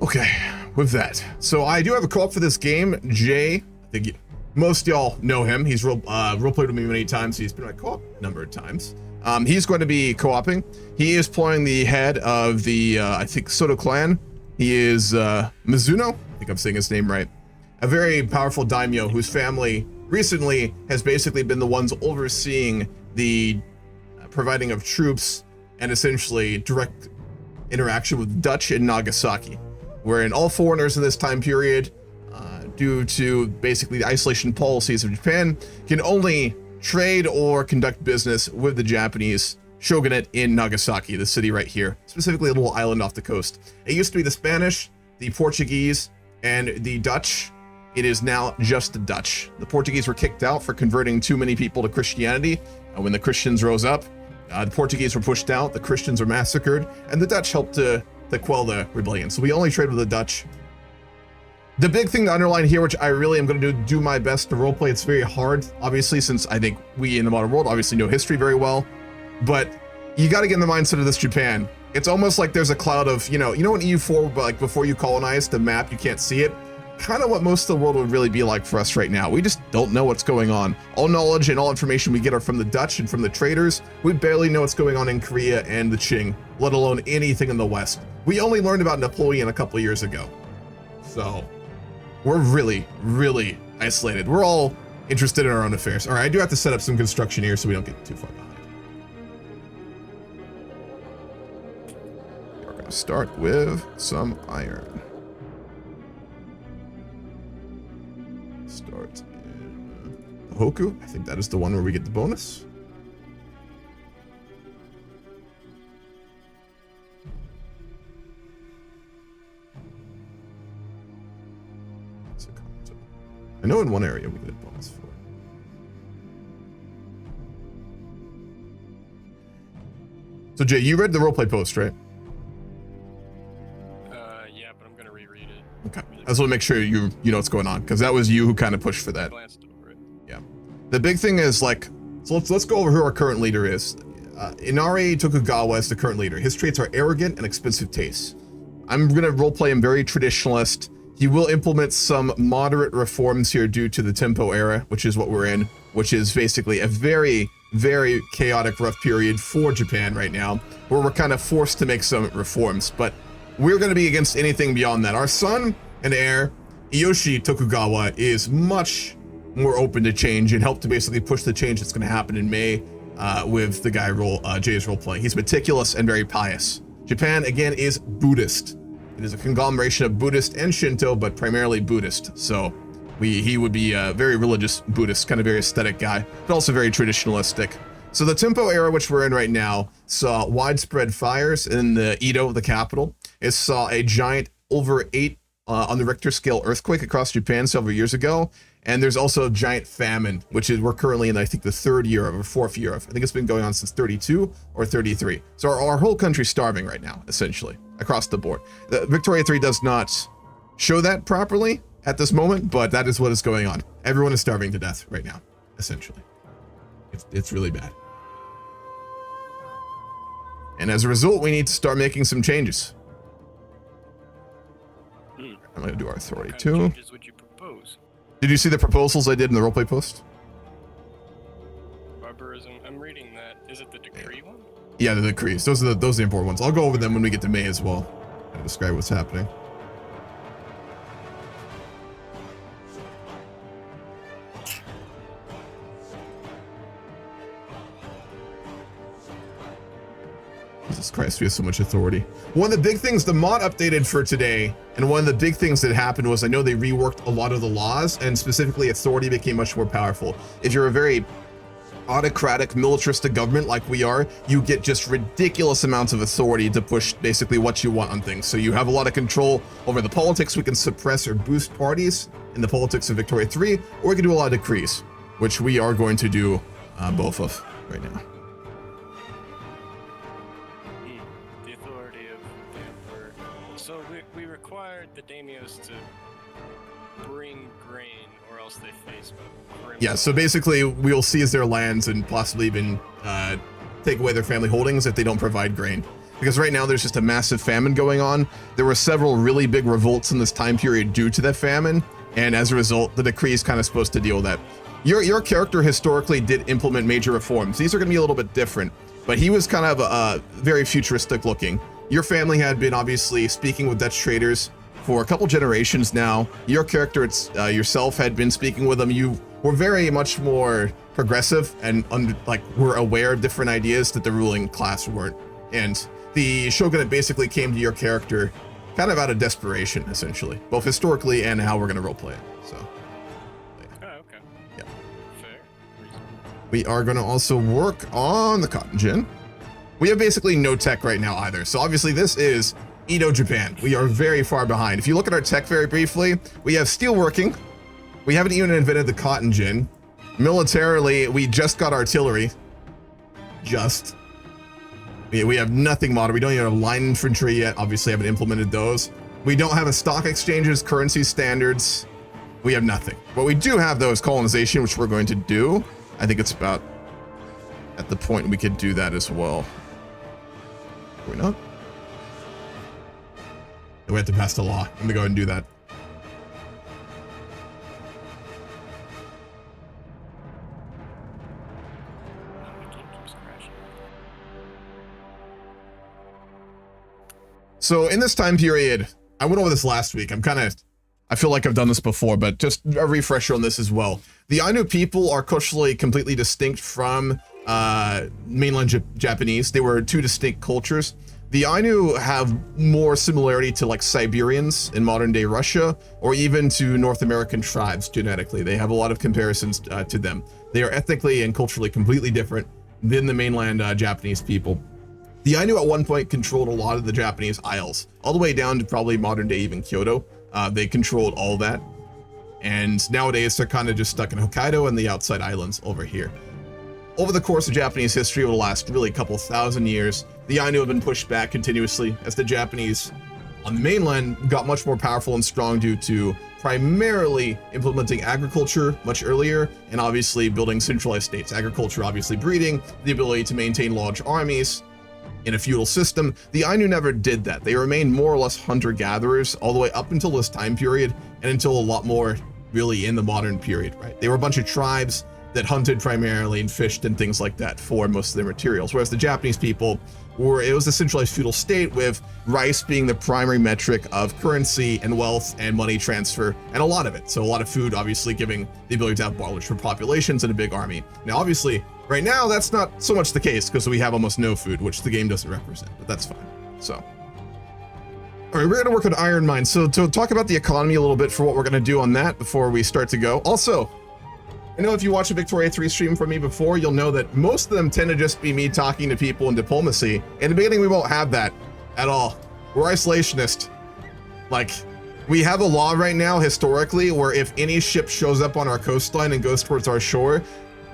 Okay, with that. So I do have a co-op for this game. Jay, I think most y'all know him. He's role played with me many times. He's been on my co-op a number of times. He's going to be co-oping. He is playing the head of the, I think, Soto clan. He is Mizuno. I think I'm saying his name right. A very powerful daimyo whose family recently has basically been the ones overseeing the providing of troops and essentially direct interaction with Dutch in Nagasaki, wherein all foreigners in this time period, due to basically the isolation policies of Japan, can only trade or conduct business with the Japanese Shogunate in Nagasaki, the city right here, specifically a little island off the coast. It used to be the Spanish, the Portuguese, and the Dutch. It is now just the Dutch. The Portuguese were kicked out for converting too many people to Christianity, and when the Christians rose up, the Portuguese were pushed out, the Christians were massacred, and the Dutch helped to quell the rebellion. So we only trade with the Dutch. The big thing to underline here, which I really am going to do my best to roleplay, it's very hard, obviously, since I think we in the modern world obviously know history very well, but you got to get in the mindset of this Japan. It's almost like there's a cloud of, you know in EU4, but like before you colonize the map, you can't see it. Kind of what most of the world would really be like for us right now. We just don't know what's going on. All knowledge and all information we get are from the Dutch and from the traders. We barely know what's going on in Korea and the Qing, let alone anything in the West. We only learned about Napoleon a couple years ago. So we're really, really isolated. We're all interested in our own affairs. All right, I do have to set up some construction here so we don't get too far behind. We're gonna start with some iron. Start in Hoku. I think that is the one where we get the bonus. I know in one area we get a bonus for. So Jay, you read the roleplay post, right? Yeah, but I'm gonna reread it. Okay. I just want to make sure you know what's going on, because that was you who kind of pushed for that. Glanced over it. Yeah. The big thing is, like, so let's go over who our current leader is. Inari Tokugawa is the current leader. His traits are arrogant and expensive tastes. I'm gonna roleplay him very traditionalist. He will implement some moderate reforms here due to the Tenpo era, which is what we're in, which is basically a very, very chaotic, rough period for Japan right now, where we're kind of forced to make some reforms. But we're going to be against anything beyond that. Our son and heir, Iyoshi Tokugawa, is much more open to change and help to basically push the change that's going to happen in May with the guy Jay's role playing. He's meticulous and very pious. Japan, again, is Buddhist. It is a conglomeration of Buddhist and Shinto, but primarily Buddhist. So he would be a very religious Buddhist, kind of very aesthetic guy, but also very traditionalistic. So the Tenpo era, which we're in right now, saw widespread fires in the Edo, the capital. It saw a giant over 8 on the Richter scale earthquake across Japan several years ago. And there's also a giant famine, which is we're currently in, I think, the 3rd year of or 4th year of. I think it's been going on since 32 or 33. So our whole country's starving right now, essentially, across the board. Victoria 3 does not show that properly at this moment, but that is what is going on. Everyone is starving to death right now, essentially. It's really bad. And as a result, we need to start making some changes. I'm going to do our authority too. What changes would you propose? Did you see the proposals I did in the roleplay post? Barbarism. I'm reading that. Is it the decree one? Yeah, the decrees. Those are the important ones. I'll go over them when we get to May as well. I'll describe what's happening. Jesus Christ, we have so much authority. One of the big things the mod updated for today, and one of the big things that happened was I know they reworked a lot of the laws, and specifically authority became much more powerful. If you're a very autocratic, militaristic government like we are, you get just ridiculous amounts of authority to push basically what you want on things. So you have a lot of control over the politics. We can suppress or boost parties in the politics of Victoria 3, or we can do a lot of decrees, which we are going to do both of right now. The authority of the emperor. So we required the Daimyos to bring grain, or else they face criminal. Yeah, so basically we will seize their lands and possibly even take away their family holdings if they don't provide grain. because right now there's just a massive famine going on. There were several really big revolts in this time period due to that famine, and as a result, the decree is kind of supposed to deal with that. Your character historically did implement major reforms. These are going to be a little bit different, but he was kind of very futuristic looking. Your family had been obviously speaking with Dutch traders for a couple generations now. Your character yourself had been speaking with them. You were very much more progressive and were aware of different ideas that the ruling class weren't. And the Shogunate basically came to your character kind of out of desperation, essentially, both historically and how we're going to roleplay it. So, yeah. Oh, okay. Yeah. Fair. Reasonable. We are going to also work on the cotton gin. We have basically no tech right now either. So obviously this is Edo, Japan. We are very far behind. If you look at our tech very briefly, we have steel working. We haven't even invented the cotton gin. Militarily, we just got artillery. Just. We have nothing modern. We don't even have line infantry yet. Obviously haven't implemented those. We don't have a stock exchanges, currency standards. We have nothing. What we do have though is colonization, which we're going to do. I think it's about at the point we could do that as well. Are we not? We have to pass the law. I'm gonna go ahead and do that. So in this time period, I went over this last week. I feel like I've done this before, but just a refresher on this as well. The Ainu people are culturally completely distinct from mainland Japanese. They were two distinct cultures. The Ainu have more similarity to like Siberians in modern day Russia, or even to North American tribes genetically. They have a lot of comparisons to them. They are ethnically and culturally completely different than the mainland Japanese people. The Ainu at one point controlled a lot of the Japanese isles, all the way down to probably modern day even Kyoto. They controlled all that. And nowadays they're kind of just stuck in Hokkaido and the outside islands over here. Over the course of Japanese history, over the last really couple thousand years, the Ainu have been pushed back continuously as the Japanese on the mainland got much more powerful and strong due to primarily implementing agriculture much earlier and obviously building centralized states. Agriculture obviously breeding, the ability to maintain large armies in a feudal system. The Ainu never did that. They remained more or less hunter-gatherers all the way up until this time period and until a lot more really in the modern period, right? They were a bunch of tribes that hunted primarily and fished and things like that for most of their materials, whereas the Japanese people it was a centralized feudal state with rice being the primary metric of currency and wealth and money transfer, and a lot of it. So a lot of food, obviously giving the ability to have large populations and a big army. Now, obviously, right now, that's not so much the case because we have almost no food, which the game doesn't represent, but that's fine. So, all right, we're gonna work on iron mines. So to talk about the economy a little bit for what we're gonna do on that before we start to go. Also, I know if you watched a Victoria 3 stream from me before, you'll know that most of them tend to just be me talking to people in diplomacy. In the beginning, we won't have that at all. We're isolationist. Like, we have a law right now, historically, where if any ship shows up on our coastline and goes towards our shore,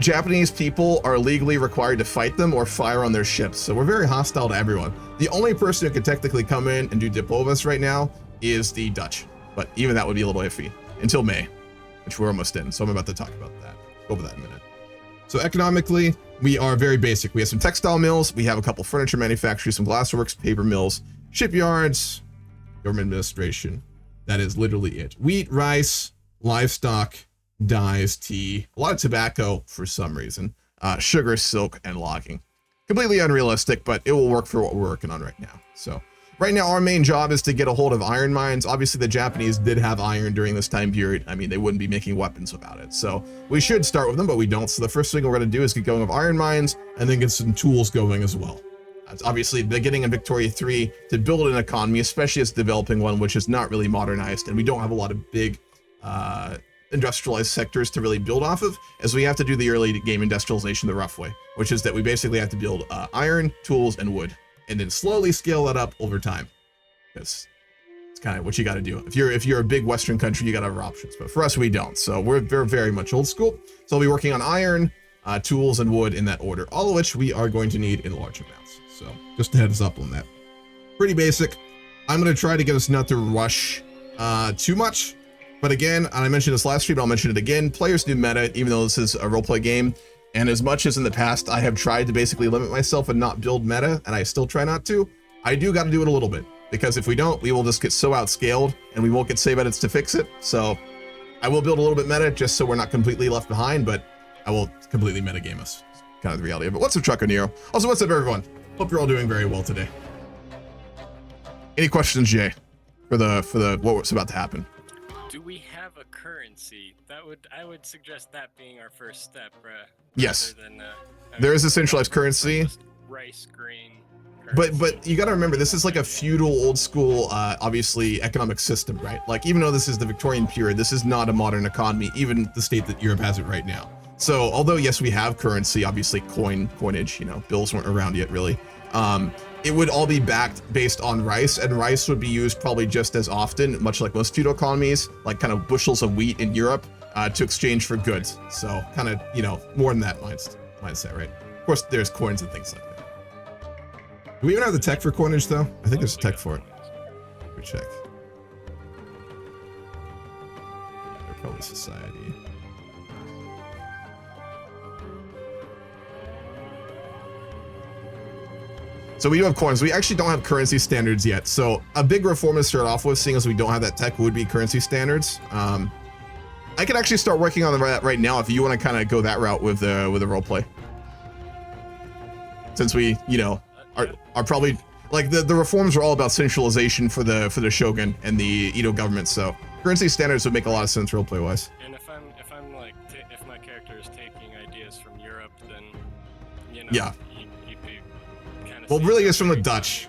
Japanese people are legally required to fight them or fire on their ships. So we're very hostile to everyone. The only person who could technically come in and do diplomas right now is the Dutch. But even that would be a little iffy until May, which we're almost in. So I'm about to talk about that. Go over that in a minute. So economically, we are very basic. We have some textile mills. We have a couple furniture manufacturers, some glassworks, paper mills, shipyards, government administration. That is literally it. Wheat, rice, livestock, dyes, tea, a lot of tobacco for some reason, sugar, silk, and logging. Completely unrealistic, but it will work for what we're working on right now. So right now, our main job is to get a hold of iron mines. Obviously, the Japanese did have iron during this time period. I mean, they wouldn't be making weapons without it. So we should start with them, but we don't. So the first thing we're going to do is get going with iron mines and then get some tools going as well. It's obviously beginning in Victoria 3 to build an economy, especially as developing one, which is not really modernized. And we don't have a lot of big industrialized sectors to really build off of, as we have to do the early game industrialization the rough way, which is that we basically have to build iron, tools, and wood, and then slowly scale that up over time. Because it's kind of what you got to do. If you're a big Western country, you got to have options, but for us, we don't. So we're very much old school. So I'll be working on iron, tools, and wood in that order, all of which we are going to need in large amounts. So just a heads up on that. Pretty basic. I'm going to try to get us not to rush too much. But again, and I mentioned this last stream, I'll mention it again, players do meta, even though this is a roleplay game. And as much as in the past, I have tried to basically limit myself and not build meta, and I still try not to, I do got to do it a little bit, because if we don't, we will just get so outscaled and we won't get save edits to fix it. So I will build a little bit meta just so we're not completely left behind, but I will completely metagame us. Kind of the reality of it. What's up, Trucker Nero? Also, what's up, everyone? Hope you're all doing very well today. Any questions, Jay, for the what's about to happen? Do we have a currency? I would suggest that being our first step, yes. Than, there is a centralized currency. Rice, grain. But you got to remember, this is like a feudal, old school, obviously economic system, right? Like, even though this is the Victorian period, this is not a modern economy, even the state that Europe has it right now. So although yes, we have currency, obviously coinage, you know, bills weren't around yet really. It would all be backed based on rice, and rice would be used probably just as often, much like most feudal economies, like kind of bushels of wheat in Europe, to exchange for goods. So kind of, you know, more than that mindset, right? Of course, there's coins and things like that. Do we even have the tech for coinage though? I think there's a tech for it. Let me check. Republic Society. So we do have coins. We actually don't have currency standards yet. So a big reform to start off with, seeing as we don't have that tech, would be currency standards. I could actually start working on that right now if you want to kind of go that route with the roleplay. Since we, you know, are probably like the reforms are all about centralization for the Shogun and the Edo government. So currency standards would make a lot of sense roleplay wise. And if my character is taking ideas from Europe, then you know, yeah. You'd be kind of. Well, really, it's from the Dutch.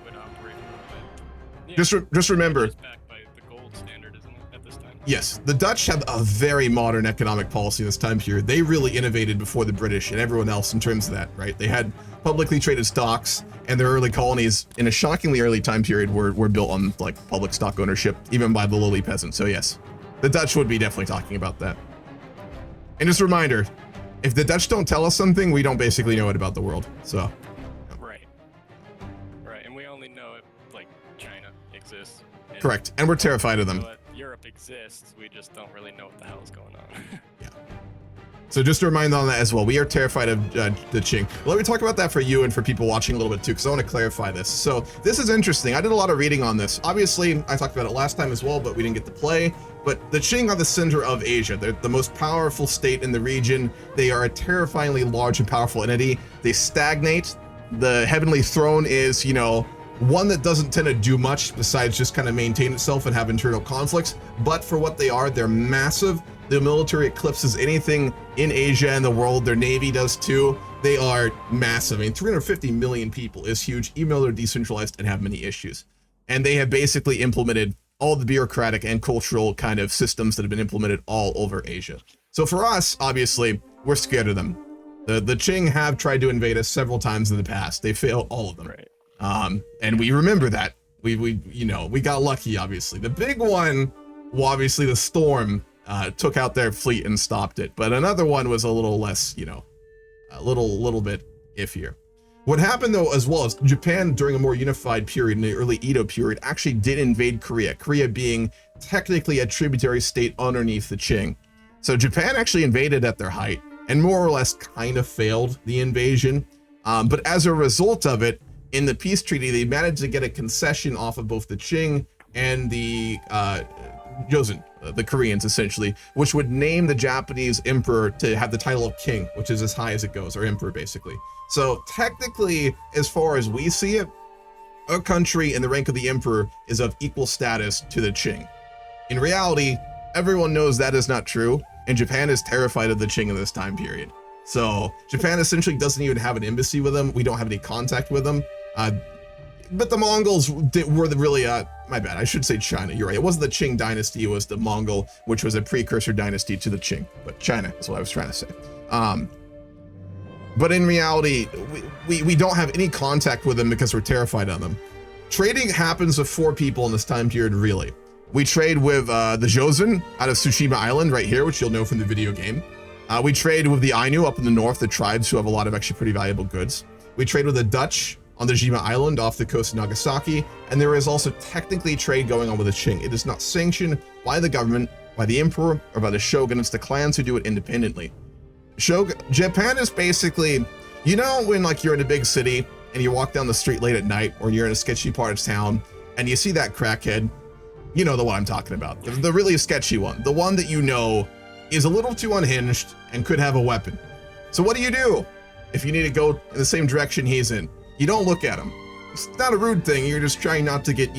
Yeah, Just remember. It's backed by the gold standard, isn't it, at this time? Yes, the Dutch have a very modern economic policy in this time period. They really innovated before the British and everyone else in terms of that, right? They had publicly traded stocks, and their early colonies in a shockingly early time period were built on like public stock ownership, even by the lowly peasant. So yes, the Dutch would be definitely talking about that. And just a reminder, if the Dutch don't tell us something, we don't basically know it about the world. So right, and we only know it like China exists. Correct, and we're terrified of them. Europe exists, we just don't really know what the hell is going on. Yeah. So just a reminder on that as well, we are terrified of the Qing. Let me talk about that for you and for people watching a little bit too, because I want to clarify this. So this is interesting. I did a lot of reading on this. Obviously, I talked about it last time as well, but we didn't get to play. But the Qing are the center of Asia. They're the most powerful state in the region. They are a terrifyingly large and powerful entity. They stagnate. The heavenly throne is, you know, one that doesn't tend to do much besides just kind of maintain itself and have internal conflicts. But for what they are, they're massive. The military eclipses anything in Asia and the world. Their navy does too. They are massive. I mean, 350 million people is huge, even though they're decentralized and have many issues. And they have basically implemented all the bureaucratic and cultural kind of systems that have been implemented all over Asia. So for us, obviously, we're scared of them. The Qing have tried to invade us several times in the past. They failed all of them. Right. And we remember that. We you know, we got lucky, obviously. The big one, well, obviously the storm took out their fleet and stopped it. But another one was a little less, you know, a little bit iffier. What happened though, as well, is Japan during a more unified period in the early Edo period actually did invade Korea, Korea being technically a tributary state underneath the Qing. So Japan actually invaded at their height and more or less kind of failed the invasion. But as a result of it, in the peace treaty, they managed to get a concession off of both the Qing and the Joseon, the Koreans essentially, which would name the Japanese emperor to have the title of king, which is as high as it goes, or emperor basically. So technically, as far as we see it, a country in the rank of the emperor is of equal status to the Qing. In reality, everyone knows that is not true, and Japan is terrified of the Qing in this time period. So Japan essentially doesn't even have an embassy with them. We don't have any contact with them. But the Mongols were really, my bad, I should say China, you're right. It wasn't the Qing dynasty, it was the Mongol, which was a precursor dynasty to the Qing. But China is what I was trying to say. But in reality, we don't have any contact with them because we're terrified of them. Trading happens with 4 people in this time period, really. We trade with the Joseon out of Tsushima Island right here, which you'll know from the video game. We trade with the Ainu up in the north, the tribes who have a lot of actually pretty valuable goods. We trade with the Dutch on the Jima Island off the coast of Nagasaki, and there is also technically trade going on with the Qing. It is not sanctioned by the government, by the emperor, or by the shogun. It's the clans who do it independently. Japan is basically, you know, when like you're in a big city and you walk down the street late at night, or you're in a sketchy part of town, and you see that crackhead, you know the one I'm talking about. The really sketchy one. The one that you know is a little too unhinged and could have a weapon. So what do? If you need to go in the same direction he's in, you don't look at him. It's not a rude thing, you're just trying not to get,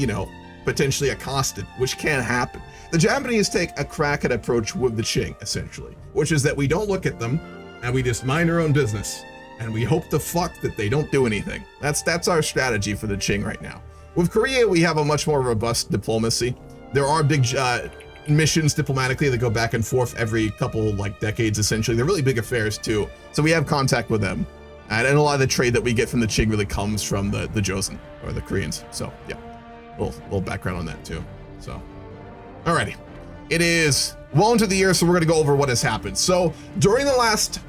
potentially accosted, which can happen. The Japanese take a crackhead approach with the Qing, essentially, which is that we don't look at them, and we just mind our own business, and we hope to fuck that they don't do anything. That's our strategy for the Qing right now. With Korea, we have a much more robust diplomacy. There are big missions diplomatically that go back and forth every couple decades, essentially. They're really big affairs too. So we have contact with them. And a lot of the trade that we get from the Qing really comes from the Joseon, or the Koreans. So yeah, little background on that too. So, alrighty. It is well into the year, so we're gonna go over what has happened. So during the last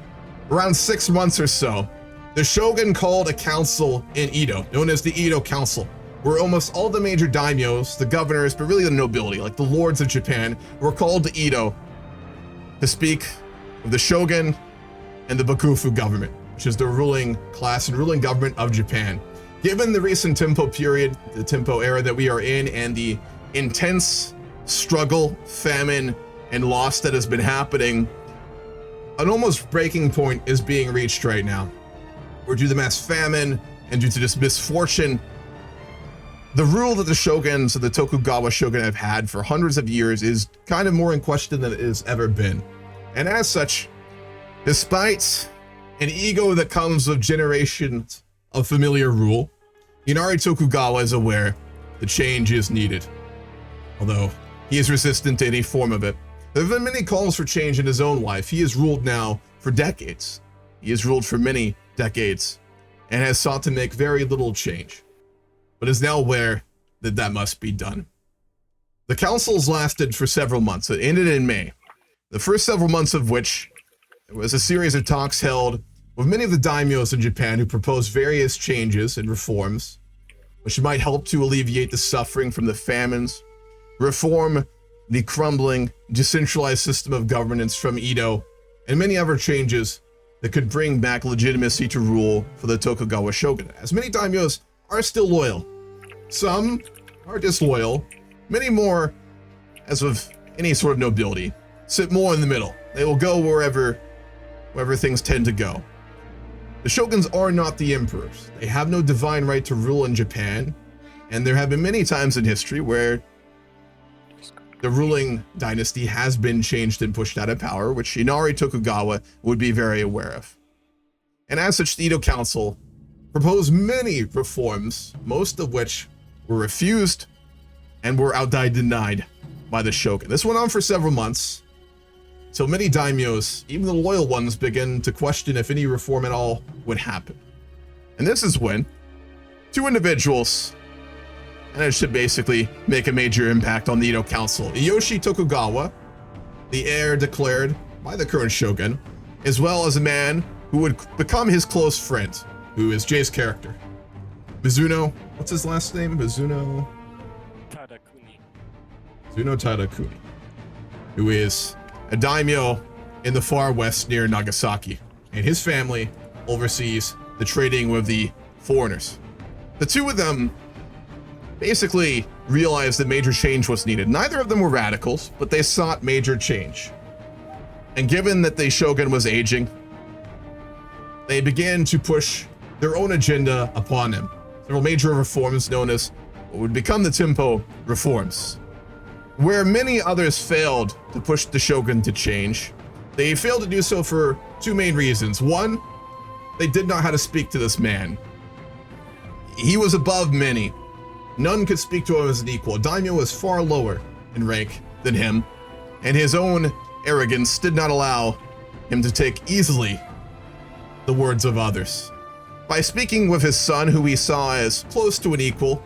around 6 months or so, the Shogun called a council in Edo, known as the Edo Council, where almost all the major daimyos, the governors, but really the nobility, like the lords of Japan, were called to Edo to speak with the Shogun and the Bakufu government, which is the ruling class and ruling government of Japan. Given the recent Tenpo period, the Tenpo era that we are in, and the intense struggle, famine, and loss that has been happening, an almost breaking point is being reached right now. Where due to the mass famine and due to this misfortune, the rule that the shoguns of the Tokugawa shogunate have had for hundreds of years is kind of more in question than it has ever been. And as such, despite an ego that comes with generations of familiar rule, Inari Tokugawa is aware the change is needed. Although he is resistant to any form of it. There have been many calls for change in his own life. He has ruled now for decades. He has ruled for many decades and has sought to make very little change, but is now aware that that must be done. The councils lasted for several months. It ended in May. The first several months of which there was a series of talks held with many of the daimyos in Japan who proposed various changes and reforms, which might help to alleviate the suffering from the famines, reform the crumbling, decentralized system of governance from Edo, and many other changes that could bring back legitimacy to rule for the Tokugawa shogunate, as many daimyos are still loyal. Some are disloyal. Many more, as with any sort of nobility, sit more in the middle. They will go wherever things tend to go. The shoguns are not the emperors. They have no divine right to rule in Japan, and there have been many times in history where the ruling dynasty has been changed and pushed out of power, which Inari Tokugawa would be very aware of. And as such, the Edo Council proposed many reforms, most of which were refused and were outright denied by the shogun. This went on for several months, so many daimyos, even the loyal ones, began to question if any reform at all would happen. And this is when two individuals, and it should basically make a major impact on the Edo Council, Iyoshi Tokugawa, the heir declared by the current shogun, as well as a man who would become his close friend, who is Jay's character, Mizuno. What's his last name? Mizuno Tadakuni, who is a daimyo in the far west near Nagasaki, and his family oversees the trading with the foreigners. The two of them basically realized that major change was needed. Neither of them were radicals, but they sought major change. And given that the shogun was aging, they began to push their own agenda upon him. Several major reforms known as what would become the Tenpo reforms. Where many others failed to push the shogun to change, they failed to do so for two main reasons. One, they did not know how to speak to this man. He was above many. None could speak to him as an equal. Daimyo was far lower in rank than him, and his own arrogance did not allow him to take easily the words of others. By speaking with his son, who he saw as close to an equal,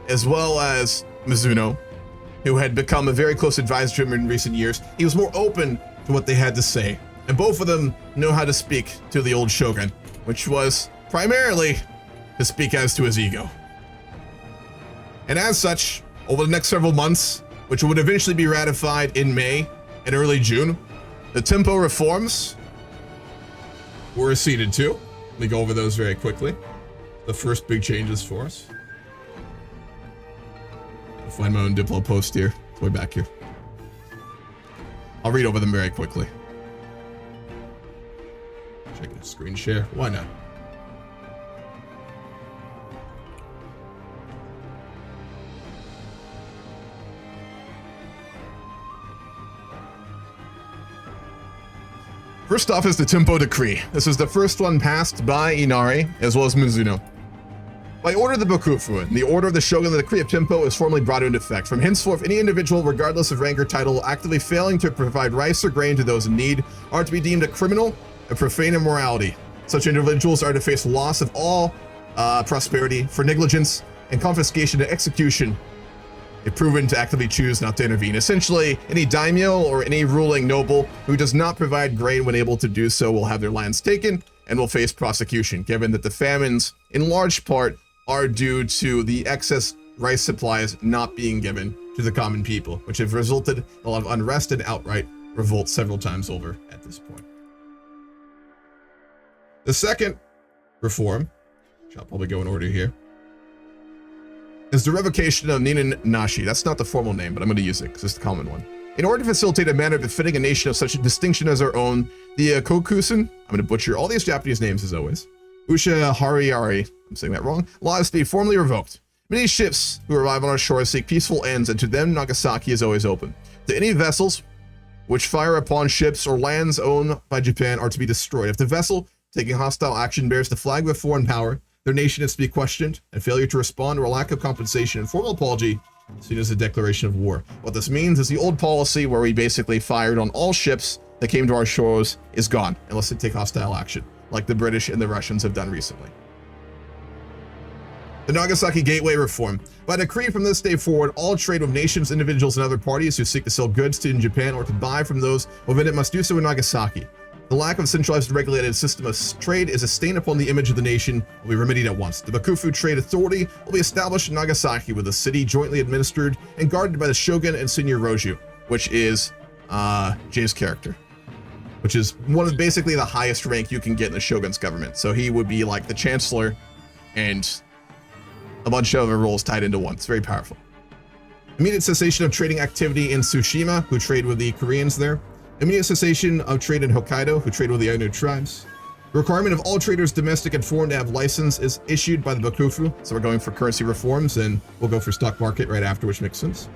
as well as Mizuno, who had become a very close advisor to him in recent years, he was more open to what they had to say. And both of them know how to speak to the old shogun, which was primarily to speak as to his ego. And as such, over the next several months, which would eventually be ratified in May and early June, the Tenpo reforms were acceded to. Let me go over those very quickly. the first big changes for us. I'll find my own Diplo post here. It's way back here. I'll read over them very quickly. Check the screen share. Why not? First off is the Tenpo Decree. This is the first one passed by Inari, as well as Mizuno. By order of the Bakufu, the order of the Shogun, the Decree of Tenpo is formally brought into effect. From henceforth, any individual, regardless of rank or title, actively failing to provide rice or grain to those in need, are to be deemed a criminal and profane immorality. Such individuals are to face loss of all prosperity for negligence and confiscation and execution if proven to actively choose not to intervene. Essentially, any daimyo or any ruling noble who does not provide grain when able to do so will have their lands taken and will face prosecution, given that the famines, in large part, are due to the excess rice supplies not being given to the common people, which have resulted in a lot of unrest and outright revolt several times over at this point. The second reform, which I'll probably go in order here, is the revocation of Ninin Nashi. That's not the formal name, but I'm going to use it because it's the common one. In order to facilitate a manner befitting a nation of such a distinction as our own, the Kokusen, I'm going to butcher all these Japanese names as always, Usha Hariari, I'm saying that wrong, law is to be formally revoked. Many ships who arrive on our shores seek peaceful ends, and to them Nagasaki is always open. To any vessels which fire upon ships or lands owned by Japan are to be destroyed. If the vessel taking hostile action bears the flag of a foreign power, their nation is to be questioned, and failure to respond or a lack of compensation and formal apology seen as a declaration of war. What this means is the old policy where we basically fired on all ships that came to our shores is gone, unless they take hostile action, like the British and the Russians have done recently. The Nagasaki Gateway Reform. By decree from this day forward, all trade with nations, individuals, and other parties who seek to sell goods to in Japan or to buy from those within it must do so in Nagasaki. The lack of a centralized regulated system of trade is a stain upon the image of the nation and will be remedied at once. The Bakufu Trade Authority will be established in Nagasaki with the city jointly administered and guarded by the Shogun and Senior Roju, which is Jay's character, which is one of basically the highest rank you can get in the Shogun's government. So he would be like the chancellor and a bunch of other roles tied into one. It's very powerful. Immediate cessation of trading activity in Tsushima, who trade with the Koreans there. Immediate cessation of trade in Hokkaido, who trade with the Ainu tribes. The requirement of all traders, domestic and foreign, to have license is issued by the Bakufu. So we're going for currency reforms, and we'll go for stock market right after, which makes sense.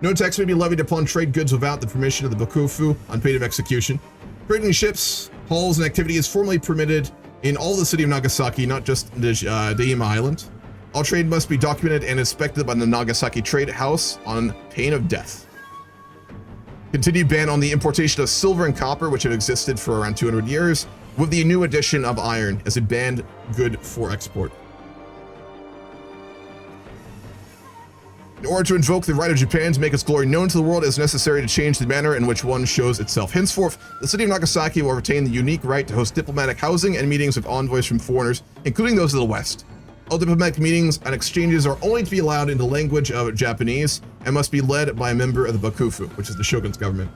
No tax may be levied upon trade goods without the permission of the Bakufu on pain of execution. Trading ships, hulls, and activity is formally permitted in all the city of Nagasaki, not just the Daima Island. All trade must be documented and inspected by the Nagasaki Trade House on pain of death. Continued ban on the importation of silver and copper, which have existed for around 200 years, with the new addition of iron as a banned good for export. In order to invoke the right of Japan to make its glory known to the world, it is necessary to change the manner in which one shows itself. Henceforth, the city of Nagasaki will retain the unique right to host diplomatic housing and meetings with envoys from foreigners, including those of the West. All diplomatic meetings and exchanges are only to be allowed in the language of Japanese and must be led by a member of the Bakufu, which is the Shogun's government.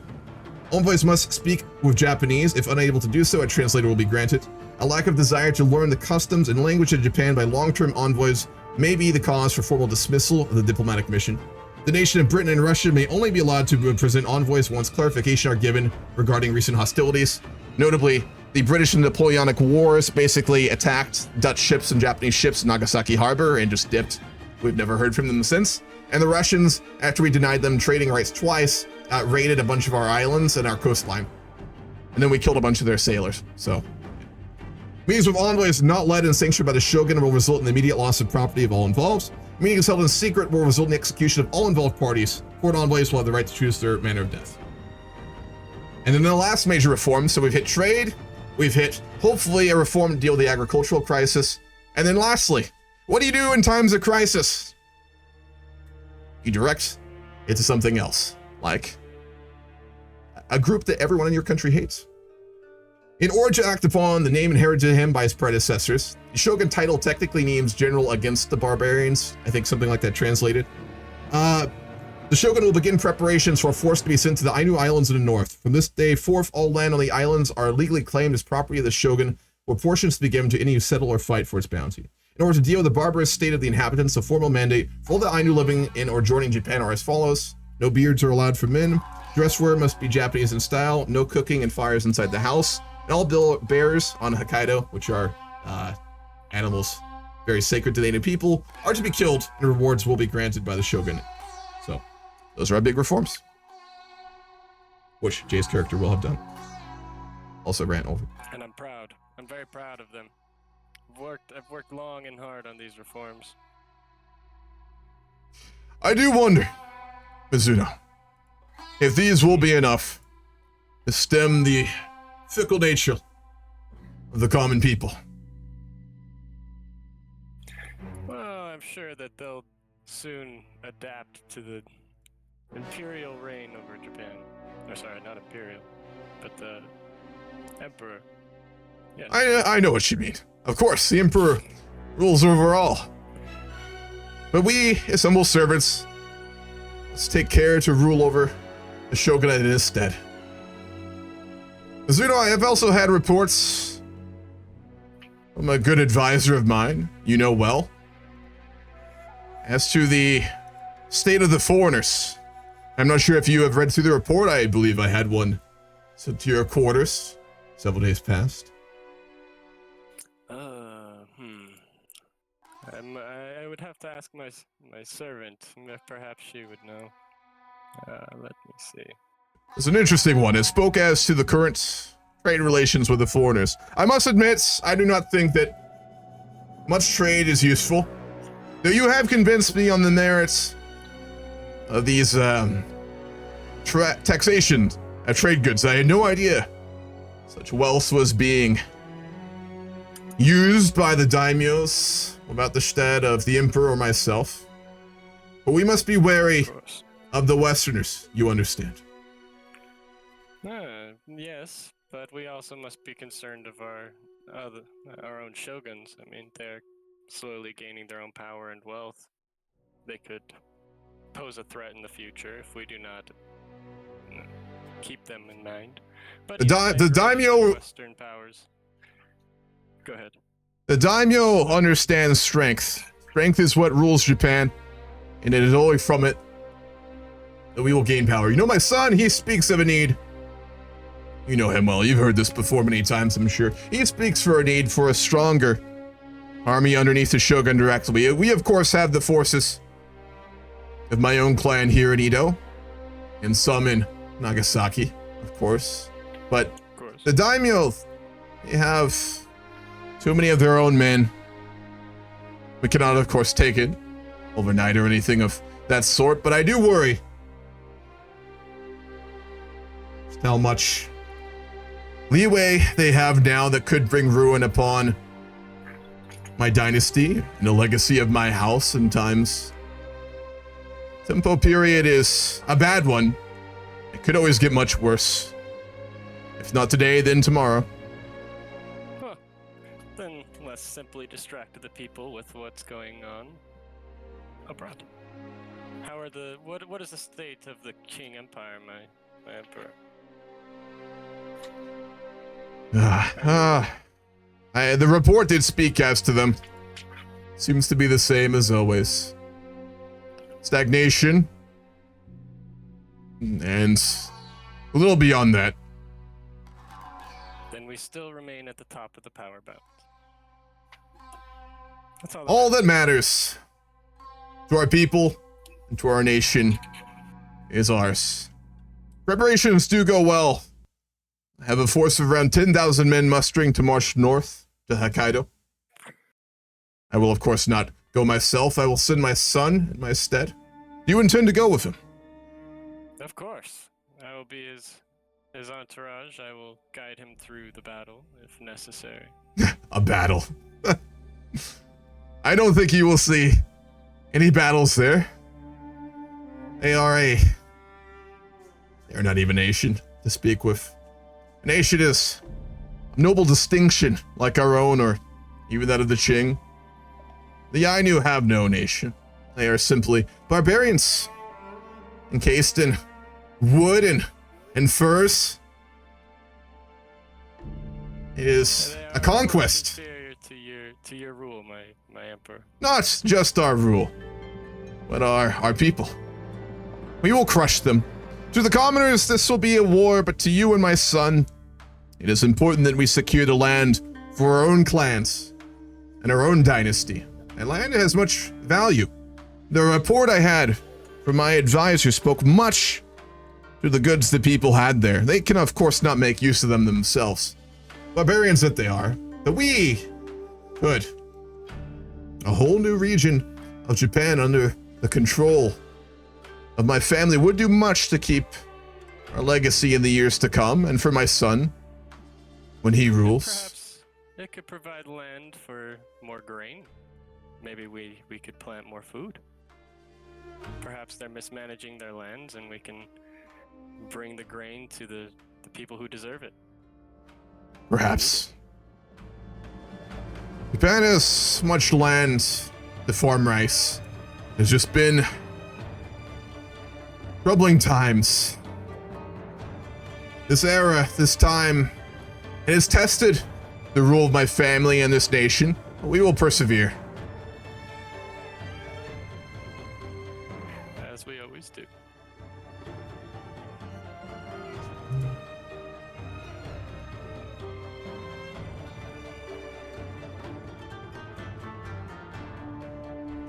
Envoys must speak with Japanese. If unable to do so, a translator will be granted. A lack of desire to learn the customs and language of Japan by long-term envoys may be the cause for formal dismissal of the diplomatic mission. The nation of Britain and Russia may only be allowed to present envoys once clarification are given regarding recent hostilities. Notably, the British and Napoleonic Wars basically attacked Dutch ships and Japanese ships in Nagasaki Harbor and just dipped. We've never heard from them since. And the Russians, after we denied them trading rights twice, raided a bunch of our islands and our coastline. And then we killed a bunch of their sailors. So, meetings with envoys not led and sanctioned by the Shogun will result in the immediate loss of property of all involved. Meetings held in secret will result in the execution of all involved parties. Court envoys will have the right to choose their manner of death. And then the last major reform, so we've hit trade, we've hit, hopefully, a reform to deal with the agricultural crisis. And then lastly, what do you do in times of crisis? You direct it to something else, like a group that everyone in your country hates. In order to act upon the name inherited to him by his predecessors, the Shogun title technically names General Against the Barbarians. I think something like that translated. The Shogun will begin preparations for a force to be sent to the Ainu Islands in the north. From this day forth, all land on the islands are legally claimed as property of the Shogun, where portions to be given to any who settle or fight for its bounty. In order to deal with the barbarous state of the inhabitants, a formal mandate for all the Ainu living in or joining Japan are as follows. No beards are allowed for men. Dress wear must be Japanese in style. No cooking and fires inside the house. And all bears on Hokkaido, which are animals very sacred to the Ainu people, are to be killed, and rewards will be granted by the Shogunate. So, those are our big reforms, which Jay's character will have done. Also ran over. And I'm proud. I'm very proud of them. I've worked long and hard on these reforms. I do wonder, Mizuno, if these will be enough to stem the fickle nature of the common people. Well, I'm sure that they'll soon adapt to the imperial reign over Japan. Or sorry, not imperial, but the emperor. Yeah. I know what you mean. Of course, the emperor rules over all. But we, as humble servants, let's take care to rule over the shogunate in his stead. Mizuno, I have also had reports from a good advisor of mine, you know well, as to the state of the foreigners. I'm not sure if you have read through the report. I believe I had one sent to your quarters several days past. I would have to ask my servant. Perhaps she would know. Let me see. It's an interesting one. It spoke as to the current trade relations with the foreigners. I must admit, I do not think that much trade is useful. Though you have convinced me on the merits of these taxation of trade goods. I had no idea such wealth was being used by the Daimyos about the stead of the emperor or myself. But we must be wary of the Westerners, you understand. Yes, but we also must be concerned of our own shoguns. I mean, they're slowly gaining their own power and wealth. They could pose a threat in the future if we do not keep them in mind. But the daimyo Western powers. Go ahead. The daimyo understands strength. Strength is what rules Japan, and it is only from it that we will gain power. You know, my son, he speaks of a need. You know him well. You've heard this before many times, I'm sure. He speaks for a need for a stronger army underneath the shogun directly. We of course, have the forces of my own clan here in Edo, and some in Nagasaki, of course. But the daimyo, they have too many of their own men. We cannot, of course, take it overnight or anything of that sort, but I do worry just how much leeway they have now that could bring ruin upon my dynasty and the legacy of my house in times. Tenpo period is a bad one. It could always get much worse. If not today, then tomorrow. Huh. Then let's simply distract the people with what's going on abroad. How are what is the state of the Qing Empire, my emperor? The report did speak as to them. Seems to be the same as always. Stagnation. And a little beyond that. Then we still remain at the top of the power belt. That's all that matters to our people and to our nation is ours. Preparations do go well. I have a force of around 10,000 men mustering to march north to Hokkaido. I will, of course, not go myself. I will send my son in my stead. Do you intend to go with him? Of course. I will be his entourage. I will guide him through the battle, if necessary. A battle. I don't think you will see any battles there. They are not even a nation to speak with. A nation is a noble distinction like our own or even that of the Qing. The Ainu have no nation. They are simply barbarians encased in wood and furs. It is a conquest. Inferior to your rule, my hamper. Not just our rule, but our people. We will crush them. To the commoners, this will be a war, but to you and my son, it is important that we secure the land for our own clans and our own dynasty. And land has much value. The report I had from my advisor spoke much to the goods the people had there. They can, of course, not make use of them themselves. Barbarians that they are, that we could. A whole new region of Japan under the control of my family would do much to keep our legacy in the years to come, and for my son, when he rules. Perhaps it could provide land for more grain. Maybe we could plant more food. Perhaps they're mismanaging their lands and we can bring the grain to the people who deserve it. Perhaps. Japan has much land to farm rice. There's just been troubling times. This era, this time, it has tested the rule of my family and this nation. But we will persevere. As we always do.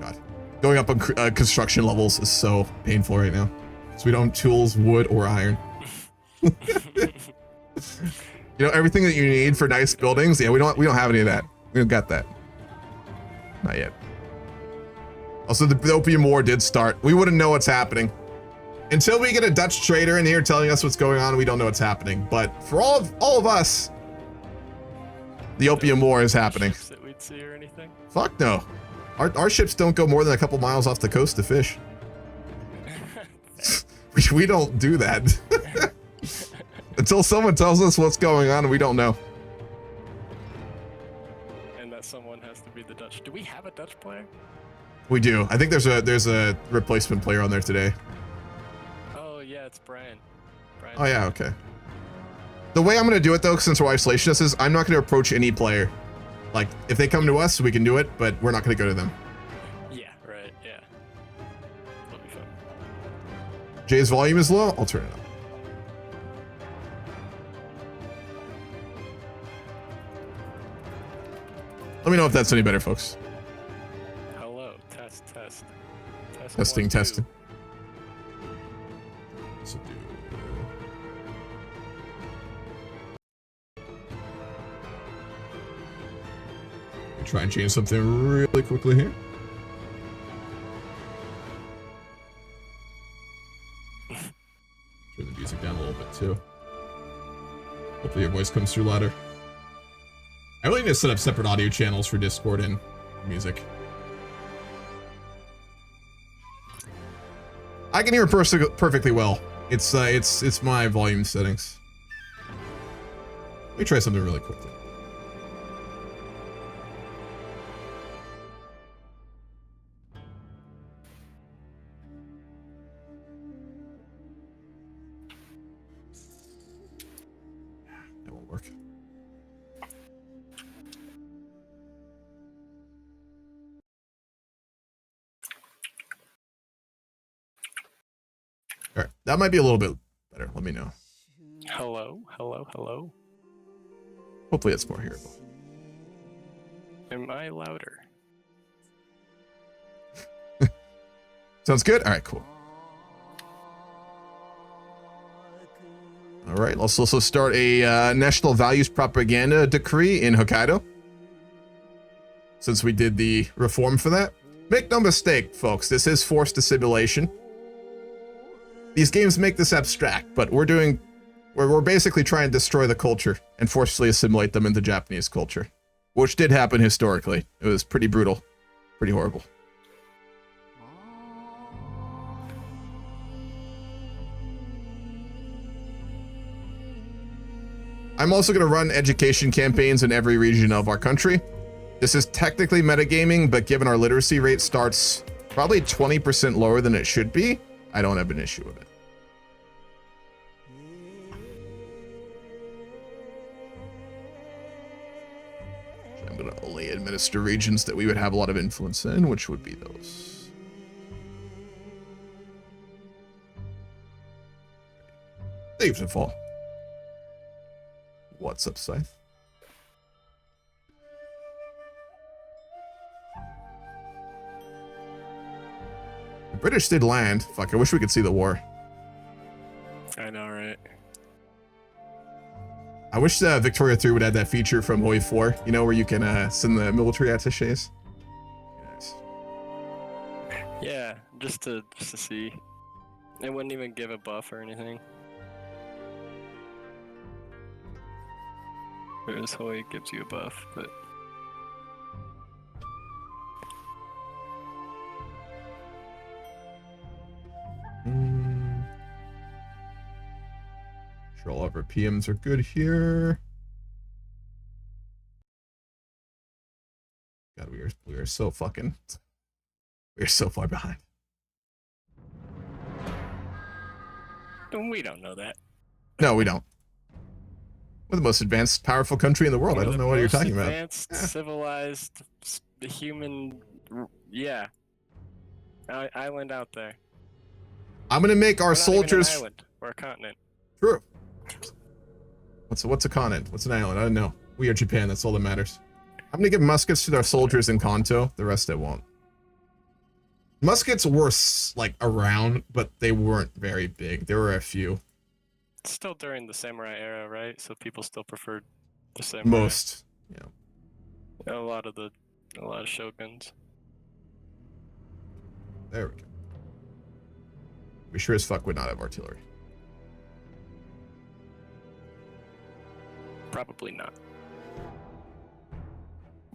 God. Going up on construction levels is so painful right now. So we don't have tools, wood, or iron. You know, everything that you need for nice buildings, yeah, we don't have any of that. We don't got that. Not yet. Also, the Opium War did start. We wouldn't know what's happening. Until we get a Dutch trader in here telling us what's going on, we don't know what's happening. But for all of us, the Opium War is happening. Ships that we'd see or anything? Fuck no. Our ships don't go more than a couple miles off the coast to fish. We don't do that. Until someone tells us what's going on, we don't know. And that someone has to be the Dutch. Do we have a Dutch player? We do. I think there's a replacement player on there today. Oh yeah, it's Brian. Oh yeah, okay. The way I'm gonna do it though, since we're isolationists, is I'm not gonna approach any player. Like, if they come to us, we can do it, but we're not gonna go to them. Yeah, right, yeah. That'll be fun. Jay's volume is low, I'll turn it up. Let me know if that's any better, folks. Hello, test. Testing, 1, 2. testing. Try and change something really quickly here. Turn the music down a little bit too. Hopefully your voice comes through louder. I really need to set up separate audio channels for Discord and music. I can hear it perfectly well. It's my volume settings. Let me try something really quickly. That won't work. All right, that might be a little bit better. Let me know. Hello. Hopefully it's more hearable. Am I louder? Sounds good? All right, cool. All right, let's also start a national values propaganda decree in Hokkaido. Since we did the reform for that. Make no mistake, folks, this is forced assimilation. These games make this abstract, but we're basically trying to destroy the culture and forcefully assimilate them into Japanese culture, which did happen historically. It was pretty brutal, pretty horrible. I'm also going to run education campaigns in every region of our country. This is technically metagaming, but given our literacy rate starts probably 20% lower than it should be, I don't have an issue with it. I'm going to only administer regions that we would have a lot of influence in, which would be those. Thank you, Fall. What's up, Scythe? The British did land. Fuck, I wish we could see the war. I know, right? I wish Victoria 3 would add that feature from Hoi 4, you know, where you can send the military attaches. Nice. Yeah, just to see. It wouldn't even give a buff or anything. Whereas Hoi gives you a buff, but... Sure, all of our PMs are good here. God, we are so fucking... We're so far behind. We don't know that. No, we don't. We're the most advanced, powerful country in the world. I don't know what you're talking about. Advanced, civilized, human... Yeah. Island out there. I'm gonna make our We're not even soldiers... an island. We're a continent. True. What's a continent? What's an island? I don't know. We are Japan. That's all that matters. I'm gonna give muskets to our soldiers in Kanto. The rest I won't. Muskets were like around, but they weren't very big. There were a few. It's still during the samurai era, right? So people still preferred the samurai. Most. Yeah. A lot of shoguns. There we go. We sure as fuck would not have artillery. Probably not.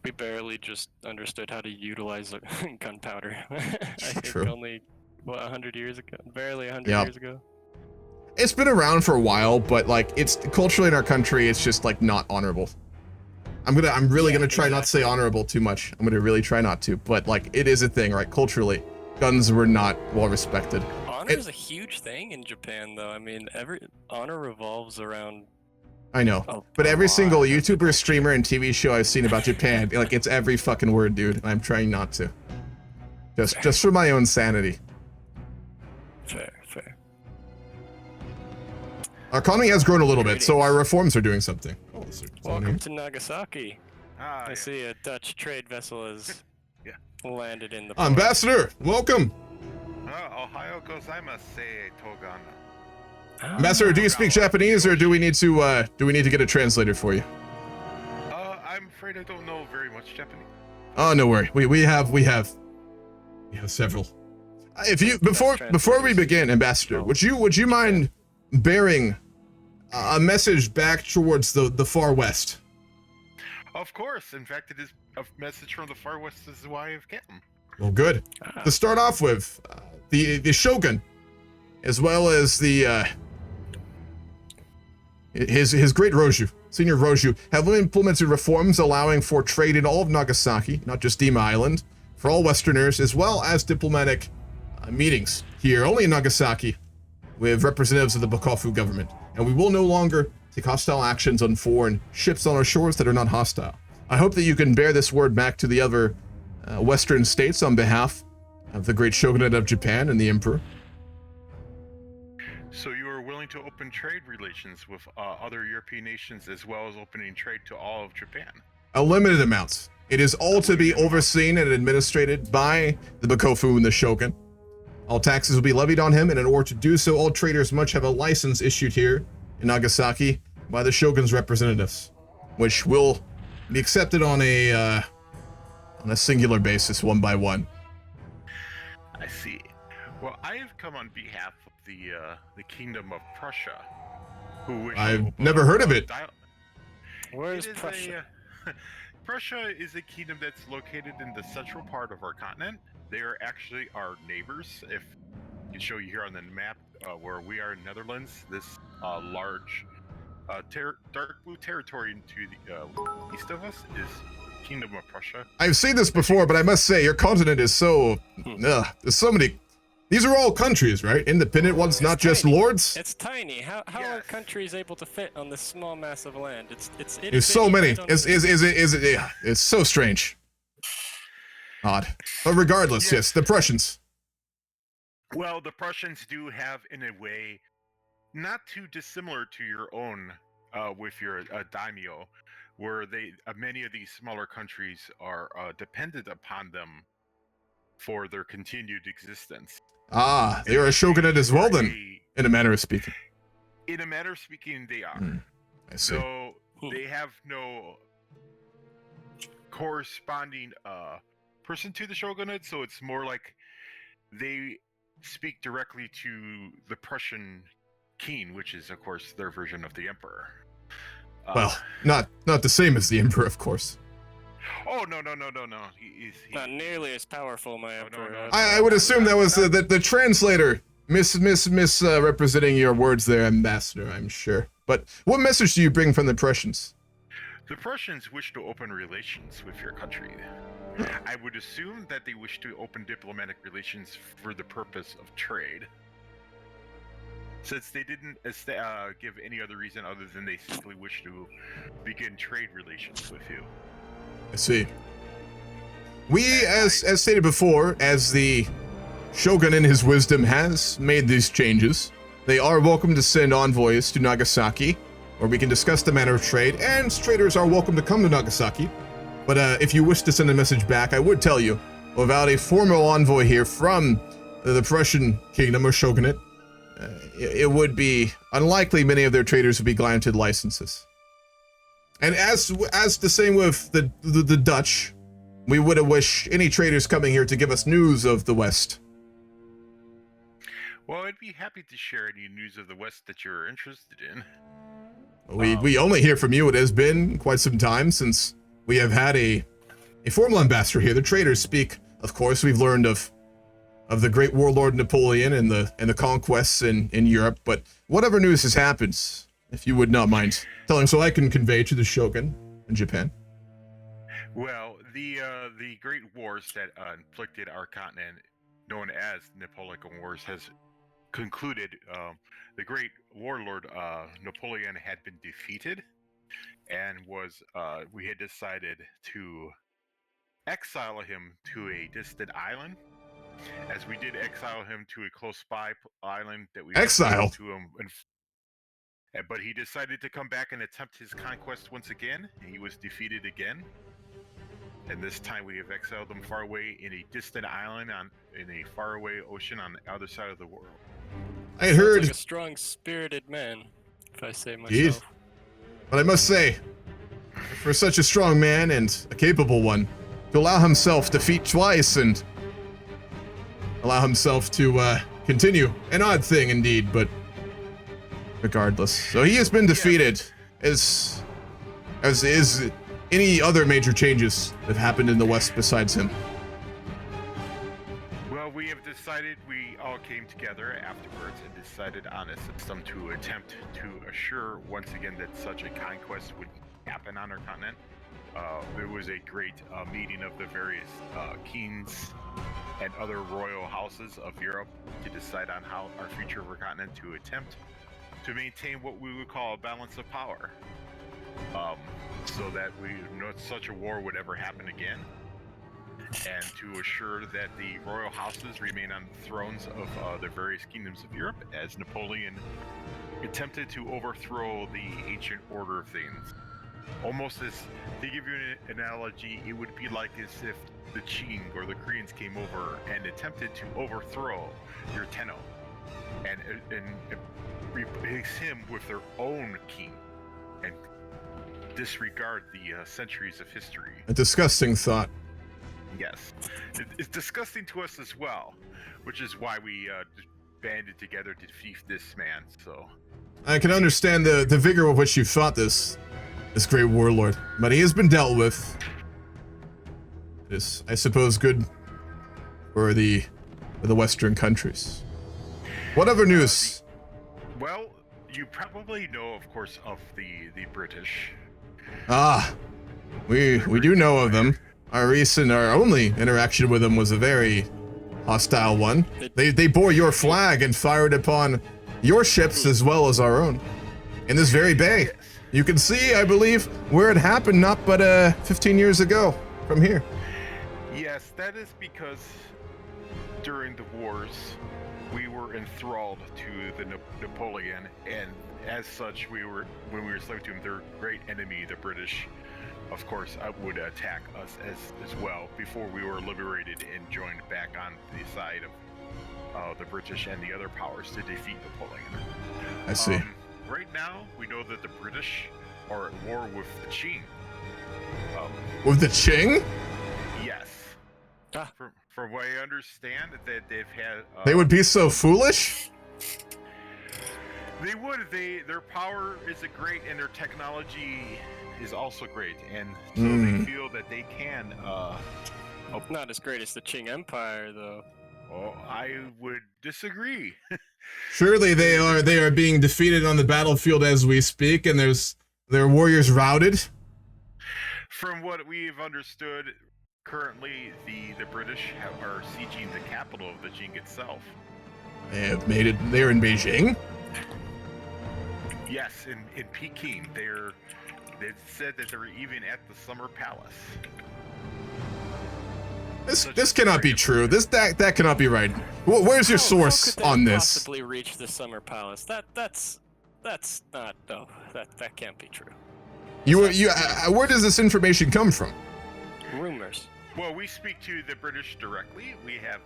We barely just understood how to utilize gunpowder. I think True. only, what, 100 years ago? Barely 100 Yep. years ago. It's been around for a while, but like it's culturally in our country, it's just like not honorable. I'm really gonna try not to say honorable too much. I'm gonna really try not to, but like it is a thing, right? Culturally, guns were not well respected. Honor is a huge thing in Japan, though. I mean, honor revolves around. I know, but every single YouTuber, streamer, and TV show I've seen about Japan, like it's every fucking word, dude. And I'm trying not to. Just for my own sanity. Fair. Our economy has grown a little bit, so our reforms are doing something. Oh, Welcome to Nagasaki. Ah, I see a Dutch trade vessel has Yeah. landed in the port. Ambassador, welcome. Ohio gozaimasu, Togana. Ambassador, do you speak Japanese, or do we need to get a translator for you? I'm afraid I don't know very much Japanese. Oh, no worry. We have several. If you before we begin, Ambassador, would you mind bearing a message back towards the far west? Of course. In fact, it is a message from the far west. This is why I've come. Well, good. To start off with, the Shogun, as well as the his great Roju, Senior Roju, have implemented reforms allowing for trade in all of Nagasaki, not just Dima Island, for all Westerners, as well as diplomatic meetings here, only in Nagasaki, with representatives of the Bakufu government. And we will no longer take hostile actions on foreign ships on our shores that are not hostile. I hope that you can bear this word back to the other Western states on behalf of the great Shogunate of Japan and the Emperor. So you are willing to open trade relations with other European nations, as well as opening trade to all of Japan? A limited amount. It is all to be overseen and administrated by the Bakufu and the Shogun. All taxes will be levied on him, and in order to do so, all traders must have a license issued here in Nagasaki by the Shogun's representatives, which will be accepted on a singular basis, one by one. I see. Well, I have come on behalf of the Kingdom of Prussia, who wish to I've open never up heard of a it. Where is It is Prussia? Prussia is a kingdom that's located in the central part of our continent. They are actually our neighbors. If I can show you here on the map where we are in Netherlands, this large dark blue territory to the east of us is Kingdom of Prussia. I've seen this before, but I must say, your continent is so... there's so many... These are all countries, right? Independent ones, not just tiny. lords? It's tiny. How are Yes. countries able to fit on this small mass of land? It's There's so many. I don't It's so strange. Odd. But regardless, yes, the Prussians. Well, the Prussians do have, in a way, not too dissimilar to your own with your daimyo, where many of these smaller countries are dependent upon them for their continued existence. Ah, they are a shogunate as well, then, in a manner of speaking. In a manner of speaking, they are. I see. So they have no corresponding person to the shogunate, so it's more like they speak directly to the Prussian king, which is, of course, their version of the emperor. Well, not the same as the emperor, of course. Oh, no. He's not nearly as powerful, my emperor. no. I would assume that was the translator misrepresenting your words there, Ambassador, I'm sure. But what message do you bring from the Prussians? The Prussians wish to open relations with your country. I would assume that they wish to open diplomatic relations for the purpose of trade. Since they didn't give any other reason other than they simply wish to begin trade relations with you. I see. We, as stated before, as the Shogun in his wisdom has made these changes, they are welcome to send envoys to Nagasaki, where we can discuss the matter of trade, and traders are welcome to come to Nagasaki. But if you wish to send a message back, I would tell you, without a formal envoy here from the Prussian kingdom or shogunate, it would be unlikely many of their traders would be granted licenses. And as the same with the Dutch, we would wish any traders coming here to give us news of the West. Well, I'd be happy to share any news of the West that you're interested in. We only hear from you. It has been quite some time since we have had a formal ambassador here. The traders speak, of course. We've learned of the great warlord Napoleon and the conquests in Europe. But whatever news has happened, if you would not mind telling, so I can convey to the Shogun in Japan. Well, the great wars that inflicted our continent, known as Napoleonic Wars, has concluded. The great warlord Napoleon had been defeated, and we had decided to exile him to a distant island. As we did exile him to a close by island that we exiled to him, but he decided to come back and attempt his conquest once again. He was defeated again, and this time we have exiled him far away in a distant island in a faraway ocean on the other side of the world. I heard like a strong-spirited man, if I say myself. Indeed. But I must say, for such a strong man and a capable one, to allow himself defeat twice and allow himself to continue, an odd thing indeed, but regardless. So he has been defeated, as is any other major changes that have happened in the West besides him. Well, we have decided, we all came together afterwards and decided on a system to attempt to assure once again that such a conquest would happen on our continent. There was a great meeting of the various kings and other royal houses of Europe to decide on how our future of our continent to attempt to maintain what we would call a balance of power, so that such a war would ever happen again, and to assure that the royal houses remain on the thrones of the various kingdoms of Europe, as Napoleon attempted to overthrow the ancient order of things. Almost as, to give you an analogy, it would be like as if the Qing or the Koreans came over and attempted to overthrow your Tenno and replace him with their own king and disregard the centuries of history. A disgusting thought. Yes. It's disgusting to us as well, which is why we banded together to defeat this man, so... I can understand the vigor with which you fought this great warlord, but he has been dealt with. It is, I suppose, good for the Western countries. What other news? Well, you probably know, of course, of the British. Ah, we do know of them. Our only interaction with them was a very hostile one. They bore your flag and fired upon your ships as well as our own in this very bay. You can see, I believe, where it happened not but 15 years ago from here. Yes, that is because during the wars, we were enthralled to the Napoleon, and as such, when we were enslaved to him, their great enemy, the British, of course, would attack us as well before we were liberated and joined back on the side of the British and the other powers to defeat Napoleon. I see. Right now, we know that the British are at war with the Qing. With the Qing? Yes. Ah. From what I understand, that they've had. They would be so foolish? They would. Their power is great, and their technology is also great, and so they feel that they can. Not as great as the Qing Empire, though. Oh, I would disagree. Surely they are being defeated on the battlefield as we speak, and their warriors routed. From what we've understood, currently the British are sieging the capital of the Qing itself. They have made it. They're in Beijing. Yes, in Peking, they've said that they're even at the Summer Palace. This cannot be true. That cannot be right. Where's your source How could they on this? possibly reach the Summer Palace? That's not no. That can't be true. Where does this information come from? Rumors. Well, we speak to the British directly. We have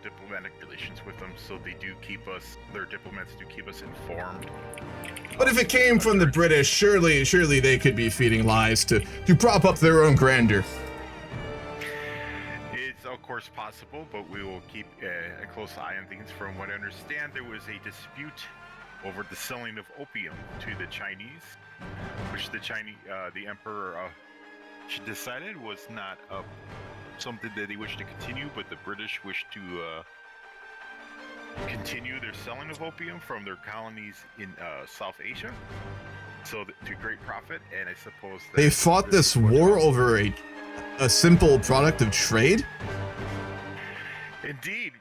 diplomatic relations with them, so their diplomats do keep us informed. But if it came from the British, surely they could be feeding lies to prop up their own grandeur. It's of course possible, but we will keep a close eye on things. From what I understand, there was a dispute over the selling of opium to the Chinese, which the emperor decided was not something that he wished to continue, but the British wished to continue their selling of opium from their colonies in South Asia, so to great profit. And I suppose that They fought this war over a simple product of trade? Indeed.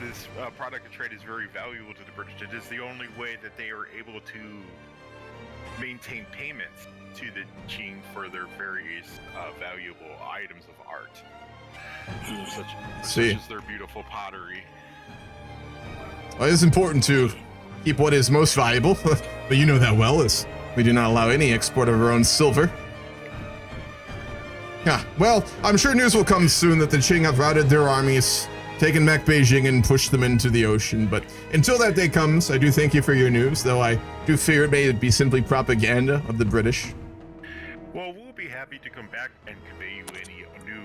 This product of trade is very valuable to the British. It is the only way that they are able to maintain payments to the Qing for their various valuable items of art, such as their beautiful pottery. Well, it is important to keep what is most valuable, but you know that well, as we do not allow any export of our own silver. Yeah, well, I'm sure news will come soon that the Qing have routed their armies, taken back Beijing, and pushed them into the ocean. But until that day comes, I do thank you for your news, though I do fear it may be simply propaganda of the British. Well, we'll be happy to come back and convey you any new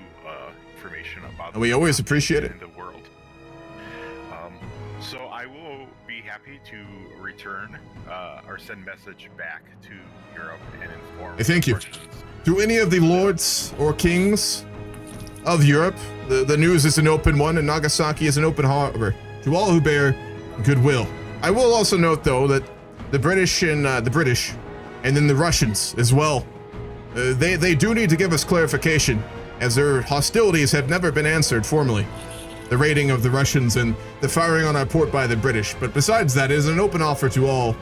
information about. We always appreciate it. In the world. So I will be happy to return or send message back to Europe and inform. Thank you. To any of the lords or kings of Europe, the news is an open one, and Nagasaki is an open harbor to all who bear goodwill. I will also note, though, that the British and then the Russians as well, they do need to give us clarification, as their hostilities have never been answered formally. The raiding of the Russians and the firing on our port by the British. But besides that, it is an open offer to all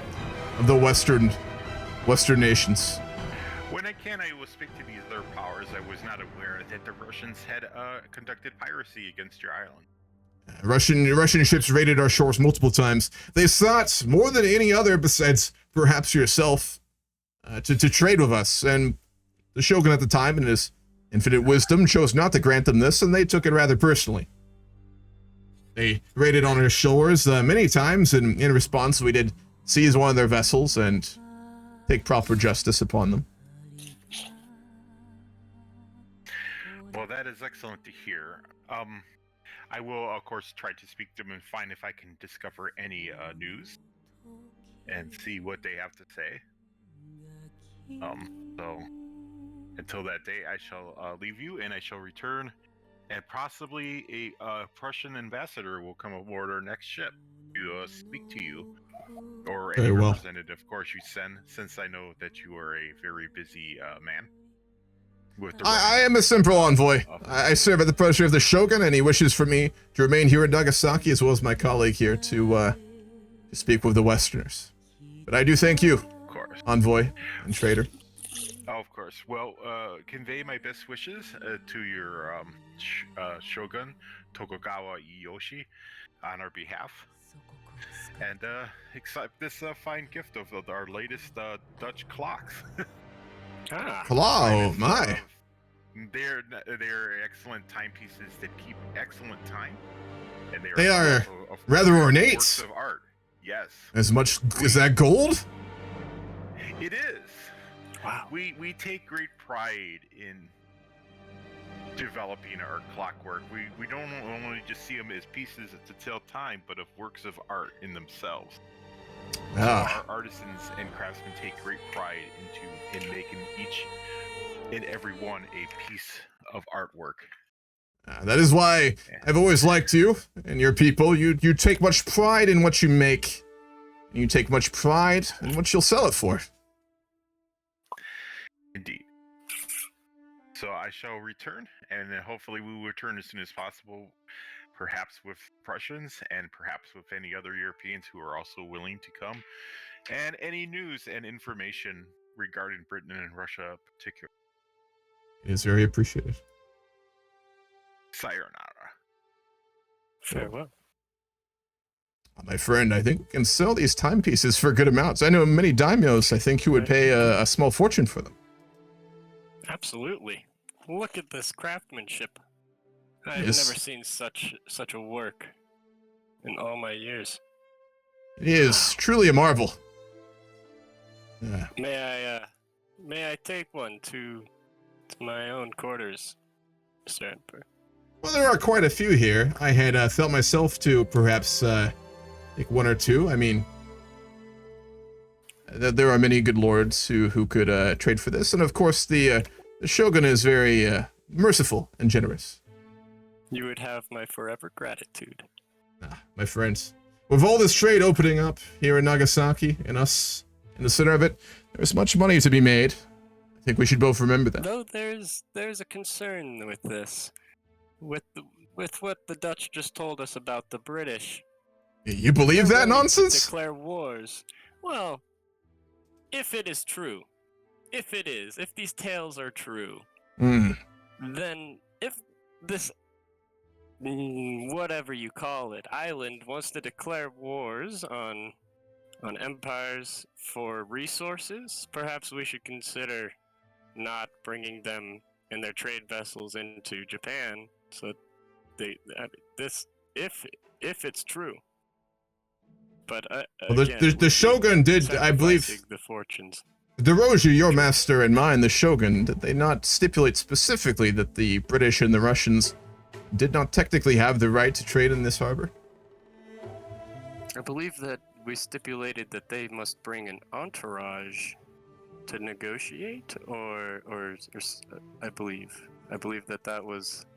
of the Western nations. When I will speak to these other powers. I was not aware that the Russians had conducted piracy against your island. Russian ships raided our shores multiple times. They sought more than any other, besides perhaps yourself, to trade with us. And the Shogun at the time, in his infinite wisdom, chose not to grant them this, and they took it rather personally. They raided on our shores many times, and in response, we did seize one of their vessels and take proper justice upon them. Well, that is excellent to hear. I will, of course, try to speak to them and find if I can discover any news and see what they have to say. So until that day, I shall leave you, and I shall return, and possibly a Prussian ambassador will come aboard our next ship to speak to you, or any representative, of course, you send, since I know that you are a very busy man. I am a simple envoy. I serve at the pleasure of the Shogun, and he wishes for me to remain here in Nagasaki, as well as my colleague here, to speak with the Westerners. But I do thank you, of course, envoy and trader. Oh, of course. Well, convey my best wishes to your Shogun, Tokugawa Ieyoshi, on our behalf. And accept this fine gift of our latest Dutch clocks. Hello, my. They're excellent timepieces that keep excellent time, and They are of rather ornate. works of art. Yes. As much is that gold? It is. Wow. We take great pride in developing our clockwork. We don't only just see them as pieces to tell time, but of works of art in themselves. So our artisans and craftsmen take great pride in making each and every one a piece of artwork. That is why I've always liked you and your people. You take much pride in what you make. And you take much pride in what you'll sell it for. Indeed. So I shall return, and hopefully we will return as soon as possible, perhaps with Prussians and perhaps with any other Europeans who are also willing to come, and any news and information regarding Britain and Russia in particular. It is very appreciated. Sayonara. Farewell. My friend, I think we can sell these timepieces for good amounts. I know many daimyos, I think, who would pay a small fortune for them. Absolutely. Look at this craftsmanship. I've Yes. never seen such a work in all my years. It is truly a marvel. May I take one to my own quarters, Mr. Emperor? Well, there are quite a few here. I had felt myself to perhaps take one or two. I mean, there are many good lords who could trade for this, and of course the Shogun is very merciful and generous. You would have my forever gratitude. My friends, with all this trade opening up here in Nagasaki and us in the center of it, there's much money to be made. I think we should both remember that. Though there's a concern with this, with what the Dutch just told us about the British. You believe They're that willing to nonsense? declare wars. Well, if it is true, if these tales are true, then if this, whatever you call it, island wants to declare wars on empires for resources, perhaps we should consider not bringing them and their trade vessels into Japan. So if it's true. But Well, again, the Shogun did, I believe, the fortunes. Deroju, your master and mine, the Shogun, did they not stipulate specifically that the British and the Russians did not technically have the right to trade in this harbor? I believe that we stipulated that they must bring an entourage to negotiate, or I believe that was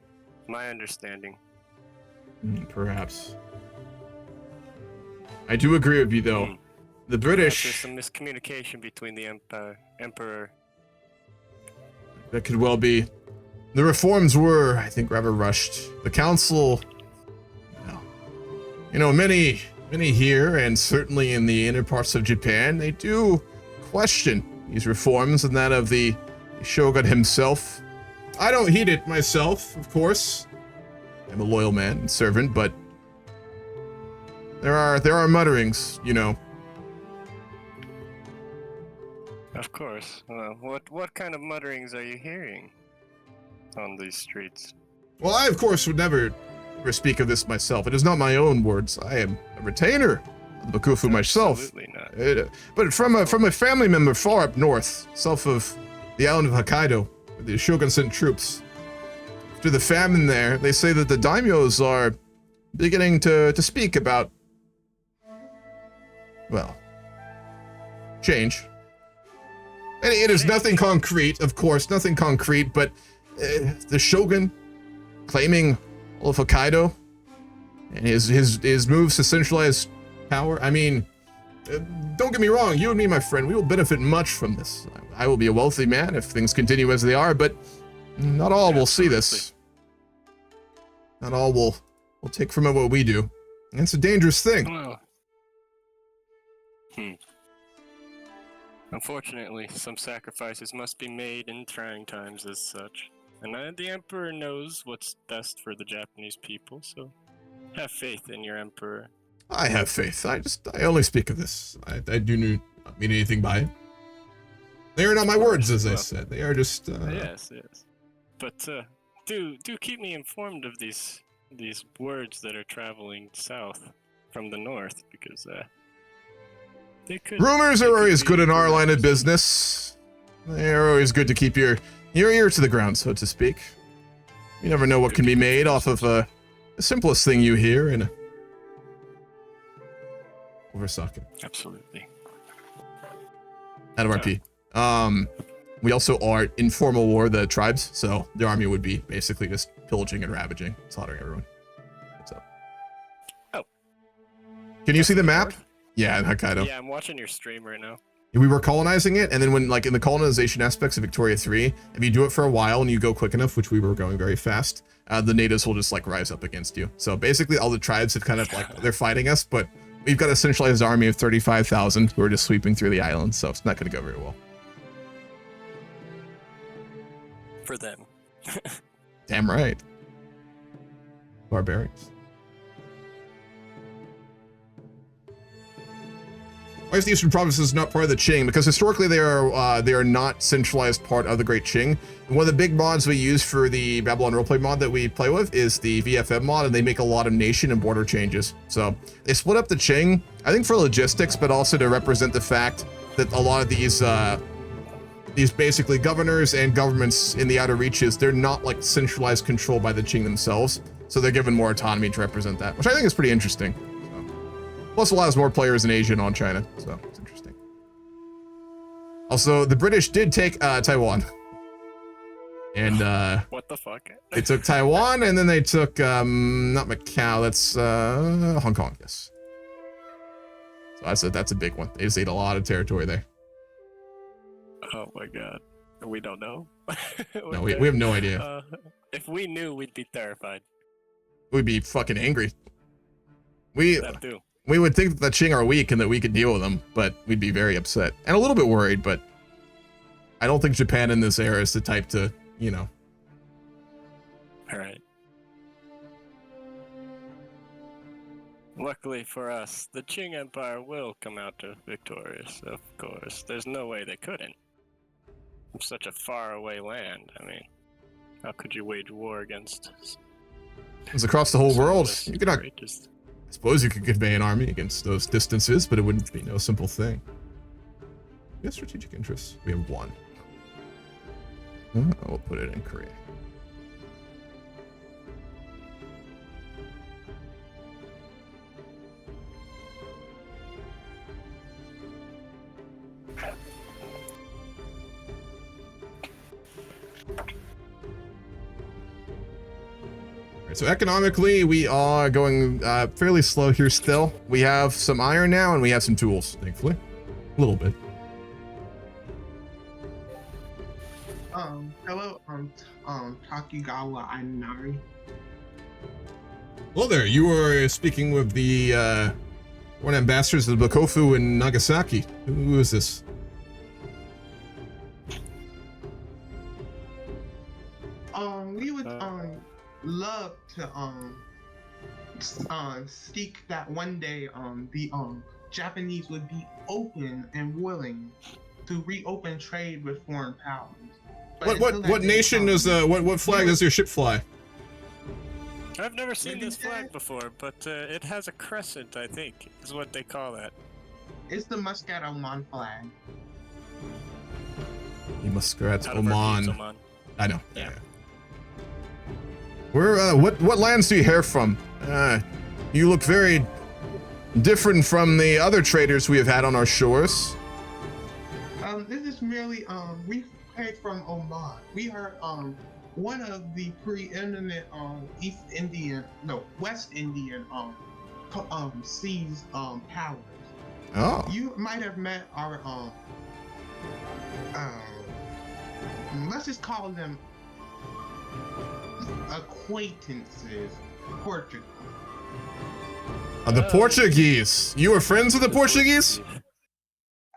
my understanding. Perhaps. I do agree with you, though. The British... There's some miscommunication between the emperor. That could well be. The reforms were, I think, rather rushed. The council... many here, and certainly in the inner parts of Japan, they do question these reforms, and that of the Shogun himself. I don't heed it myself, of course. I'm a loyal man and servant, but there are mutterings, Of course. What kind of mutterings are you hearing on these streets? Well, I, of course, would never speak of this myself. It is not my own words. I am a retainer of the Bakufu myself. Absolutely not. But from a family member far up north, south of the island of Hokkaido, where the Shogun sent troops. After the famine there, they say that the daimyos are beginning to speak about, well, change. And it is nothing concrete, of course, nothing concrete, but the Shogun claiming all of Hokkaido and his moves to centralize power. I mean, don't get me wrong, you and me, my friend, we will benefit much from this. I will be a wealthy man if things continue as they are, but not all will see this. Not all will take from it what we do. And it's a dangerous thing. Well, Unfortunately, some sacrifices must be made in trying times as such. And the Emperor knows what's best for the Japanese people, so have faith in your Emperor. I have faith. I only speak of this. I do not mean anything by it. They are not my words, as I said. They are just. Yes. But do keep me informed of these words that are traveling south from the north, because rumors are always good in our line of business. They are always good to keep your ear to the ground, so to speak. You never know what can be made off of the simplest thing you hear in over sake. Absolutely. Out of RP. We also are in formal war, the tribes, so the army would be basically just pillaging and ravaging, slaughtering everyone. What's up? Oh. Can you see the map? Yeah, in Hokkaido. Yeah, I'm watching your stream right now. We were colonizing it, and then when, like, in the colonization aspects of Victoria 3, if you do it for a while and you go quick enough, which we were going very fast, the natives will just, like, rise up against you. So basically all the tribes have kind of, like, they're fighting us, but we've got a centralized army of 35,000 who are just sweeping through the island, so it's not going to go very well. For them. Damn right. Barbarians. Why is the Eastern Provinces not part of the Qing? Because historically they are not centralized part of the Great Qing. One of the big mods we use for the Babylon roleplay mod that we play with is the VFM mod, and they make a lot of nation and border changes. So they split up the Qing, I think for logistics, but also to represent the fact that a lot of these basically governors and governments in the outer reaches, they're not like centralized control by the Qing themselves. So they're given more autonomy to represent that, which I think is pretty interesting. Plus allows more players in Asia and on China, so it's interesting. Also, the British did take Taiwan. And what the fuck? They took Taiwan, and then they took not Macau, that's Hong Kong, yes. So that's a big one. They just ate a lot of territory there. Oh my god. We don't know. No, we have no idea. If we knew, we'd be terrified. We'd be fucking angry. We would think that the Qing are weak and that we could deal with them, but we'd be very upset. And a little bit worried, but I don't think Japan in this era is the type to, you know. Alright. Luckily for us, the Qing Empire will come out victorious, of course. There's no way they couldn't. From such a faraway land, I mean, how could you wage war against? It's across the whole world. You could not. Greatest. I suppose you could convey an army against those distances, but it wouldn't be no simple thing. We have strategic interests. We have one. We'll put it in Korea. So economically, we are going fairly slow here still. We have some iron now, and we have some tools, thankfully. A little bit. Hello, Takigawa Ainari. Hello there, you were speaking with the foreign ambassadors of Bakofu in Nagasaki. Who is this? We would love to seek that one day the Japanese would be open and willing to reopen trade with foreign powers. But What nation does what flag does your ship fly? I've never seen this flag before, but it has a crescent, I think, is what they call that. It's the Muscat Oman flag. The Muscat Out of Oman. I know. Yeah. Where what lands do you hail from? You look very different from the other traders we have had on our shores. This is merely we came from Oman. We are one of the preeminent West Indian seas powers. Oh. You might have met our let's just call them acquaintances, Portugal. The Portuguese. You were friends with the Portuguese?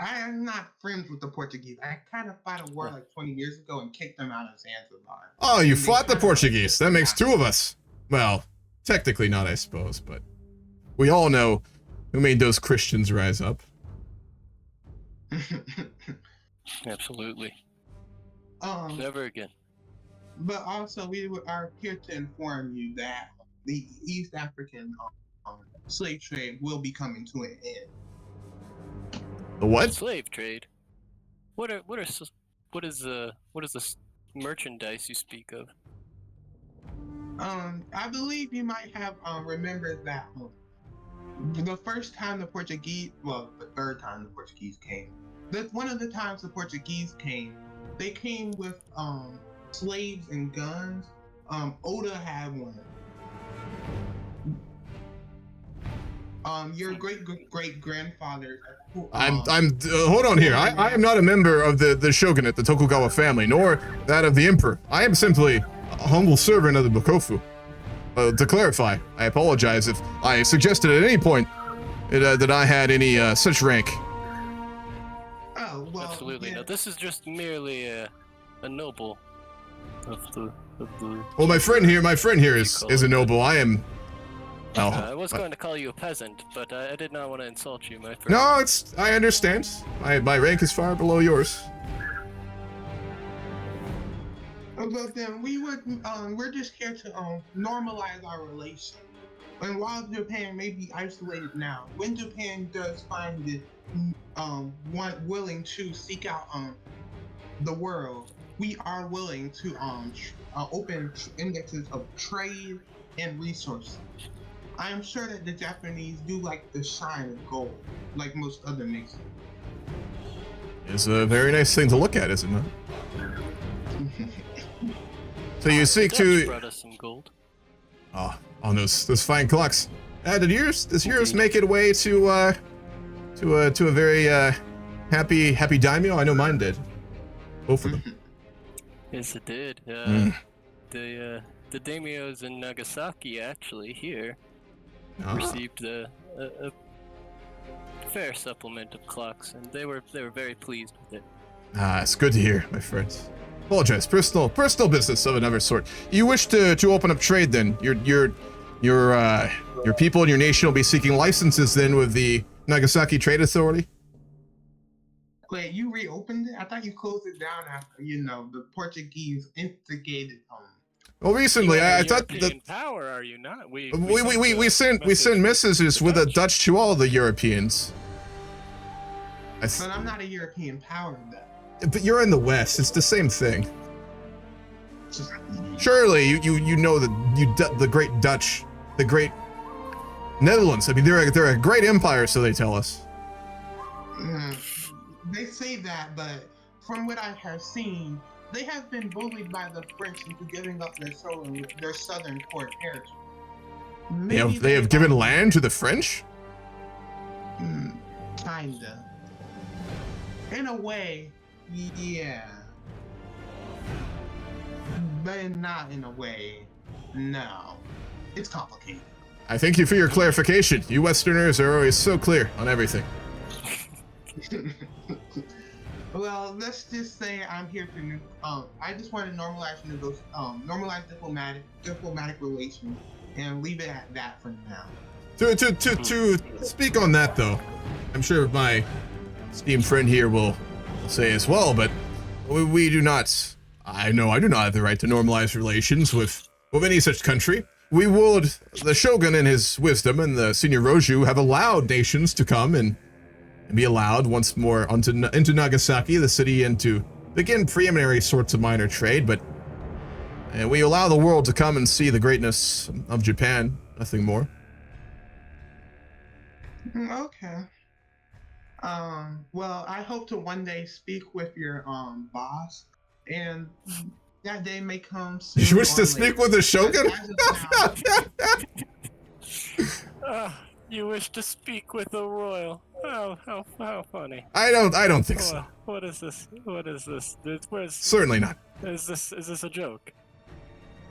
I am not friends with the Portuguese. I kind of fought a war like 20 years ago and kicked them out of Zanzibar. Oh, you And they fought the kinda Portuguese. That makes two of us. Well, technically not, I suppose, but we all know who made those Christians rise up. Absolutely. um, Never again. but also we are here to inform you that the East African slave trade will be coming to an end. The what? Slave trade. What is the merchandise you speak of? I believe you might have remembered that the first time the Portuguese, well, the third time the Portuguese came. One of the times the Portuguese came, they came with slaves and guns. Oda had one. Your great grandfather. Hold on here. I am not a member of the Shogunate, the Tokugawa family, nor that of the Emperor. I am simply a humble servant of the Bokofu. To clarify, I apologize if I suggested at any point that I had any such rank. Oh, well. Absolutely. Yeah. No, this is just merely a noble of the. Well, my friend here is a noble. I am. Well, I was going to call you a peasant, but I did not want to insult you, my friend. no, I understand. My rank is far below yours. But then we're just here to normalize our relation. And while Japan may be isolated now, when Japan does find it willing to seek out the world, we are willing to open indexes of trade and resources. I am sure that the Japanese do like the shine of gold, like most other nations. It's a very nice thing to look at, isn't it? So you seek The Dutch to brought us some gold. on those fine clocks. Does yours make it way to a very happy daimyo? I know mine did. Both of them. Yes, it did. The Daimyos in Nagasaki actually here received a fair supplement of clocks, and they were very pleased with it. It's good to hear, my friends. Apologize. Personal business of another sort. You wish to open up trade, then? Your people and your nation will be seeking licenses then with the Nagasaki Trade Authority. Wait, you reopened it? I thought you closed it down after the Portuguese instigated Well, recently I thought European power, are you not? we sent messages with the Dutch to all the Europeans. But I'm not a European power, though. But you're in the West. It's the same thing. Surely you know that the great Dutch, the great Netherlands. I mean, they're a great empire, so they tell us. They say that, but from what I have seen, they have been bullied by the French into giving up their southern port territory. They have given land to the French? Kinda. In a way, yeah. But not in a way, no. It's complicated. I thank you for your clarification. You Westerners are always so clear on everything. Well, let's just say I'm here to. I just want to normalize diplomatic relations, and leave it at that for now. To speak on that though, I'm sure my esteemed friend here will say as well, but we do not. I know I do not have the right to normalize relations with any such country. The Shogun in his wisdom and the senior Roju have allowed nations to come and be allowed once more into Nagasaki, the city, and to begin preliminary sorts of minor trade, but we allow the world to come and see the greatness of Japan, nothing more. Okay. Well, I hope to one day speak with your boss, and that day may come soon. You wish to speak with the Shogun? You wish to speak with a royal. How funny. I don't think so. What is this? Certainly not. Is this a joke?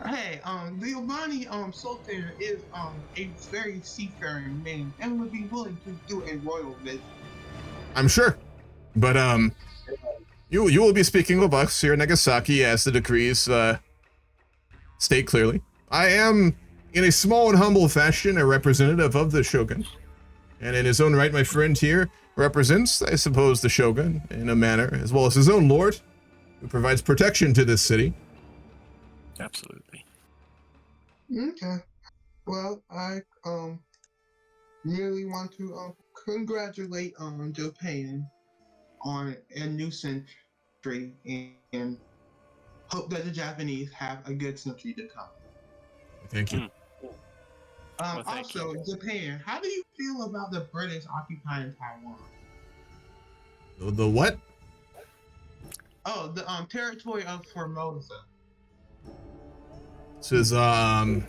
Hey, the Omani Sultan is a very seafaring man and would be willing to do a royal visit. I'm sure. But you will be speaking with us here in Nagasaki as the decrees state clearly. I am, in a small and humble fashion, a representative of the Shogun. And in his own right, my friend here represents, I suppose, the Shogun in a manner, as well as his own lord, who provides protection to this city. Absolutely. Okay. Well, I really want to congratulate Japan on a new century and hope that the Japanese have a good century to come. Thank you. Well, thank Also, Japan, how do you feel about the British occupying Taiwan? The what? Oh, the territory of Formosa. This is, friend,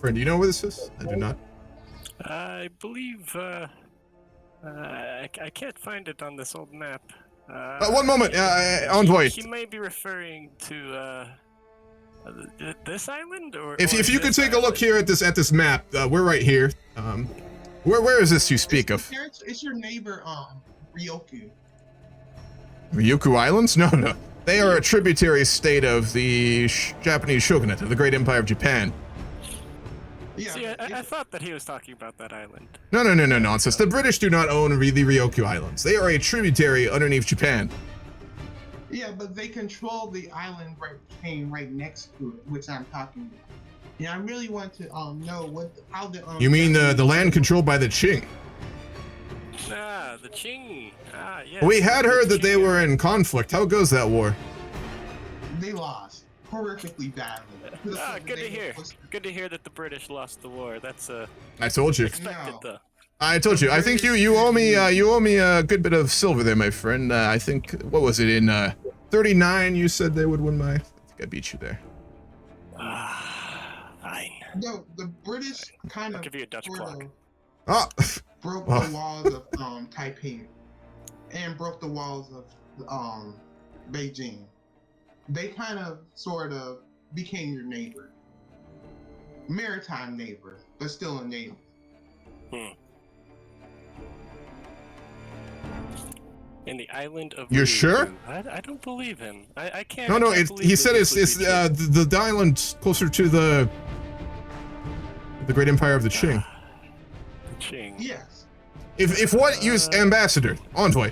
do you know where this is? I do not. I believe, I can't find it on this old map. One moment, envoy. He may be referring to, this island, or If you could this take a look island? here at this map, we're right here. Where is this you speak of? It's your neighbor, Ryoku. Ryukyu Islands? No. They are a tributary state of the Japanese Shogunate, of the Great Empire of Japan. Yeah, See, I thought that he was talking about that island. No, nonsense. The British do not own the Ryukyu Islands. They are a tributary underneath Japan. yeah, but they control the island chain right next to it, which I'm talking about. Yeah, I really want to know how the You mean the land controlled by the Qing? Ah, the Qing. Ah, yes. We had the heard that they Qing. were in conflict. How goes that war? They lost horrifically badly. Ah, good to hear. Good to hear that the British lost the war. That's I told you. expected, No. though. I told you. I think you owe me a good bit of silver there, my friend. I think, what was it, in 39 you said they would win my... I think I beat you there. Ah, fine. No, the British kind I'll of give you a Dutch sort clock. of Ah, broke Oh. the walls of Taipei and broke the walls of Beijing. They kind of sort of became your neighbor. Maritime neighbor, but still a neighbor. In the island of You're Ryukyu. sure? I don't believe him. I can't. no, I can't believe he that said this it's would be true. the island closer to the Great Empire of the Qing. The Qing. Yes. If what you ambassador, envoy,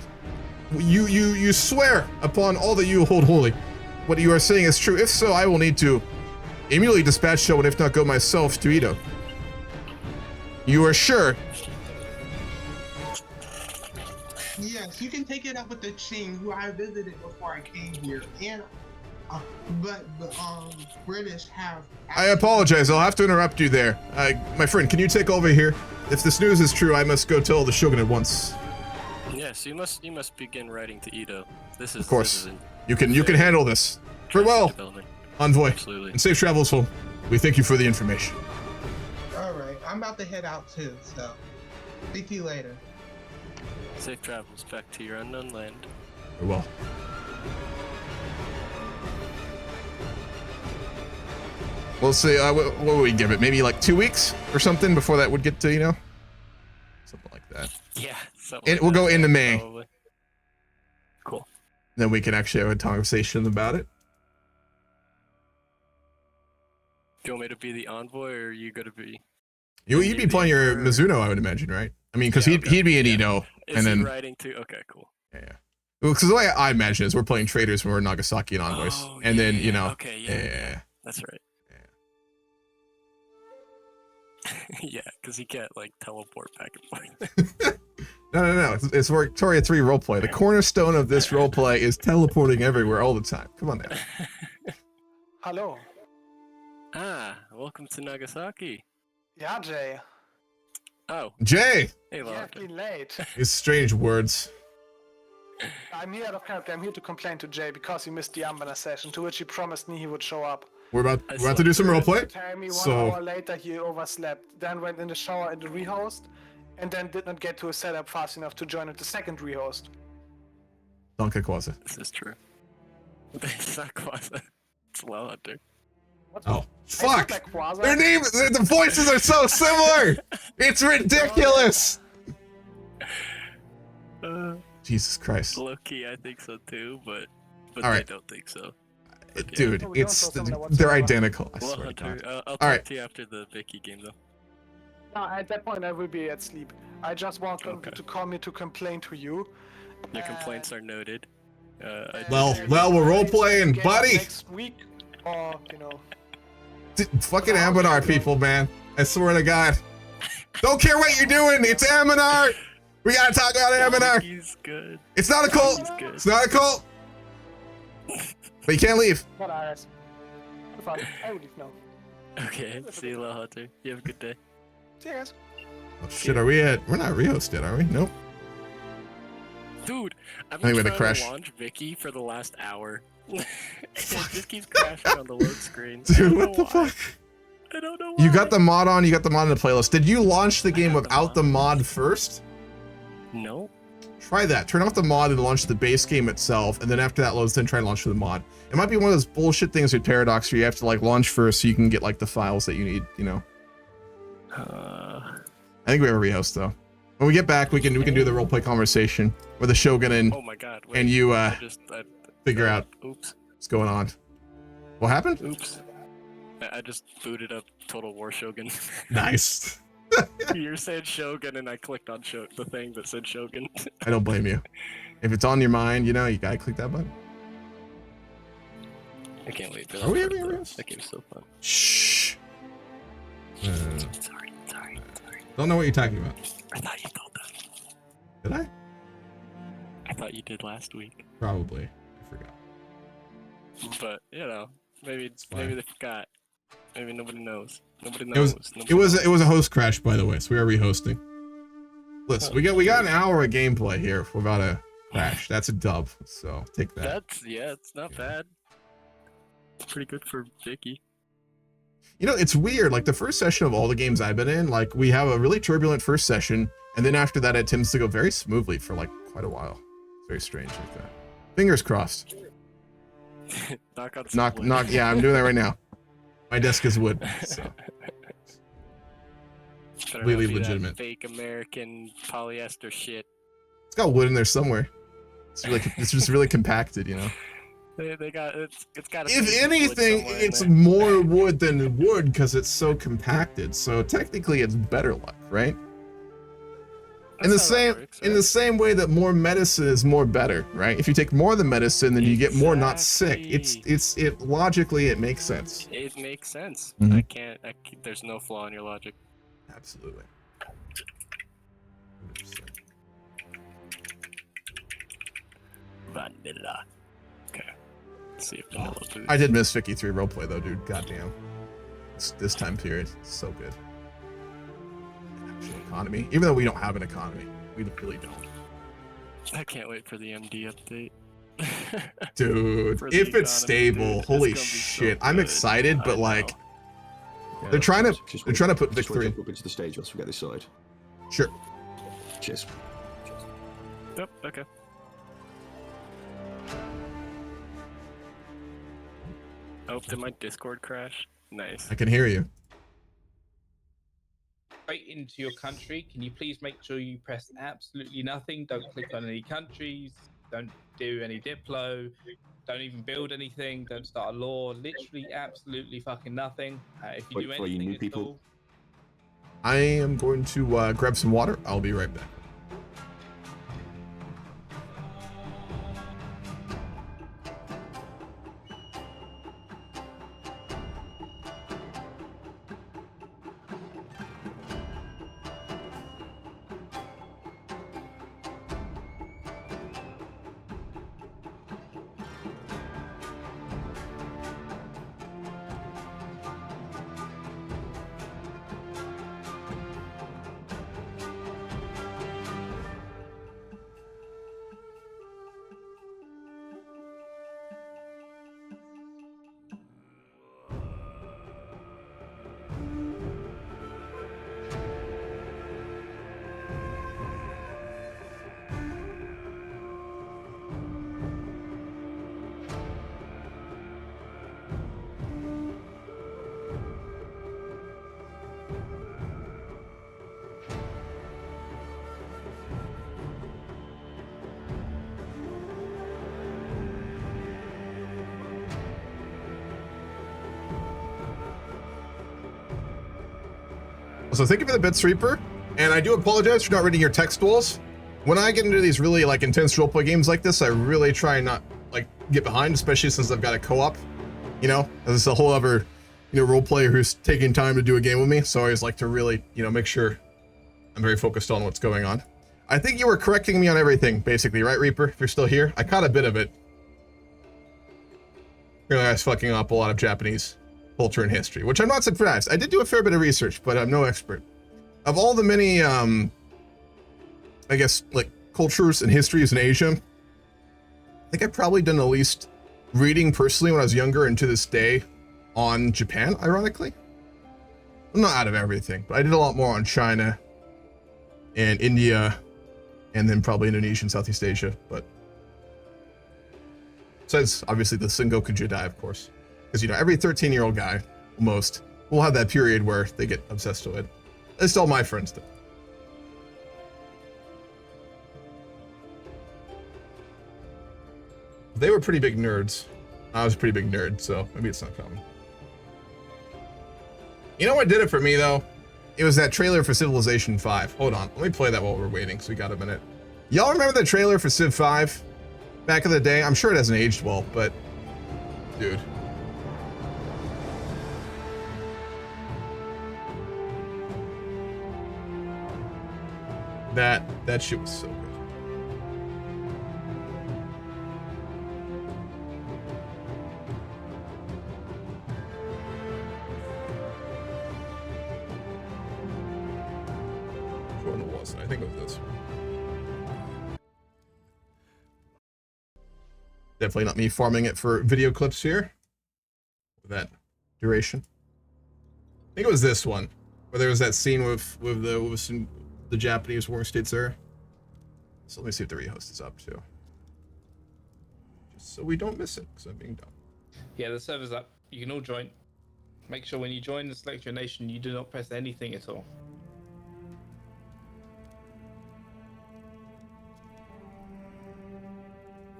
you swear upon all that you hold holy, what you are saying is true. If so, I will need to immediately dispatch Shogun, if not go myself to Edo. You are sure? Yes, you can take it up with the Qing, who I visited before I came here, and but the British have. I apologize. I'll have to interrupt you there. My friend, can you take over here? If this news is true, I must go tell the Shogun at once. Yes, you must begin writing to Edo. This is Of course. This is You can handle this. Farewell, development. envoy, Absolutely. and safe travels home. We thank you for the information. All right, I'm about to head out too, so speak to you later. Safe travels back to your unknown land. Farewell. We'll see. What would we give it? Maybe like 2 weeks or something before that would get to, something like that. Yeah. We'll go into May. Probably. Cool. Then we can actually have a conversation about it. Do you want me to be the envoy, or are you gonna be? You'd be playing your Mizuno, I would imagine, right? I mean, because Yeah, he'd be in yeah. Edo, Is and he then writing to? Okay, cool. yeah. Because the way I imagine is we're playing traders when we're Nagasaki and envoys, Oh, and then yeah, Okay, yeah. yeah. That's right. Yeah, because he can't teleport back and forth. No. It's Victoria 3 roleplay. The cornerstone of this roleplay is teleporting everywhere all the time. Come on now. Hello. Welcome to Nagasaki. Yeah, Jay. Oh, Jay! hey, You have Larkin. been late. These strange words. I'm here out of character. I'm here to complain to Jay because he missed the Ambana session, to which he promised me he would show up. We're about I to do some slept roleplay. Tell me 1 So- hour later he overslept, then went in the shower in the rehost, and then did not get to a setup fast enough to join at the second rehost. Donkey Kwaza. This is true. It's not Quasa. It's Well Hunter. What? Oh, I fuck! speak like Quasar. Their names, the voices are so similar! It's ridiculous! Jesus Christ. Low key, I think so too, but All right. I don't think so. Dude, Oh, we don't it's know someone that wants they're to- identical. I Well, swear to Hunter, God. I'll All talk right. to you after the Vicky game, though. No, at that point I will be at sleep. I just want them Okay. to call me to complain to you. Your complaints are noted. Well, we're role playing, Get buddy. Next week, or Fucking Aminar people, man. I swear to God. Don't care what you're doing. It's Aminar. We gotta talk about Aminar. He's good. It's not a cult. He's good. It's not a cult. But you can't leave. not ours. Fun. I will leave now. Okay, see you, little Hunter. You have a good day. See you guys. Oh, shit, we're not rehosted, are we? Nope. Dude, I've think we're been gonna trying crash. to launch Vicky for the last hour. It just keeps crashing on the load screen. I Dude, don't what know the why. fuck? I don't know why. You got the mod on, you got the mod in the playlist. Did you launch the game got the without mod. the mod first? No. Try that. Turn off the mod and launch the base game itself, and then after that loads, then try and launch the mod. It might be one of those bullshit things with Paradox where you have to like launch first so you can get like the files that you need, you know. I think we have a rehost though. When we get back, we can do the roleplay conversation where the Shogun Oh my god. Wait, and you I figure out Oops. what's going on. What happened? Oops. I just booted up Total War Shogun. Nice. You're saying Shogun, and I clicked on the thing that said Shogun. I don't blame you. If it's on your mind, you know, you gotta click that button. I can't wait for Are we that. having a rehost? That game's so fun. Shh. Sorry. Don't know what you're talking about. I thought you told them. Did I? I thought you did last week. Probably. I forgot. But, you know, maybe fine. they forgot. Maybe nobody knows. Nobody It was knows. it was a host crash, by the way, so we are rehosting. Listen, we got an hour of gameplay here without a crash. That's a dub, so take that. It's not bad. It's pretty good for Vicky. You know, it's weird. Like the first session of all the games I've been in, like we have a really turbulent first session, and then after that it tends to go very smoothly for like quite a while. It's very strange like that. Fingers crossed. Knock on some wood. Knock. Yeah, I'm doing that right now. My desk is wood, so Better completely not be that legitimate. Fake American polyester shit. It's got wood in there somewhere. It's just really compacted, you know. They got it's got. If anything, it's more wood than wood because it's so compacted. So technically, it's better luck, right? In the same way that more medicine is more better, right? If you take more of the medicine, then you get more not sick. It logically it makes sense. It makes sense. Mhm. I can't. There's no flaw in your logic. Absolutely. 100%. Vanilla. Okay. Let's see if Vanilla boots. I did miss Vicky 3 roleplay though, dude. Goddamn. This time period, so good. Actual economy, even though we don't have an economy, we really don't. I can't wait for the MD update. Dude, For the if economy, it's stable, dude, it's holy gonna be so shit! I'm good. excited, but I like know. they're trying to Just put Vic just wait 3. up into the stage once we get this sorted. Sure. Cheers. Yep. Okay. Oh, did my Discord crash? Nice. I can hear you. Straight into your country, can you please make sure you press absolutely nothing? Don't click on any countries. Don't do any diplo. Don't even build anything. Don't start a law. Literally, absolutely fucking nothing. If you Wait do for you anything new at people. all, I am going to grab some water. I'll be right back. So thank you for the bits, Reaper. And I do apologize for not reading your text walls. When I get into these really like intense roleplay games like this, I really try not like get behind, especially since I've got a co-op. You know, there's a whole other, you know, role player who's taking time to do a game with me. So I always like to really, you know, make sure I'm very focused on what's going on. I think you were correcting me on everything, basically, right, Reaper? If you're still here, I caught a bit of it. Really, I was fucking up a lot of Japanese culture and history, which I'm not surprised. I did do a fair bit of research, but I'm no expert. Of all the many, I guess, like cultures and histories in Asia, I think I've probably done the least reading personally when I was younger and to this day on Japan, ironically. I'm not out of everything, but I did a lot more on China and India, and then probably Indonesia and Southeast Asia, but besides, obviously, the Sengoku Jidai, of course. Because, you know, every 13-year-old guy, almost, will have that period where they get obsessed with it. At least all my friends do. They were pretty big nerds. I was a pretty big nerd, so maybe it's not common. You know what did it for me, though? It was that trailer for Civilization 5. Hold on, let me play that while we're waiting, so we got a minute. Y'all remember the trailer for Civ 5? Back in the day? I'm sure it hasn't aged well, but... dude. That shit was so good. Which one was it? I think it was this one. Definitely not me farming it for video clips here. With that duration. I think it was this one. Where there was that scene with the Japanese warring states there. So let me see if the rehost is up too. Just so we don't miss it, because I'm being dumb. Yeah, the server's up. You can all join. Make sure when you join the select your nation, you do not press anything at all.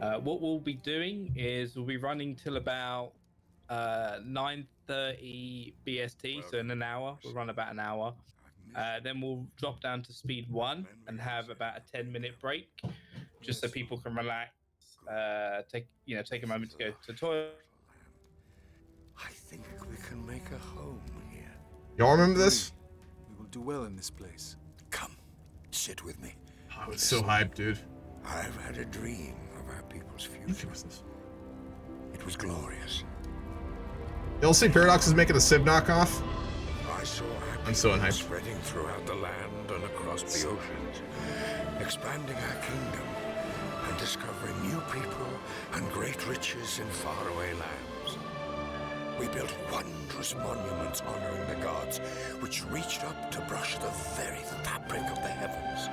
What we'll be doing is we'll be running till about 9:30 BST, so in an hour. We'll run about an hour. Then we'll drop down to speed 1 and have about a 10-minute break, just so people can relax, take a moment to go to the toilet. I think we can make a home here. Y'all remember this? We will do well in this place. Come, sit with me. Oh, I was so hyped, dude. I've had a dream of our people's future. It was glorious. Y'all see Paradox is making a Civ knockoff? I saw I'm so unhyped. spreading throughout the land and across the oceans, expanding our kingdom and discovering new people and great riches in faraway lands. We built wondrous monuments honoring the gods, which reached up to brush the very fabric of the heavens.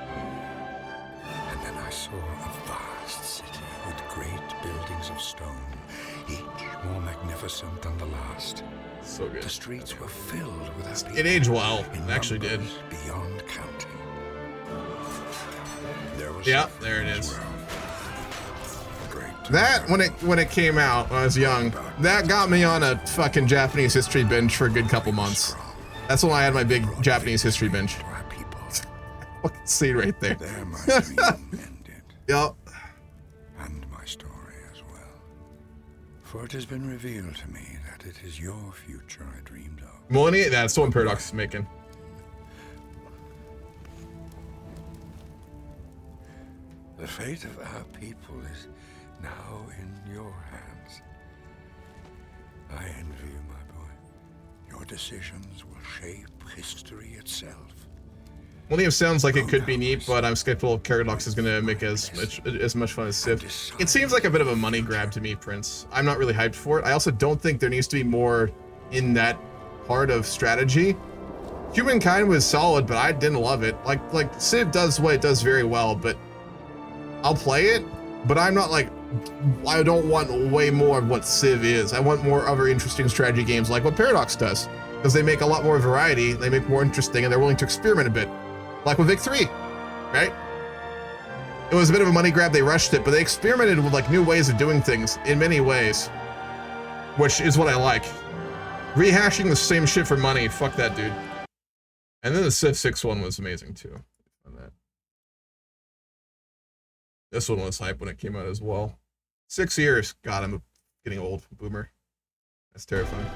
And then I saw a vast city with great buildings of stone, each more magnificent than the last. So good. The streets were filled with our people. It aged well. In It actually did. numbers beyond counting. There was Yeah, there it is. Great. That when it came out when I was young, that got me on a fucking Japanese history binge for a good couple months. That's when I had my big Japanese history binge. To our people. Fucking scene right there. There my dream ended, Yup. and my story as well. For it has been revealed to me that it is your future I dreamed of. Millennium, that's the one Paradox is making. The fate of our people is now in your hands. I envy you, my boy. Your decisions will shape history itself. Millennium sounds like it could be neat, but I'm skeptical if Paradox is gonna make as much fun as Civ. It seems like a bit of a money grab to me, Prince. I'm not really hyped for it. I also don't think there needs to be more in that part of strategy. Humankind was solid, but I didn't love it. Like Civ does what it does very well, but I'll play it, but I'm not like, I don't want way more of what Civ is. I want more other interesting strategy games like what Paradox does, because they make a lot more variety, they make more interesting, and they're willing to experiment a bit. Like with Vic 3, right? It was a bit of a money grab, they rushed it, but they experimented with like new ways of doing things in many ways, which is what I like. Rehashing the same shit for money, fuck that, dude. And then the Civ 6 one was amazing too. On that. This one was hype when it came out as well. 6 years. God, I'm getting old. Boomer. That's terrifying.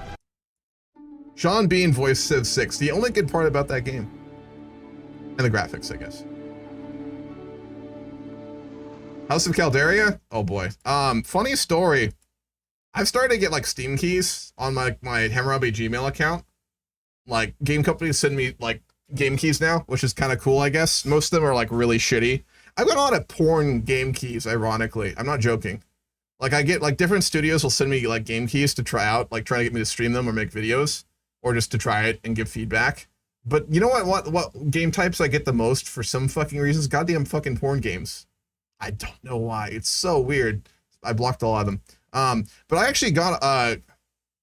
Sean Bean voiced Civ 6. The only good part about that game. And the graphics, I guess. House of Calderia? Oh boy. Funny story. I've started to get like Steam keys on my Hammurabi Gmail account. Like game companies send me like game keys now, which is kind of cool, I guess. Most of them are like really shitty. I've got a lot of porn game keys, ironically. I'm not joking. Like I get like different studios will send me like game keys to try out, like trying to get me to stream them or make videos, or just to try it and give feedback. But you know what game types I get the most for some fucking reasons? Goddamn fucking porn games. I don't know why. It's so weird. I blocked a lot of them. But I actually got I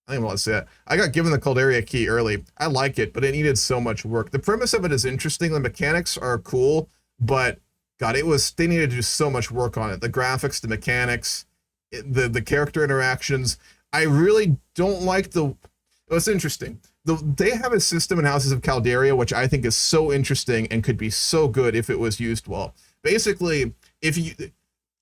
don't even want to say that. I got given the Calderia key early. I like it, but it needed so much work. The premise of it is interesting. The mechanics are cool, but God, they needed to do so much work on it. The graphics, the mechanics, the character interactions. I really don't like it's interesting. They have a system in Houses of Calderia, which I think is so interesting and could be so good if it was used well. Basically, if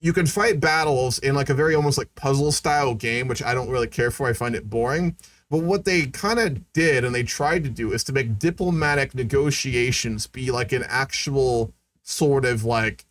you can fight battles in like a very almost like puzzle style game, which I don't really care for. I find it boring. But what they kind of did and they tried to do is to make diplomatic negotiations be like an actual sort of like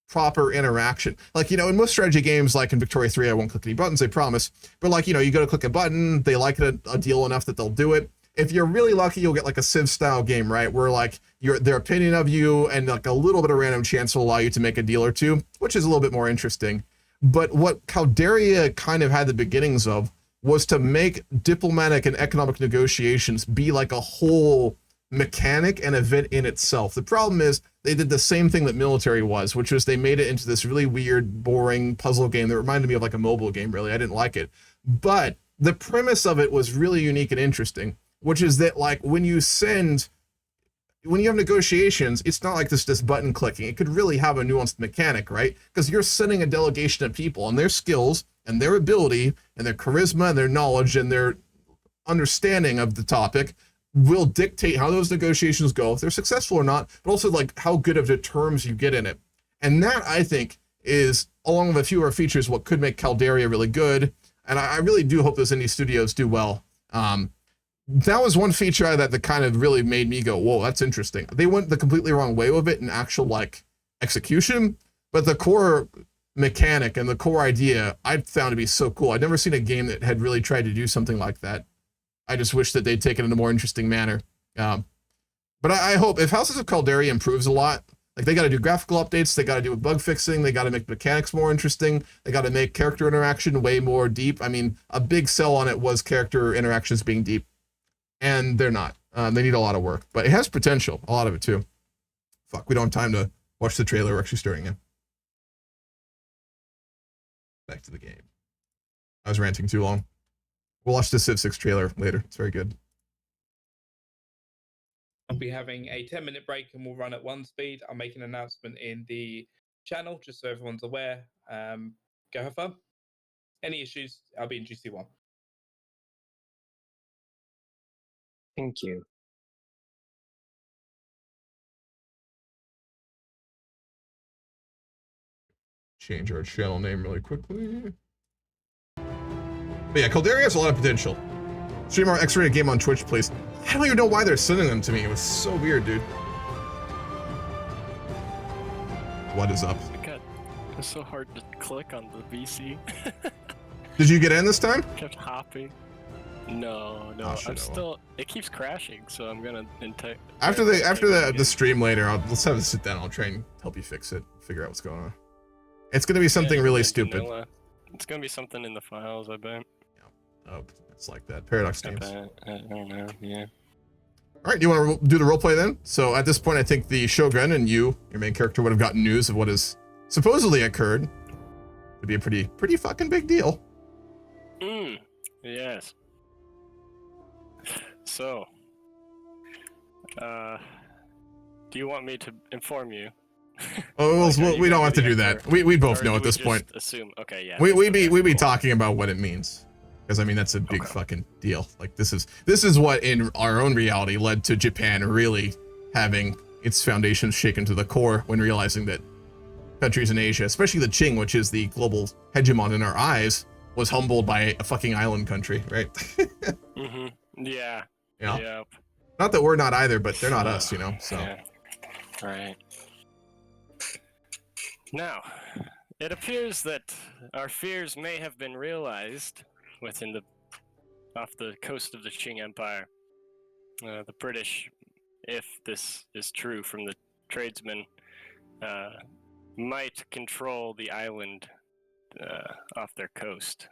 proper interaction. Like, you know, in most strategy games, like in Victoria 3, I won't click any buttons, I promise. But like, you know, you go to click a button, they like it a deal enough that they'll do it. If you're really lucky, you'll get like a Civ style game, right? Where like their opinion of you and like a little bit of random chance will allow you to make a deal or two, which is a little bit more interesting. But what Calderia kind of had the beginnings of was to make diplomatic and economic negotiations be like a whole mechanic and event in itself. The problem is they did the same thing that military was, which was they made it into this really weird, boring puzzle game that reminded me of like a mobile game, really. I didn't like it. But the premise of it was really unique and interesting, which is that like when you have negotiations, it's not like this button clicking. It could really have a nuanced mechanic, right? Because you're sending a delegation of people and their skills and their ability and their charisma and their knowledge and their understanding of the topic will dictate how those negotiations go, if they're successful or not, but also like how good of the terms you get in it. And that, I think, is, along with a few other features, what could make Calderia really good. And I really do hope those indie studios do well. That was one feature that kind of really made me go, whoa, that's interesting. They went the completely wrong way with it in actual like execution, but the core mechanic and the core idea I found to be so cool. I'd never seen a game that had really tried to do something like that. I just wish that they'd taken it in a more interesting manner. But I hope if Houses of Calderia improves a lot, like they got to do graphical updates, they got to do bug fixing, they got to make mechanics more interesting, they got to make character interaction way more deep. I mean, a big sell on it was character interactions being deep. And they're not. They need a lot of work, but it has potential, a lot of it too. Fuck, we don't have time to watch the trailer. We're actually starting it. Back to the game. I was ranting too long. We'll watch the Civ 6 trailer later. It's very good. I'll be having a 10-minute break and we'll run at one speed. I'll make an announcement in the channel just so everyone's aware. Go have fun. Any issues, I'll be in GC1. Thank you. Change our channel name really quickly. But yeah, Calderia has a lot of potential. Stream our X-rated game on Twitch, please. I don't even know why they're sending them to me. It was so weird, dude. What is up? God, it's so hard to click on the VC. Did you get in this time? Kept hopping. No, Oh, shit, I'm still. It keeps crashing, so I'm gonna After the stream later, let's have a sit down. I'll try and help you fix it. Figure out what's going on. It's gonna be something really stupid. Vanilla. It's gonna be something in the files, I bet. Yeah. Oh, it's like that. Paradox I games. bet. I don't know. Yeah. All right, do you want to do the roleplay then? So at this point, I think the Shogun and you, your main character, would have gotten news of what has supposedly occurred. It'd be a pretty fucking big deal. Yes. So, do you want me to inform you? Oh, Like, well, we don't have to do that. We both know do at this we point. just assume. Okay, yeah. We'd be cool. talking about what it means, because I mean that's a big fucking deal. Like this is what in our own reality led to Japan really having its foundations shaken to the core when realizing that countries in Asia, especially the Qing, which is the global hegemon in our eyes, was humbled by a fucking island country, right? Mm-hmm. Yeah. Yeah. Yep. Not that we're not either, but they're not us, you know, so. Yeah. Right. Now, it appears that our fears may have been realized off the coast of the Qing Empire. The British, if this is true from the tradesmen, might control the island off their coast.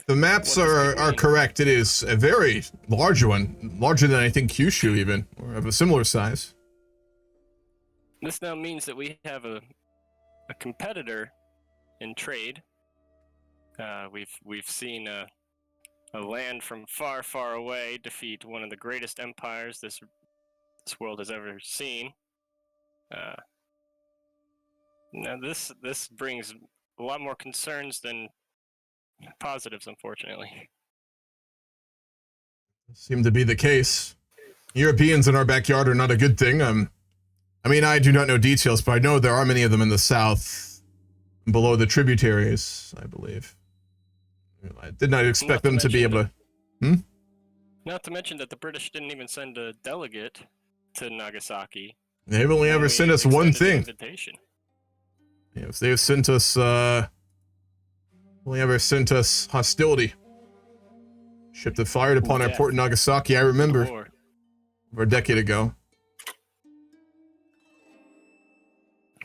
The maps are correct. It is a very large one, larger than I think Kyushu even, or of a similar size. This now means that we have a competitor in trade. We've seen a land from far, far away defeat one of the greatest empires this world has ever seen. Now this brings a lot more concerns than positives, unfortunately. Seem to be the case. Europeans in our backyard are not a good thing. I mean, I do not know details, but I know there are many of them in the south, below the tributaries, I believe. I did not expect them to be able to... Not to mention that the British didn't even send a delegate to Nagasaki. They've only ever sent us one thing. Invitation. Yes, they've sent us, only ever sent us hostility. Ship that fired upon our port in Nagasaki, I remember, over a decade ago.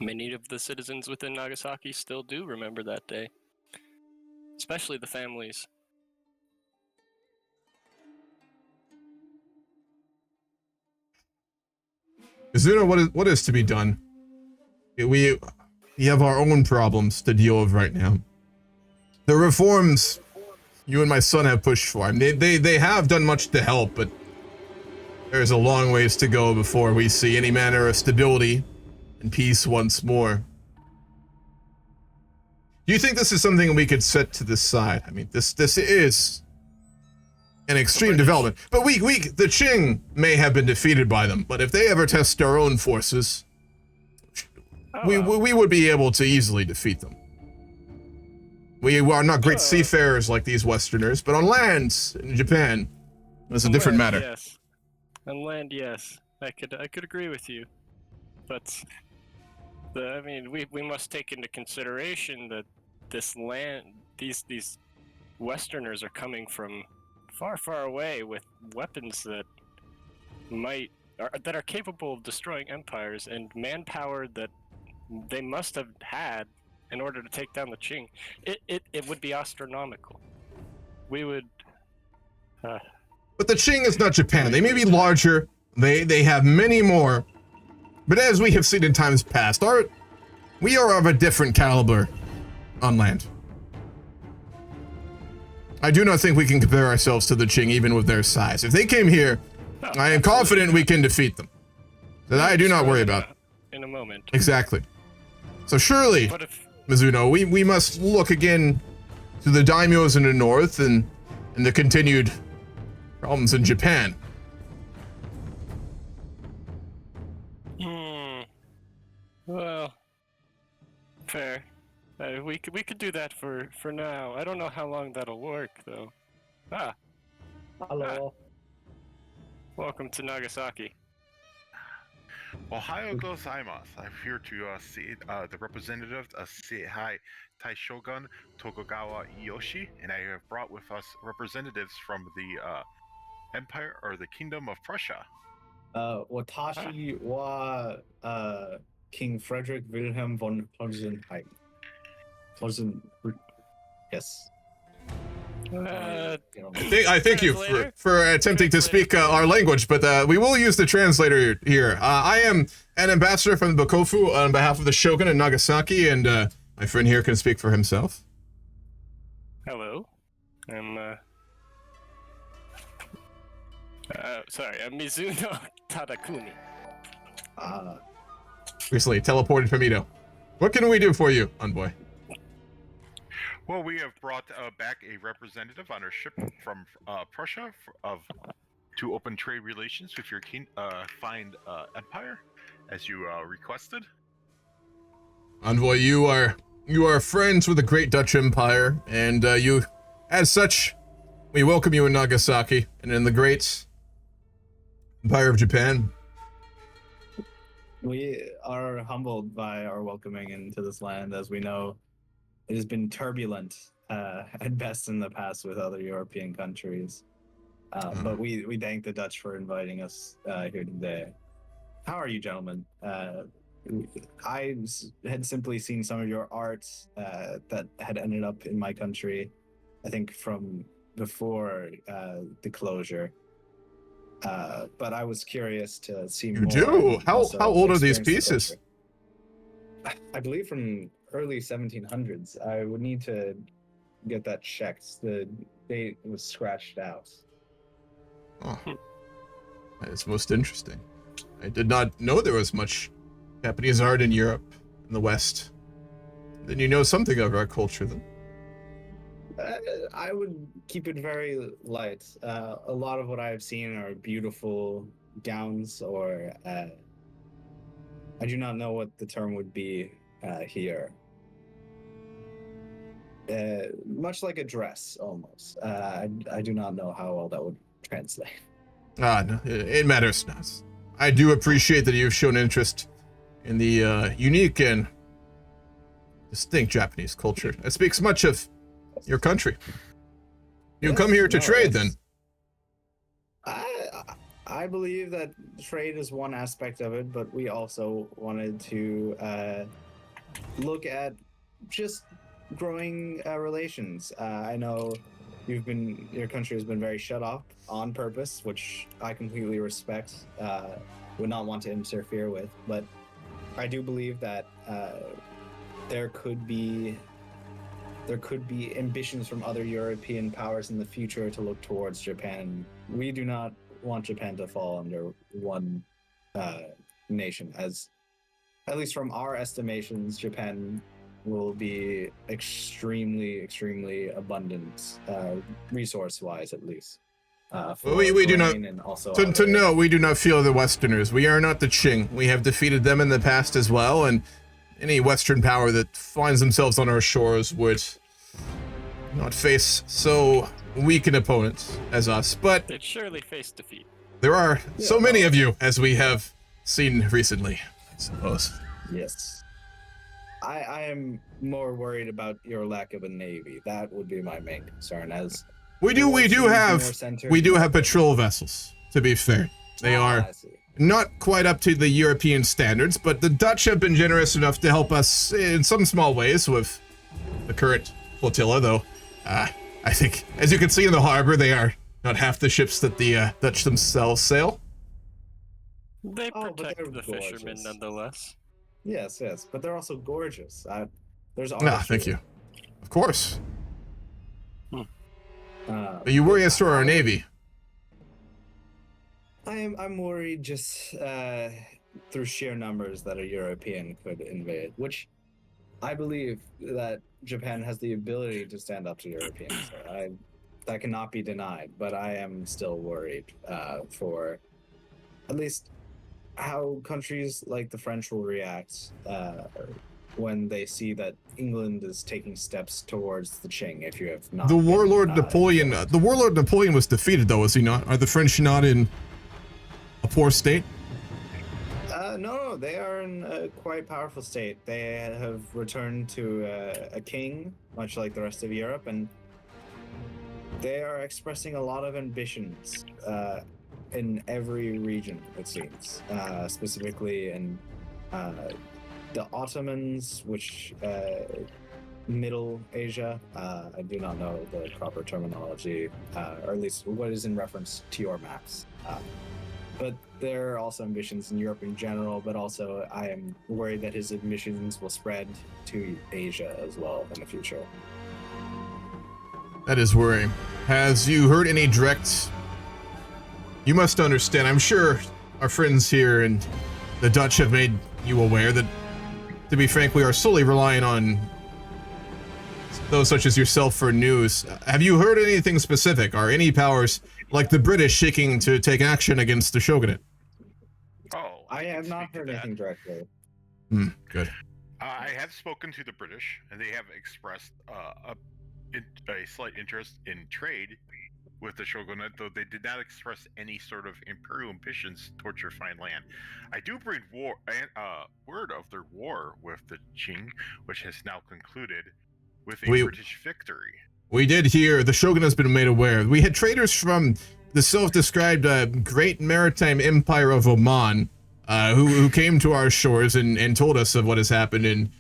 Many of the citizens within Nagasaki still do remember that day. Especially the families. Izuna, what is to be done? We have our own problems to deal with right now. The reforms you and my son have pushed for, I mean, they have done much to help, but there's a long ways to go before we see any manner of stability and peace once more. Do you think this is something we could set to the side? I mean, this is an extreme development, but the Qing may have been defeated by them, but if they ever test our own forces, we would be able to easily defeat them. We are not great seafarers like these Westerners, but on land in Japan, it's a different matter. Yes, on land, yes, I could agree with you, but I mean, we must take into consideration that this land, these Westerners are coming from far, far away with weapons that are capable of destroying empires and manpower that they must have had in order to take down the Qing. It would be astronomical. We would. But the Qing is not Japan. They may be larger. They have many more. But as we have seen in times past, we are of a different caliber on land. I do not think we can compare ourselves to the Qing even with their size. If they came here, I am confident we can defeat them. That I do not worry about. In a moment. Exactly. So surely, Mizuno, we must look again to the Daimyos in the north and the continued problems in Japan. Well, fair. We could do that for now. I don't know how long that'll work though. Hello. Welcome to Nagasaki. Ohio gozaimasu. I'm here to see the representative of Seihai Taishogun Tokugawa Ieyoshi, and I have brought with us representatives from the Empire or the Kingdom of Prussia. Watashi wa King Frederick Wilhelm von Holzenheim. Yes. I thank you for attempting to speak our language, but we will use the translator here. I am an ambassador from Bakofu on behalf of the Shogun in Nagasaki, and my friend here can speak for himself. Hello. I'm Mizuno Tadakuni. Recently teleported from Edo. What can we do for you, envoy? Well, we have brought back a representative on our ship from Prussia of to open trade relations with your fine empire, as you requested. Envoy, you are friends with the great Dutch Empire, and you, as such, we welcome you in Nagasaki and in the great Empire of Japan. We are humbled by our welcoming into this land, as we know it has been turbulent at best in the past with other European countries. But we thank the Dutch for inviting us here today. How are you, gentlemen? I had simply seen some of your art that had ended up in my country, I think from before the closure. But I was curious to see more. You do? How old are these pieces? I believe from early 1700s. I would need to get that checked. The date was scratched out. Oh, that's most interesting. I did not know there was much Japanese art in Europe, in the West. Then you know something of our culture, then. I would keep it very light. A lot of what I've seen are beautiful gowns, or I do not know what the term would be here. Much like a dress, almost. I do not know how well that would translate. No, it matters not. I do appreciate that you've shown interest in the unique and distinct Japanese culture. It speaks much of your country. You come here to trade, then? I believe that trade is one aspect of it, but we also wanted to look at just growing relations. I know your country has been very shut off on purpose, which I completely respect. Would not want to interfere with, but I do believe that there could be ambitions from other European powers in the future to look towards Japan. We do not want Japan to fall under one nation, as at least from our estimations, Japan will be extremely abundant, resource-wise at least. We do not. And also No, we do not feel the Westerners. We are not the Qing. We have defeated them in the past as well, and any Western power that finds themselves on our shores would not face so weak an opponent as us. But they'd surely face defeat. There are so many of you, as we have seen recently, I suppose. Yes. I am more worried about your lack of a navy. That would be my main concern, as we do have patrol vessels, to be fair. They are not quite up to the European standards, but the Dutch have been generous enough to help us in some small ways with the current flotilla, though I think, as you can see in the harbor, they are not half the ships that the Dutch themselves sail. They protect the fishermen nonetheless. Yes, but they're also gorgeous. There's thank you. Of course. But you worry as to our navy. I'm worried just through sheer numbers that a European could invade, which I believe that Japan has the ability to stand up to Europeans. That cannot be denied, but I am still worried for at least how countries like the French will react when they see that England is taking steps towards the Qing. If you have not, the warlord Napoleon was defeated, though, was he not? Are the French not in a poor state? No, they are in a quite powerful state. They have returned to a king, much like the rest of Europe, and they are expressing a lot of ambitions in every region, it seems. Specifically in the Ottomans, which Middle Asia. I do not know the proper terminology, or at least what is in reference to your maps. But there are also ambitions in Europe in general, but also I am worried that his ambitions will spread to Asia as well in the future. That is worrying. Has you heard any direct... You must understand, I'm sure our friends here and the Dutch have made you aware that, to be frank, we are solely relying on those such as yourself for news. Have you heard anything specific? Are any powers like the British seeking to take action against the shogunate. Oh, I can have not speak to heard that. anything directly. Good. I have spoken to the British, and they have expressed a slight interest in trade with the shogunate, though they did not express any sort of imperial ambitions towards your fine land. I do bring word of their war with the Qing, which has now concluded with a British victory. We did hear the shogun has been made aware. We had traders from the self-described Great Maritime Empire of Oman who came to our shores and told us of what has happened. And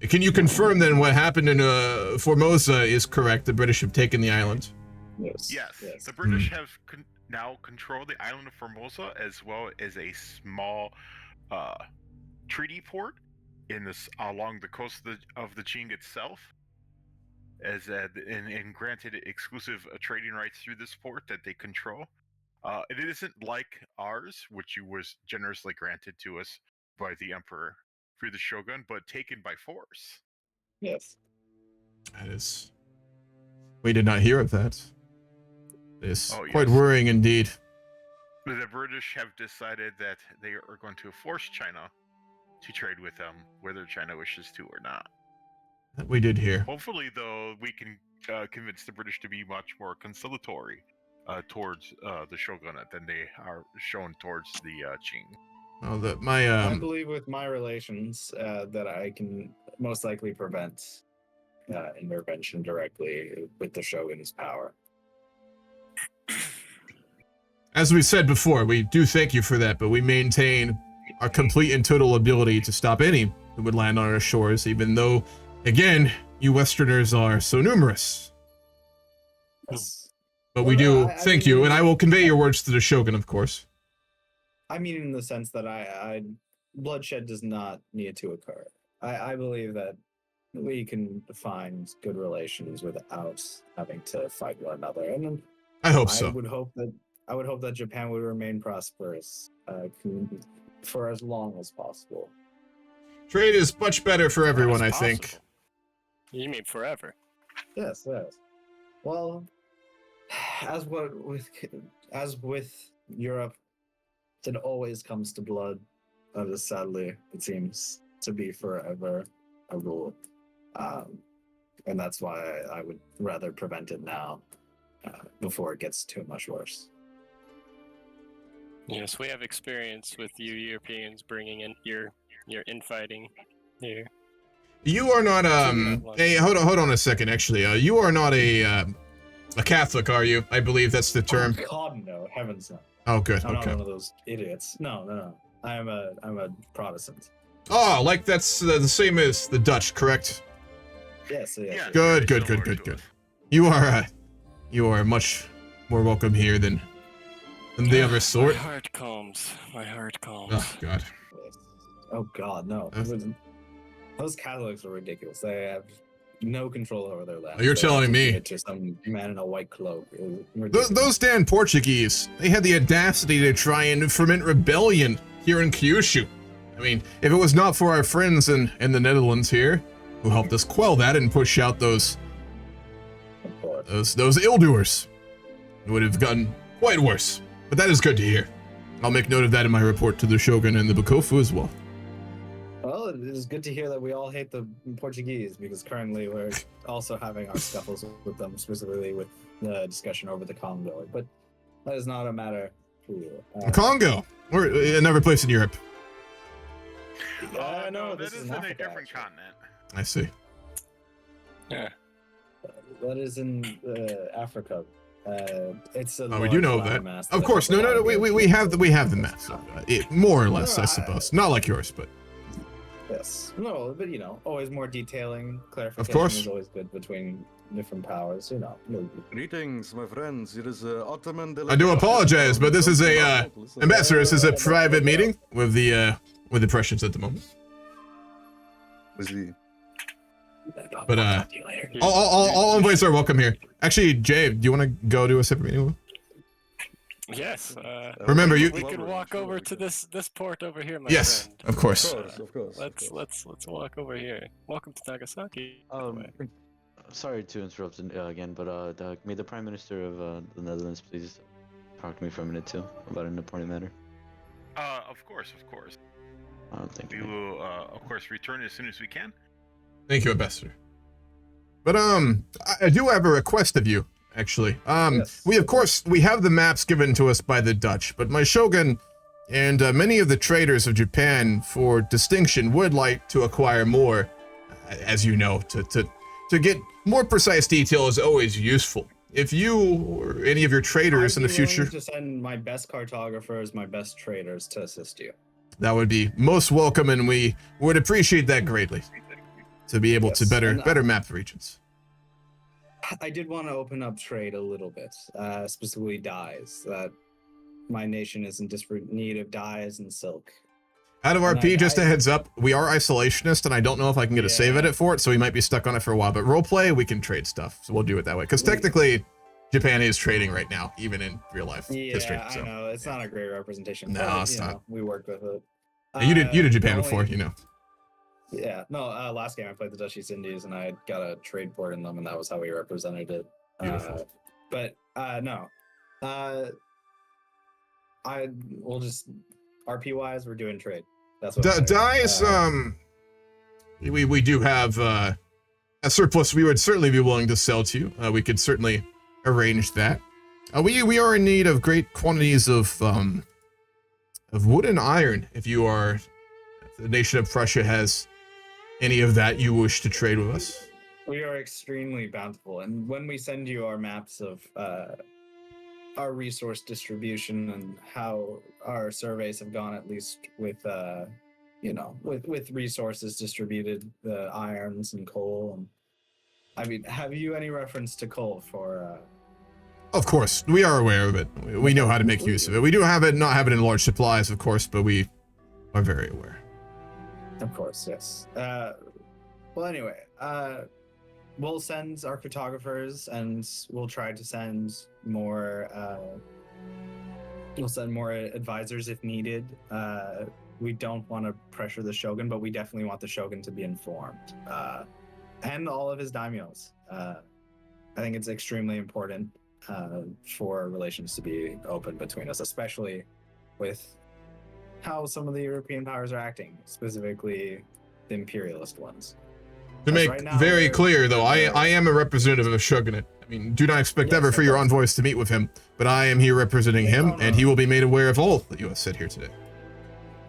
can you confirm then what happened in Formosa is correct? The British have taken the island. Yes. The British have now controlled the island of Formosa, as well as a small treaty port in this along the coast of the Qing itself, and granted exclusive trading rights through this port that they control. It isn't like ours, which was generously granted to us by the emperor through the shogun, but taken by force. Yes. That is. We did not hear of that. It's Oh, quite yes. worrying indeed. The British have decided that they are going to force China to trade with them, whether China wishes to or not. That we did hear. Hopefully, though, we can convince the British to be much more conciliatory towards the shogunate than they are shown towards the Qing. Well, I believe with my relations that I can most likely prevent intervention directly with the shogun's power. As we said before, we do thank you for that, but we maintain our complete and total ability to stop any who would land on our shores, even though, again, you Westerners are so numerous. Yes. But we do thank you, and I will convey your words to the shogun, of course. I mean, in the sense that I bloodshed does not need to occur. I believe that we can find good relations without having to fight one another, and I hope so. I would hope that Japan would remain prosperous for as long as possible. Trade is much better for everyone, I think. You mean forever? Yes. Well, as with Europe, it always comes to blood. That is sadly, it seems to be forever a rule, and that's why I would rather prevent it now before it gets too much worse. Yes, we have experience with you Europeans bringing in your infighting here. You are not hey, hold on a second. Actually, you are not a Catholic, are you? I believe that's the term. Oh, God, no, heavens no. Oh, good. I'm Okay. not one of those idiots. No. I'm a Protestant. Oh, like that's the same as the Dutch, correct? Yes. Good. You are much more welcome here than the other sort. My heart calms. Oh God. Oh God, no. Those Catholics are ridiculous. They have no control over their land. You're telling me. It's just some man in a white cloak. Those damn Portuguese, they had the audacity to try and foment rebellion here in Kyushu. I mean, if it was not for our friends in the Netherlands here, who helped us quell that and push out those ill-doers, it would have gotten quite worse. But that is good to hear. I'll make note of that in my report to the Shogun and the Bakofu as well. Well, it is good to hear that we all hate the Portuguese, because currently we're also having our scuffles with them, specifically with the discussion over the Congo. But that is not a matter for you. Congo, or another place in Europe. No, this that is in in a Africa, different actually. continent. I see. Yeah. That is in Africa. It's a We do know that. landmass Of course, has a no. lot of We have the map, so, more or less, I suppose. Not like yours, but. Yes. No, but always more detailing, clarification course. is always good between different powers. Greetings, my friends. It is Ottoman. I do apologize, but this is a ambassador. This is a private meeting with the Prussians at the moment. But all envoys are welcome here. Actually, Jay, do you want to go to a separate meeting? Yes. Remember, we could walk over to this port over here, my yes, friend. of course. Of course. Let's walk over here. Welcome to Nagasaki. Sorry to interrupt again, but may the Prime Minister of the Netherlands please talk to me for a minute too about an important matter? Of course, of course. Thank We you. will, of course, return as soon as we can. Thank you, Ambassador. But I do have a request of you, actually. Yes. We have the maps given to us by the Dutch, but my shogun and many of the traders of Japan, for distinction, would like to acquire more. As you know, to get more precise detail is always useful. If you or any of your traders in the future, to send my best cartographers, my best traders to assist you. that would be most welcome, and we would appreciate that greatly. To be able to better map the regions. I did want to open up trade a little bit, specifically dyes. That my nation is in desperate need of dyes and silk. Out of RP, just a heads up, we are isolationist, and I don't know if I can get a save edit for it, so we might be stuck on it for a while. But roleplay, we can trade stuff, so we'll do it that way. Because technically, Japan is trading right now, even in real life history. So. I know it's not a great representation. No, but, it's not. We worked with it. You did Japan before, you know. Yeah, no. Last game I played the Dutch East Indies, and I got a trade port in them, and that was how we represented it. Beautiful. But no. We'll just RP wise, we're doing trade. That's what dyes. We do have a surplus. We would certainly be willing to sell to you. We could certainly arrange that. We are in need of great quantities of wood and iron. If the nation of Prussia has any of that you wish to trade with us. We are extremely bountiful, and when we send you our maps of our resource distribution and how our surveys have gone, at least with with resources distributed, the irons and coal, and I mean, have you any reference to coal for Of course, we are aware of it. We know how to make use of it. We do not have it in large supplies, of course, but we are very aware. Of course, yes. Well, anyway, we'll send our photographers, and we'll try to send more. We'll send more advisors if needed. We don't want to pressure the Shogun, but we definitely want the Shogun to be informed, and all of his daimyos. I think it's extremely important for relations to be open between us, especially with how some of the European powers are acting, specifically the imperialist ones. To make very clear, though, I am a representative of Shogunate. I mean, do not expect ever for your envoys to meet with him, but I am here representing him, and he will be made aware of all that you have said here today.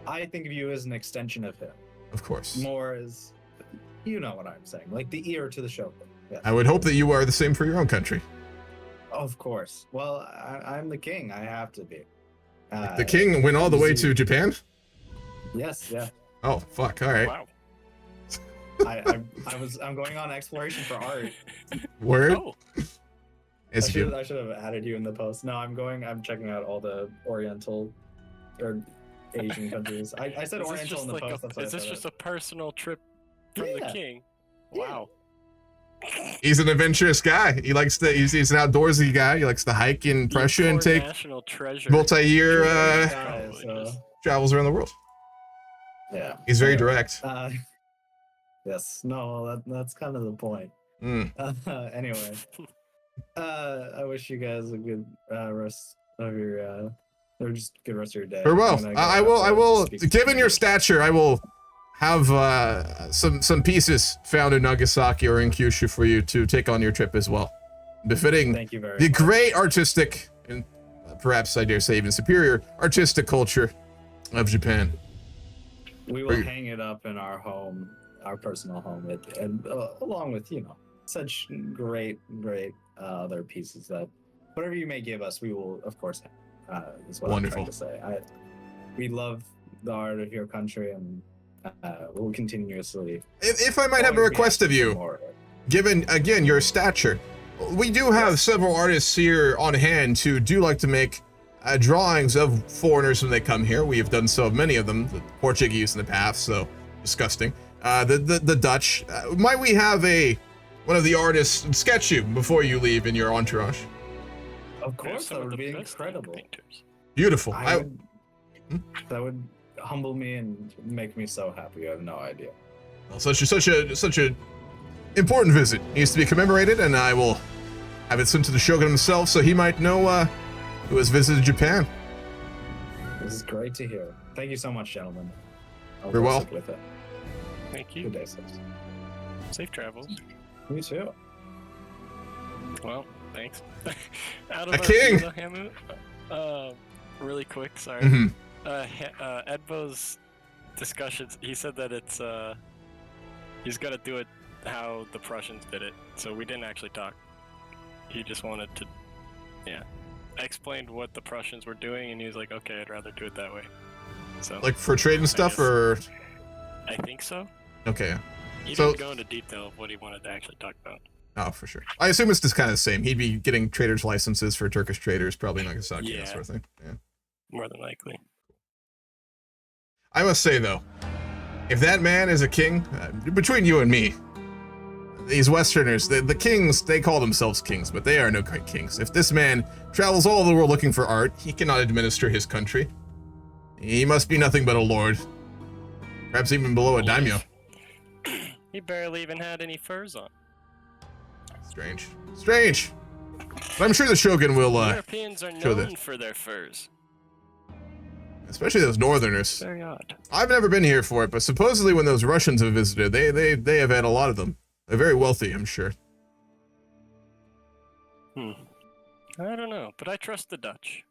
I think of you as an extension of him. Of course. More as, you know what I'm saying, like the ear to the Shogun. Yes. I would hope that you are the same for your own country. Of course. Well, I'm the king. I have to be. The king went all the way to Japan? Yes, yeah. Oh, fuck, all right. Wow. I'm going on exploration for art. Word? Oh. I should have added you in the post. No, I'm checking out all the Oriental or Asian countries. I said Oriental in the post. Is this just a personal trip from the king? Wow. He's an adventurous guy. He's an outdoorsy guy. He likes to hike in Prussia and take multi-year travels around the world. Yeah. He's very direct. Yes. No, that's kind of the point. Anyway, I wish you guys a good rest of your or just good rest of your day. Farewell. I will. Given your stature, I will have some pieces found in Nagasaki or in Kyushu for you to take on your trip as well, befitting Thank you very the much. great artistic and perhaps I dare say even superior artistic culture of Japan. We will hang it up in our home, our personal home, and along with such great other pieces that whatever you may give us, we will of course have. Is what Wonderful. I'm trying to say. We love the art of your country, and we'll continuously. If I might have a request of you, given again your stature, we do have several artists here on hand who do like to make drawings of foreigners when they come here. We have done so of many of them, the Portuguese in the past, so disgusting. The Dutch. Might we have one of the artists sketch you before you leave in your entourage? Of course, that would be incredible. Beautiful. That would humble me and make me so happy. You have no idea. Well, such a important visit needs to be commemorated, and I will have it sent to the Shogun himself so he might know who has visited Japan. This is great to hear. Thank you so much, gentlemen. I'll Very go well. sit with it. Thank you. Good day, sis. Safe travels. You too. Well, thanks. Out of A our king! view, Hamu, really quick, sorry. Mhm. Edbo's discussions, he said that it's, he's gonna do it how the Prussians did it, so we didn't actually talk. He just wanted to, yeah. I explained what the Prussians were doing, and he was like, okay, I'd rather do it that way. So, Like for trade and stuff, guess- or? I think so. Okay. He So- didn't go into detail of what he wanted to actually talk about. Oh, for sure. I assume it's just kind of the same. He'd be getting traders' licenses for Turkish traders, probably Nagasaki, that sort of thing. Yeah. More than likely. I must say, though, if that man is a king, between you and me, these Westerners, the kings, they call themselves kings, but they are no great kings. If this man travels all over the world looking for art, he cannot administer his country. He must be nothing but a lord. Perhaps even below a daimyo. He barely even had any furs on. Strange. Strange! But I'm sure the Shogun will, Europeans are show known that. for their furs. Especially those northerners. Very odd. I've never been here for it, but supposedly when those Russians have visited, they have had a lot of them. They're very wealthy, I'm sure. I don't know, but I trust the Dutch.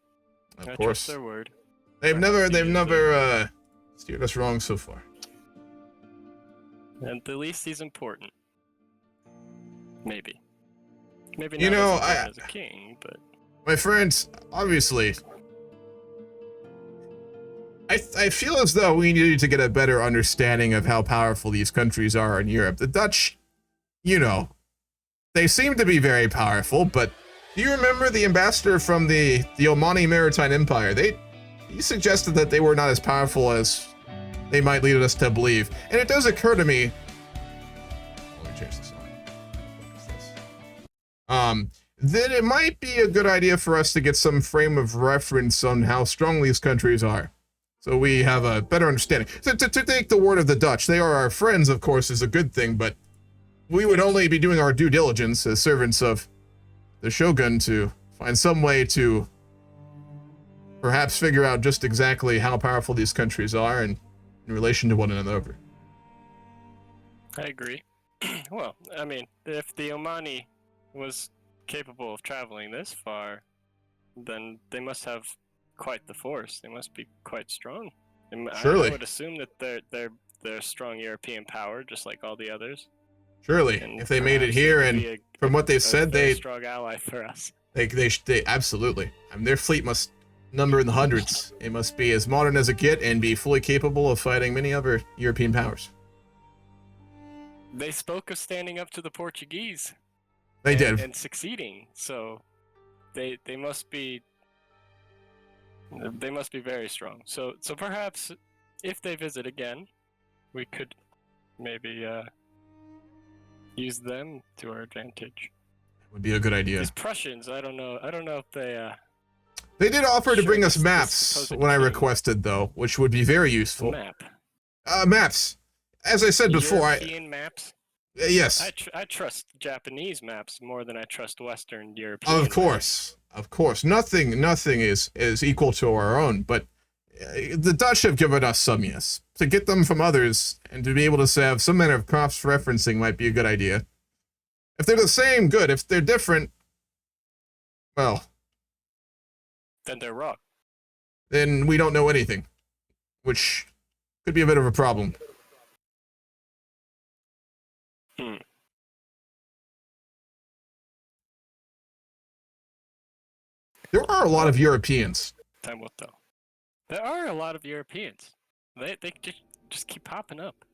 Of I course. trust their word. They've never steered us wrong so far. And at least he's important. Maybe. Maybe not You know, as important as a king, but My friends, obviously, I feel as though we need to get a better understanding of how powerful these countries are in Europe. The Dutch, you know, they seem to be very powerful, but do you remember the ambassador from the Omani Maritime Empire? He suggested that they were not as powerful as they might lead us to believe. And it does occur to me, let me change this on. That it might be a good idea for us to get some frame of reference on how strong these countries are. So we have a better understanding. To take the word of the Dutch, they are our friends, of course, is a good thing, but we would only be doing our due diligence as servants of the Shogun to find some way to perhaps figure out just exactly how powerful these countries are in relation to one another. I agree. Well, I mean, if the Omani was capable of traveling this far, then they must have quite the force. They must be quite strong. And Surely. I would assume that they're a strong European power, just like all the others. Surely, And if they made it perhaps they here, could and be from what they've said, very they strong ally for us. they absolutely. I mean, their fleet must number in the hundreds. It must be as modern as it get and be fully capable of fighting many other European powers. They spoke of standing up to the Portuguese. They did. And succeeding. So they must be very strong. So perhaps if they visit again, we could maybe use them to our advantage. Would be a good idea. These Prussians, I don't know if they They did offer to Sure, bring us this maps supposed when I king. requested, though, which would be very useful. map. Maps. As I said before, European maps. yes, I trust Japanese maps more than I trust Western European. of course, nothing is equal to our own, but the Dutch have given us some, yes. To get them from others and to be able to have some manner of cross-referencing might be a good idea. If they're the same, good. If they're different, well, Then they're wrong. then we don't know anything, which could be a bit of a problem. There are a lot of Europeans. Time will tell. There are a lot of Europeans. They just keep popping up.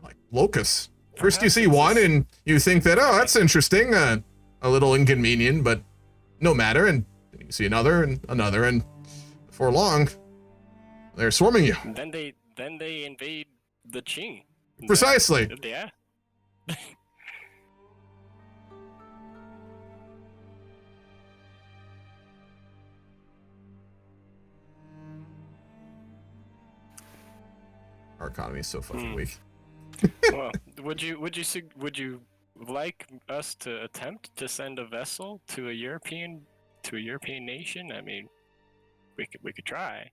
Like locusts. First you Perhaps see it's one just- and you think that, oh, that's interesting, a little inconvenient, but no matter, and then you see another, and before long, they're swarming you. And then they invade the Qing. Precisely. Yeah. Our economy is so fucking weak. Well, would you like us to attempt to send a vessel to a European to a European nation? I mean, we could try.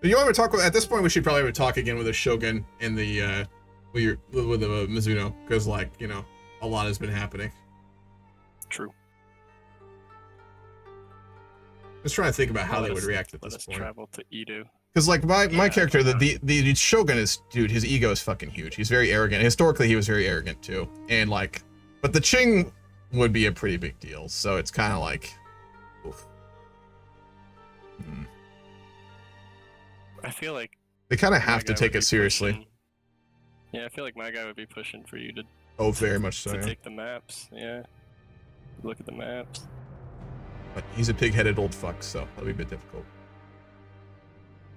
You want to talk at this point? We should probably talk again with the Shogun and the with the Mizuno, because like a lot has been happening. True. Just trying to think about how they would react at this point. Travel to Edo. Because like my character, the Shogun is, dude, his ego is fucking huge. He's very arrogant. Historically, he was very arrogant too, and like, but the Qing would be a pretty big deal. So it's kind of like, oof. I feel like they kind of have to take it seriously. Yeah, I feel like my guy would be pushing for you to. Oh, very much so. To take the maps, yeah. Look at the maps. But he's a pig-headed old fuck, so that'll be a bit difficult.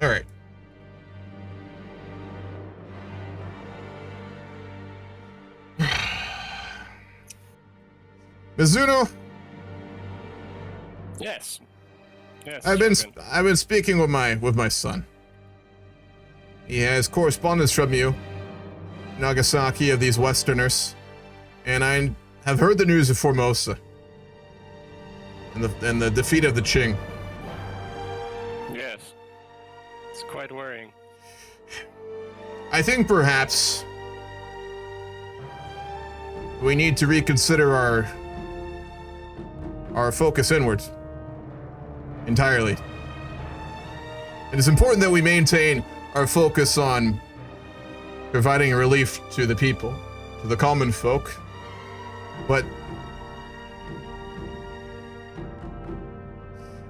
All right. Mizuno. Yes. Yes. I've been speaking with my son. He has correspondence from you, Nagasaki, of these Westerners, and I have heard the news of Formosa and the defeat of the Qing. Yes. It's quite worrying. I think perhaps we need to reconsider our focus inwards entirely. It is important that we maintain our focus on providing relief to the people, to the common folk, but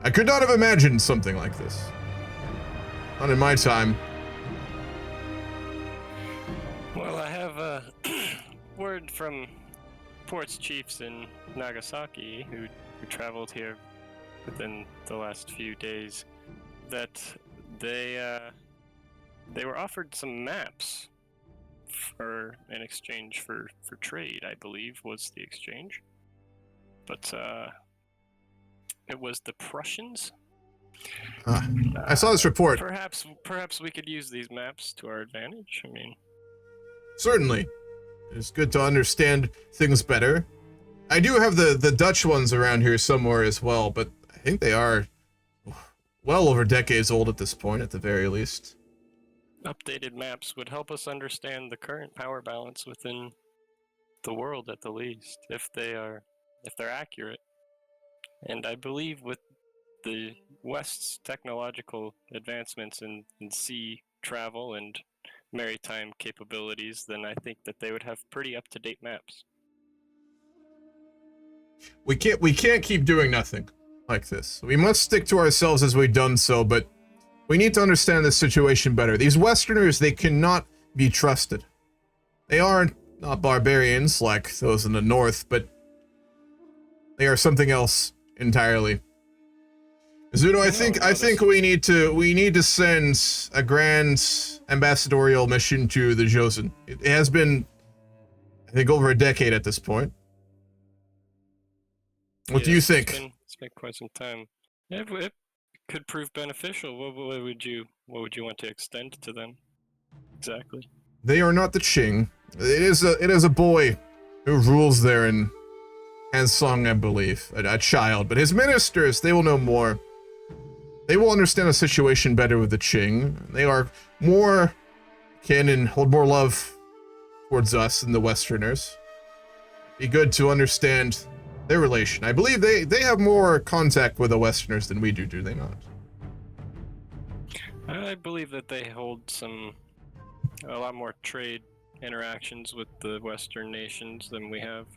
I could not have imagined something like this. Not in my time. Well, I have word from ports chiefs in Nagasaki who traveled here within the last few days that they were offered some maps in exchange for trade, I believe was the exchange. But it was the Prussians. I saw this report. Perhaps we could use these maps to our advantage. I mean, certainly, it's good to understand things better. I do have the Dutch ones around here somewhere as well, but I think they are well over decades old at this point, at the very least. Updated maps would help us understand the current power balance within the world, at the least, if they're accurate. And I believe with the West's technological advancements in sea travel and maritime capabilities, then I think that they would have pretty up-to-date maps. We can't keep doing nothing like this. We must stick to ourselves as we've done so, but we need to understand this situation better. These Westerners, they cannot be trusted. They are not barbarians like those in the north, but they are something else entirely. Mizuno, I think we need to send a grand ambassadorial mission to the Joseon. It has been, I think, over a decade at this point. What do you think? It's been quite some time. Yeah, it could prove beneficial. What would you want to extend to them? Exactly. They are not the Qing. It is a boy who rules there in Hansong, I believe, a child. But his ministers, they will know more. They will understand the situation better with the Qing. They are more kin and hold more love towards us than the Westerners. Be good to understand their relation. I believe they have more contact with the Westerners than we do they not? I believe that they hold a lot more trade interactions with the Western nations than we have,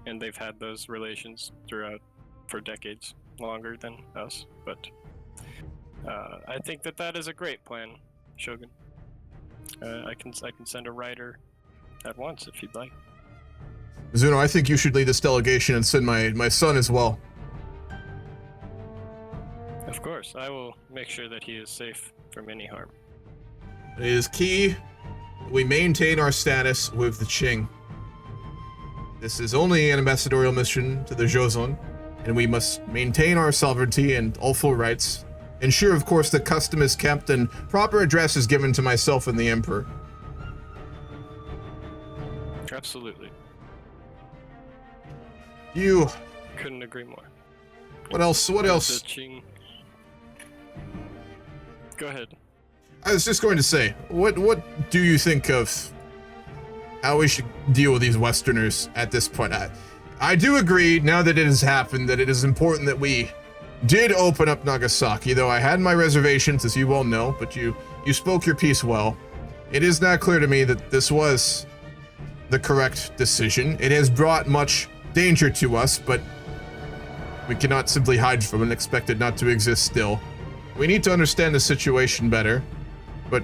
and they've had those relations for decades, longer than us. But I think that is a great plan, Shogun. I can send a writer at once if you'd like. Mizuno, I think you should lead this delegation and send my son as well. Of course, I will make sure that he is safe from any harm. It is key that we maintain our status with the Qing. This is only an ambassadorial mission to the Joseon, and we must maintain our sovereignty and all full rights. Ensure, of course, that custom is kept and proper address is given to myself and the Emperor. Absolutely. You couldn't agree more. What else? What else? Go ahead. I was just going to say, what do you think of how we should deal with these Westerners at this point? I do agree, now that it has happened, that it is important that we did open up Nagasaki, though I had my reservations, as you well know, but you spoke your piece well. It is not clear to me that this was the correct decision. It has brought much danger to us, but we cannot simply hide from it and expect it not to exist still. We need to understand the situation better, but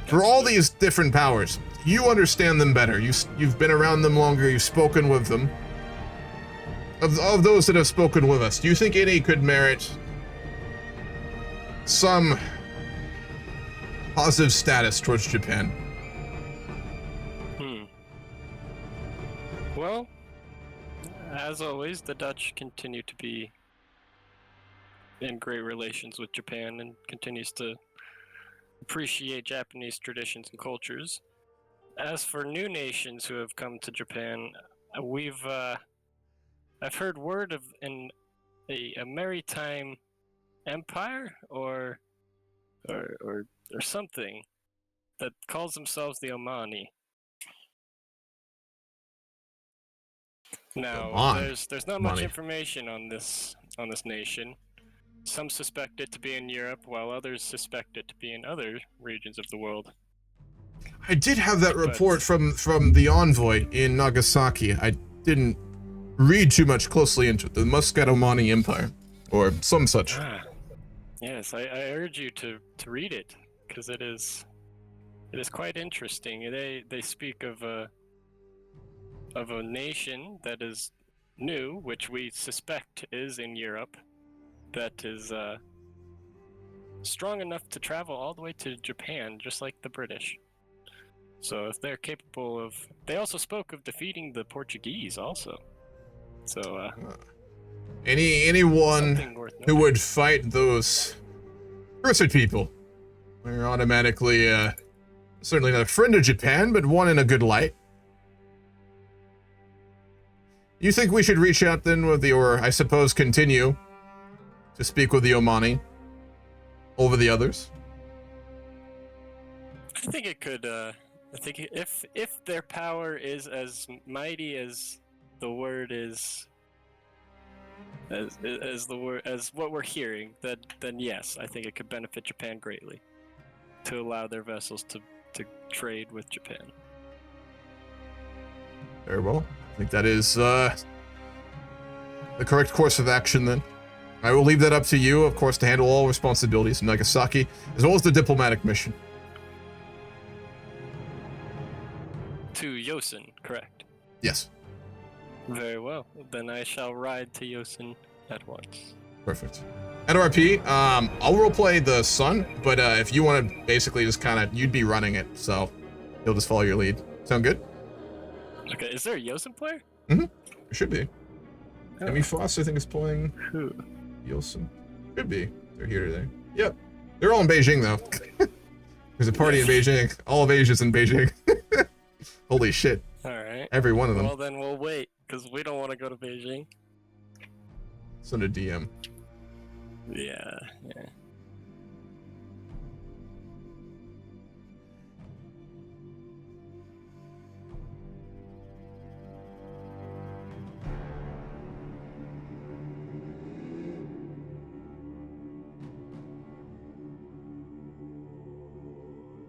for all these different powers, you understand them better. You've been around them longer, you've spoken with them. Of those that have spoken with us, do you think any could merit some positive status towards Japan? Well, as always, the Dutch continue to be in great relations with Japan and continues to appreciate Japanese traditions and cultures. As for new nations who have come to Japan, I've heard word of a maritime empire or something that calls themselves the Omani. Now, there's not much information on this nation. Some suspect it to be in Europe, while others suspect it to be in other regions of the world. I did have that report from the envoy in Nagasaki. I didn't read too much closely into it. The Muscat Omani Empire, or some such. Yes, I urge you to read it, because it is quite interesting. They speak of a nation that is new, which we suspect is in Europe, that is strong enough to travel all the way to Japan, just like the British. So if they're capable of... They also spoke of defeating the Portuguese also. So, anyone who would fight those cursed people, we're automatically, certainly not a friend of Japan, but one in a good light. You think we should reach out then with or I suppose continue to speak with the Omani over the others? I think it could, I think if their power is as mighty as the word is, as what we're hearing, then yes, I think it could benefit Japan greatly to allow their vessels to trade with Japan. Very well. I think that is the correct course of action then. I will leave that up to you, of course, to handle all responsibilities in Nagasaki, as well as the diplomatic mission. To Joseon, correct? Yes. Very well. Then I shall ride to Joseon at once. Perfect. At RP, I'll roleplay the son, but if you want to basically just kind of, you'd be running it, so he'll just follow your lead. Sound good? Okay, is there a Joseon player? Mm-hmm. It should be. Emmy Foss, I think, is playing Joseon. Should be. They're here today. Yep. They're all in Beijing, though. There's a party in Beijing. All of Asia's in Beijing. Holy shit. Alright. Every one of them. Well, then we'll wait, because we don't want to go to Beijing. Send a DM. Yeah.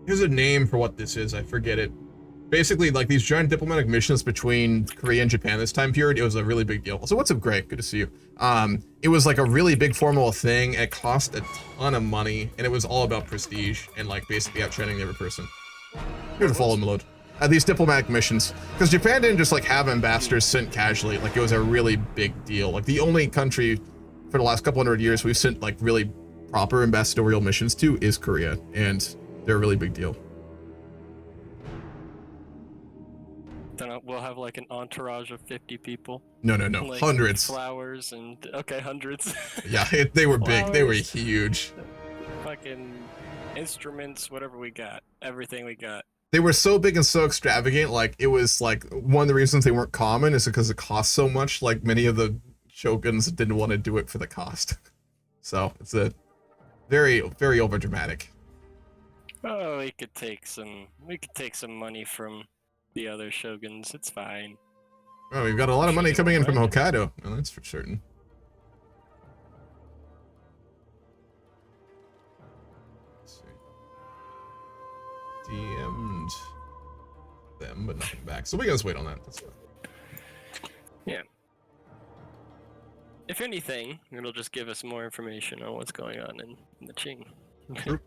There's a name for what this is, I forget it. Basically, like these giant diplomatic missions between Korea and Japan this time period, it was a really big deal. So what's up, Greg? Good to see you. It was like a really big formal thing, and it cost a ton of money, and it was all about prestige and like basically outshining the other person. Here's a follow Malode. These diplomatic missions, because Japan didn't just like have ambassadors sent casually, like it was a really big deal. Like the only country for the last couple hundred years we've sent like really proper ambassadorial missions to is Korea, and they're a really big deal. Then we'll have like an entourage of 50 people. No. Like hundreds. Flowers and okay, hundreds. Yeah, they were big. They were huge. Fucking instruments, whatever we got, everything we got. They were so big and so extravagant. Like it was like one of the reasons they weren't common is because it cost so much. Like many of the shoguns didn't want to do it for the cost. So it's a very, very overdramatic. Oh, we could take some money from the other shoguns. It's fine. Oh, we've got a lot of money coming in from Hokkaido. Well, that's for certain. Let's see. DM'd them, but nothing back. So we can just wait on that. That's fine. Yeah. If anything, it'll just give us more information on what's going on in the Qing. True.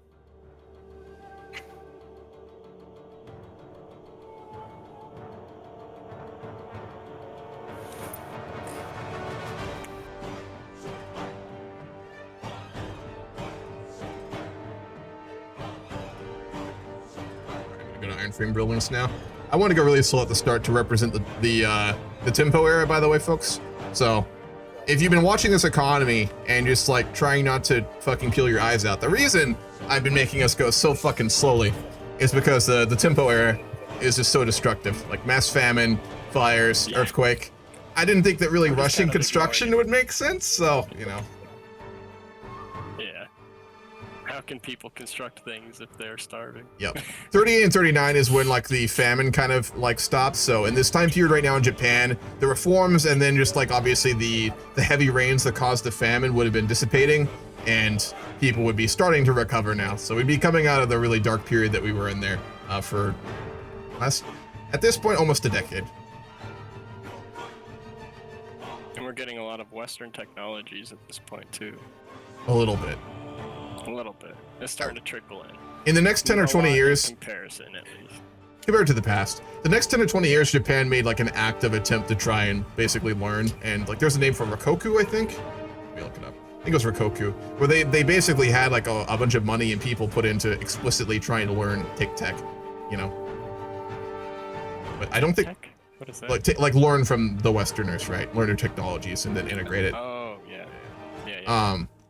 I'm gonna go to Iron Frame buildings now. I want to go really slow at the start to represent the Tenpo era, by the way, folks. So if you've been watching this economy and just like trying not to fucking peel your eyes out, the reason I've been making us go so fucking slowly is because the Tenpo era is just so destructive. Like mass famine, fires, earthquake. I didn't think that really rushing construction would make sense, so, you know. Yeah. How can people construct things if they're starving? Yep. 38 and 39 is when like the famine kind of like stops. So in this time period right now in Japan, the reforms and then just like obviously the heavy rains that caused the famine would have been dissipating and people would be starting to recover now. So we'd be coming out of the really dark period that we were in there for at this point, almost a decade. And we're getting a lot of Western technologies at this point too. A little bit. A little bit. It's starting to trickle in. In the next 10 or 20 years, comparison at least. Compared to the past, the next 10 or 20 years, Japan made like an active attempt to try and basically learn. And like, there's a name for Rikoku, I think. Let me look it up. I think it was Rikoku, where they basically had like a bunch of money and people put into explicitly trying to learn tech, you know. But I don't think what is that? Like learn from the Westerners, right? Learn their technologies and then integrate it. Oh yeah.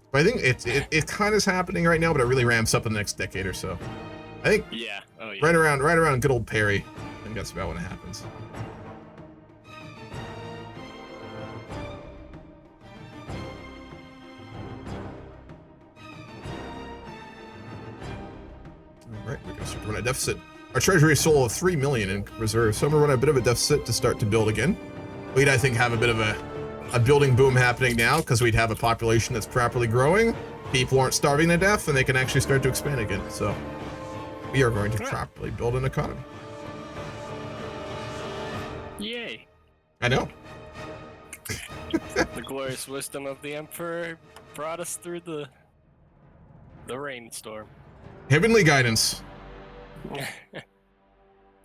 But I think it kind of is happening right now, but it really ramps up in the next decade or so. I think. Yeah. Oh yeah. Right around good old Perry. I think that's about when it happens. All right, we're gonna start to run a deficit. Our treasury is full of 3 million in reserves, so I'm gonna run a bit of a deficit to start to build again. We'd, I think, have a bit of a building boom happening now because we'd have a population that's properly growing. People aren't starving to death, and they can actually start to expand again. So we are going to properly build an economy. Yay! I know. The glorious wisdom of the Emperor brought us through the rainstorm. Heavenly guidance.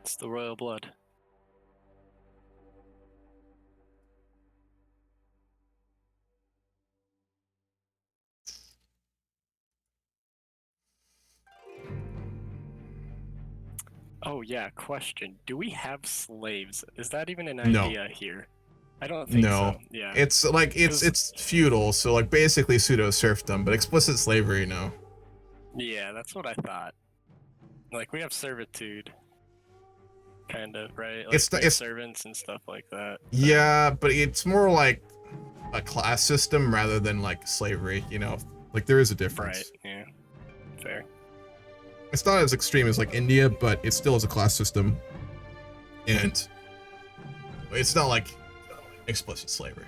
It's the royal blood. Oh yeah, question. Do we have slaves? Is that even an idea here? I don't think so. Yeah. It's like it's feudal, so like basically pseudo serfdom, but explicit slavery, no. Yeah, that's what I thought. Like we have servitude, kind of, right? Like it's servants and stuff like that. Yeah, but it's more like a class system rather than like slavery, you know? Like there is a difference. Right, yeah. Fair. It's not as extreme as like India, but it still is a class system. And it's not like explicit slavery.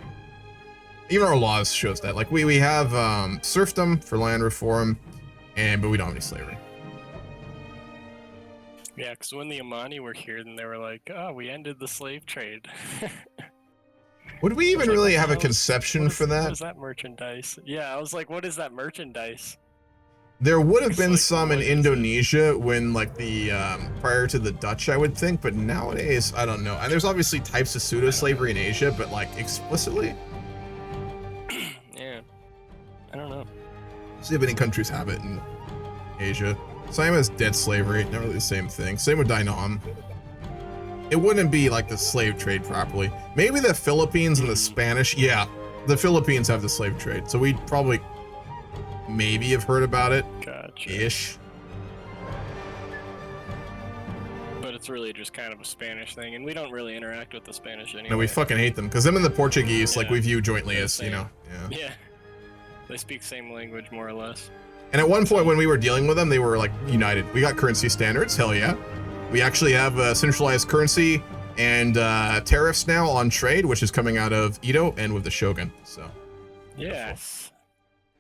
Even our laws shows that. Like we have serfdom for land reform, but we don't have any slavery. Yeah, because when the Amani were here, then they were like, oh, we ended the slave trade. Would we even really have a conception for that? What is that merchandise? Yeah, I was like, what is that merchandise? There would have been some in Indonesia when like the prior to the Dutch, I would think, but nowadays I don't know. And there's obviously types of pseudo slavery in Asia, but like explicitly, yeah, I don't know. See if any countries have it in Asia. Same as dead slavery, not really the same thing. Same with Daimyos. It wouldn't be like the slave trade properly. Maybe the Philippines and the Spanish. Yeah, the Philippines have the slave trade, so we'd probably maybe have heard about it. Gotcha. Ish. But that's really just kind of a Spanish thing, and we don't really interact with the Spanish anyway. No, we fucking hate them because them and the Portuguese, like Yeah. we view jointly They're as, the you know, same. yeah. Yeah. They speak the same language, more or less. And at one point when we were dealing with them, they were like united. We got currency standards, hell yeah. We actually have a centralized currency and tariffs now on trade, which is coming out of Edo and with the Shogun. So Yes.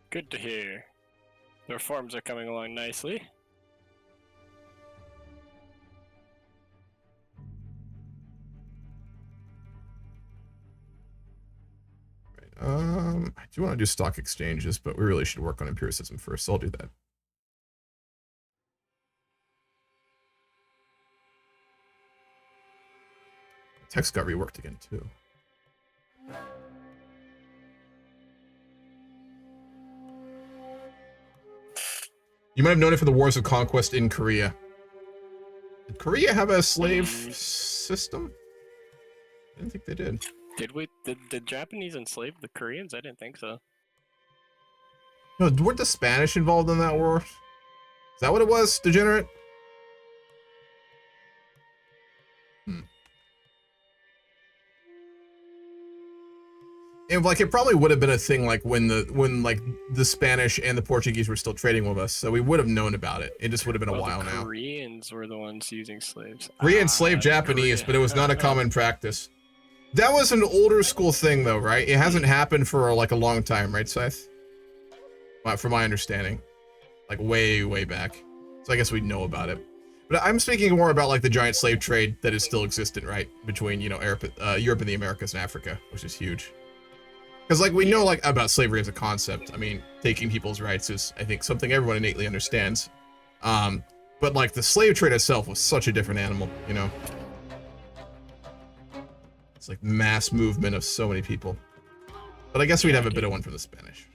Good to hear. The reforms are coming along nicely. I do want to do stock exchanges, but we really should work on empiricism first, so I'll do that. Text got reworked again too. You might have known it for the wars of conquest in Korea. Did Korea have a slave system? I didn't think they did. Did the Japanese enslave the Koreans? I didn't think so. No, weren't the Spanish involved in that war? Is that what it was, degenerate? And like it probably would have been a thing like when like the Spanish and the Portuguese were still trading with us, so we would have known about it. It just would have been a while the now. Koreans were the ones using slaves. Korea enslaved Japanese, but it was not a common practice. That was an older school thing though, right? It hasn't happened for like a long time, right, Scythe? From my understanding. Like way back. So I guess we know about it. But I'm speaking more about like the giant slave trade that is still existent, right? Between, you know, Europe and the Americas and Africa, which is huge. Because like we know like about slavery as a concept. I mean, taking people's rights is, I think, something everyone innately understands. But like the slave trade itself was such a different animal, you know? It's like mass movement of so many people. But I guess we'd have a bit of one from the Spanish.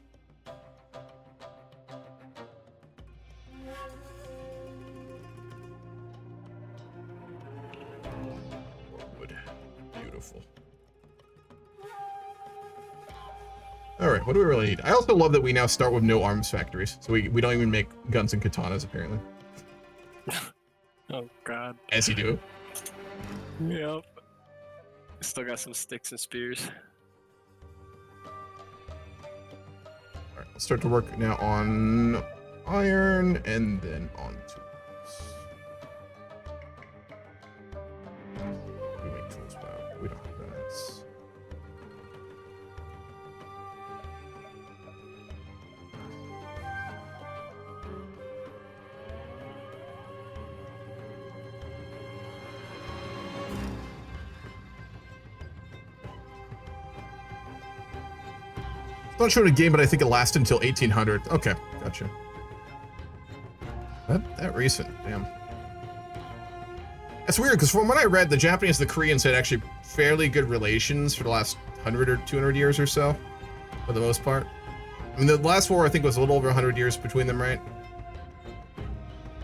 Wood. Beautiful. Alright, what do we really need? I also love that we now start with no arms factories. So we don't even make guns and katanas, apparently. Oh, God. As you do. Yep. Still got some sticks and spears. Alright, let's start to work now on iron and then on tools. We make tools, but we don't have that. Not sure the game, but I think it lasted until 1800. Okay, gotcha. That recent, damn. That's weird, because from what I read, the Japanese and the Koreans had actually fairly good relations for the last 100 or 200 years or so, for the most part. I mean, the last war, I think, was a little over 100 years between them, right?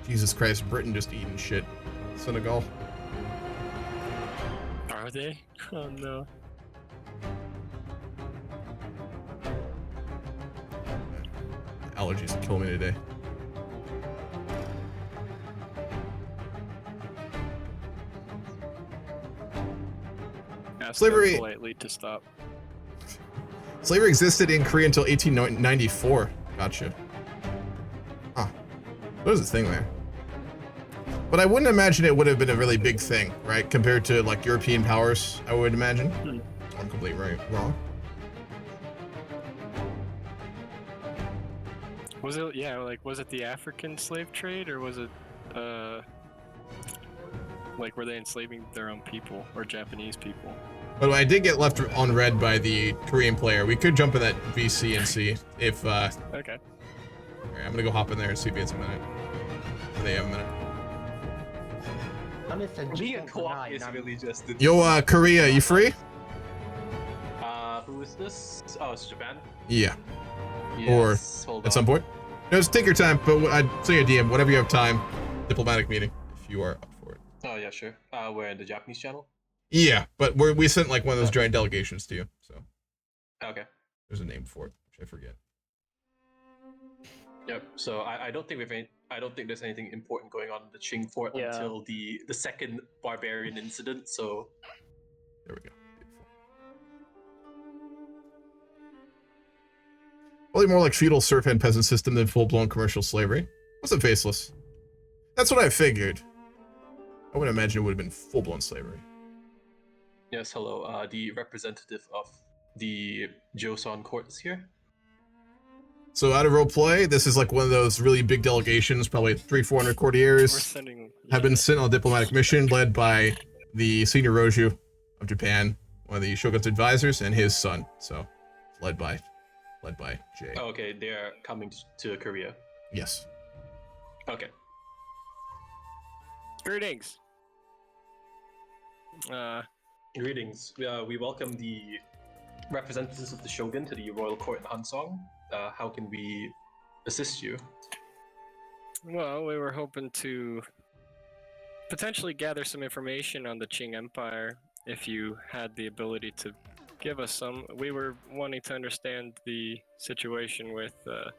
Jesus Christ, Britain just eating shit. Senegal. Are they? Oh, no. Allergies kill me today. Ask Slavery- them politely to stop. Slavery existed in Korea until 1894. Gotcha. Huh. What is the thing there? But I wouldn't imagine it would have been a really big thing, right? Compared to like European powers, I would imagine. I'm completely wrong. Was it, yeah, like, was it the African slave trade, or was it, like, were they enslaving their own people, or Japanese people? But I did get left on red by the Korean player. We could jump in that VC and see if, Okay. Alright, I'm gonna go hop in there and see if he has a minute. If they have a minute. Me and co-op is really just the... Yo, Korea, you free? Who is this? Oh, it's Japan? Yeah. Yes, Or hold at some on. point. No, just take your time, but I'd say a DM, whenever you have time. Diplomatic meeting, if you are up for it. Oh, yeah, sure. We're in the Japanese channel? Yeah, but we sent like one of those giant delegations to you, so. Okay. There's a name for it, which I forget. Yep. So I don't think I don't think there's anything important going on in the Qing fort Yeah. until the second barbarian incident. So There we go. Probably more like feudal serf and peasant system than full-blown commercial slavery. Wasn't faceless. That's what I figured. I wouldn't imagine it would have been full-blown slavery. yes, hello. The representative of the Joseon court is here. So out of role play, this is like one of those really big delegations, probably 300-400 courtiers, have been sent on a diplomatic mission led by the senior Roju of Japan, one of the Shogun's advisors, and his son. So led by Jay. Oh, okay, they're coming to Korea. Yes. Okay. Greetings. Greetings. We welcome the representatives of the Shogun to the royal court in Hansong. How can we assist you? Well, we were hoping to potentially gather some information on the Qing Empire if you had the ability to give us some. We were wanting to understand the situation with the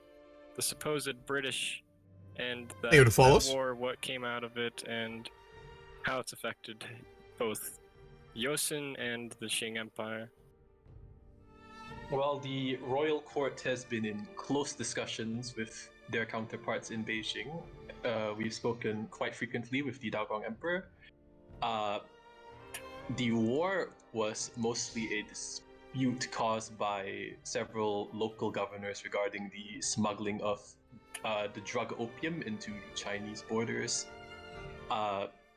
supposed British and that war, what came out of it, and how it's affected both Joseon and the Qing Empire. Well, the royal court has been in close discussions with their counterparts in Beijing. We've spoken quite frequently with the Daogong Emperor. The war was mostly a dispute caused by several local governors regarding the smuggling of the drug opium into Chinese borders.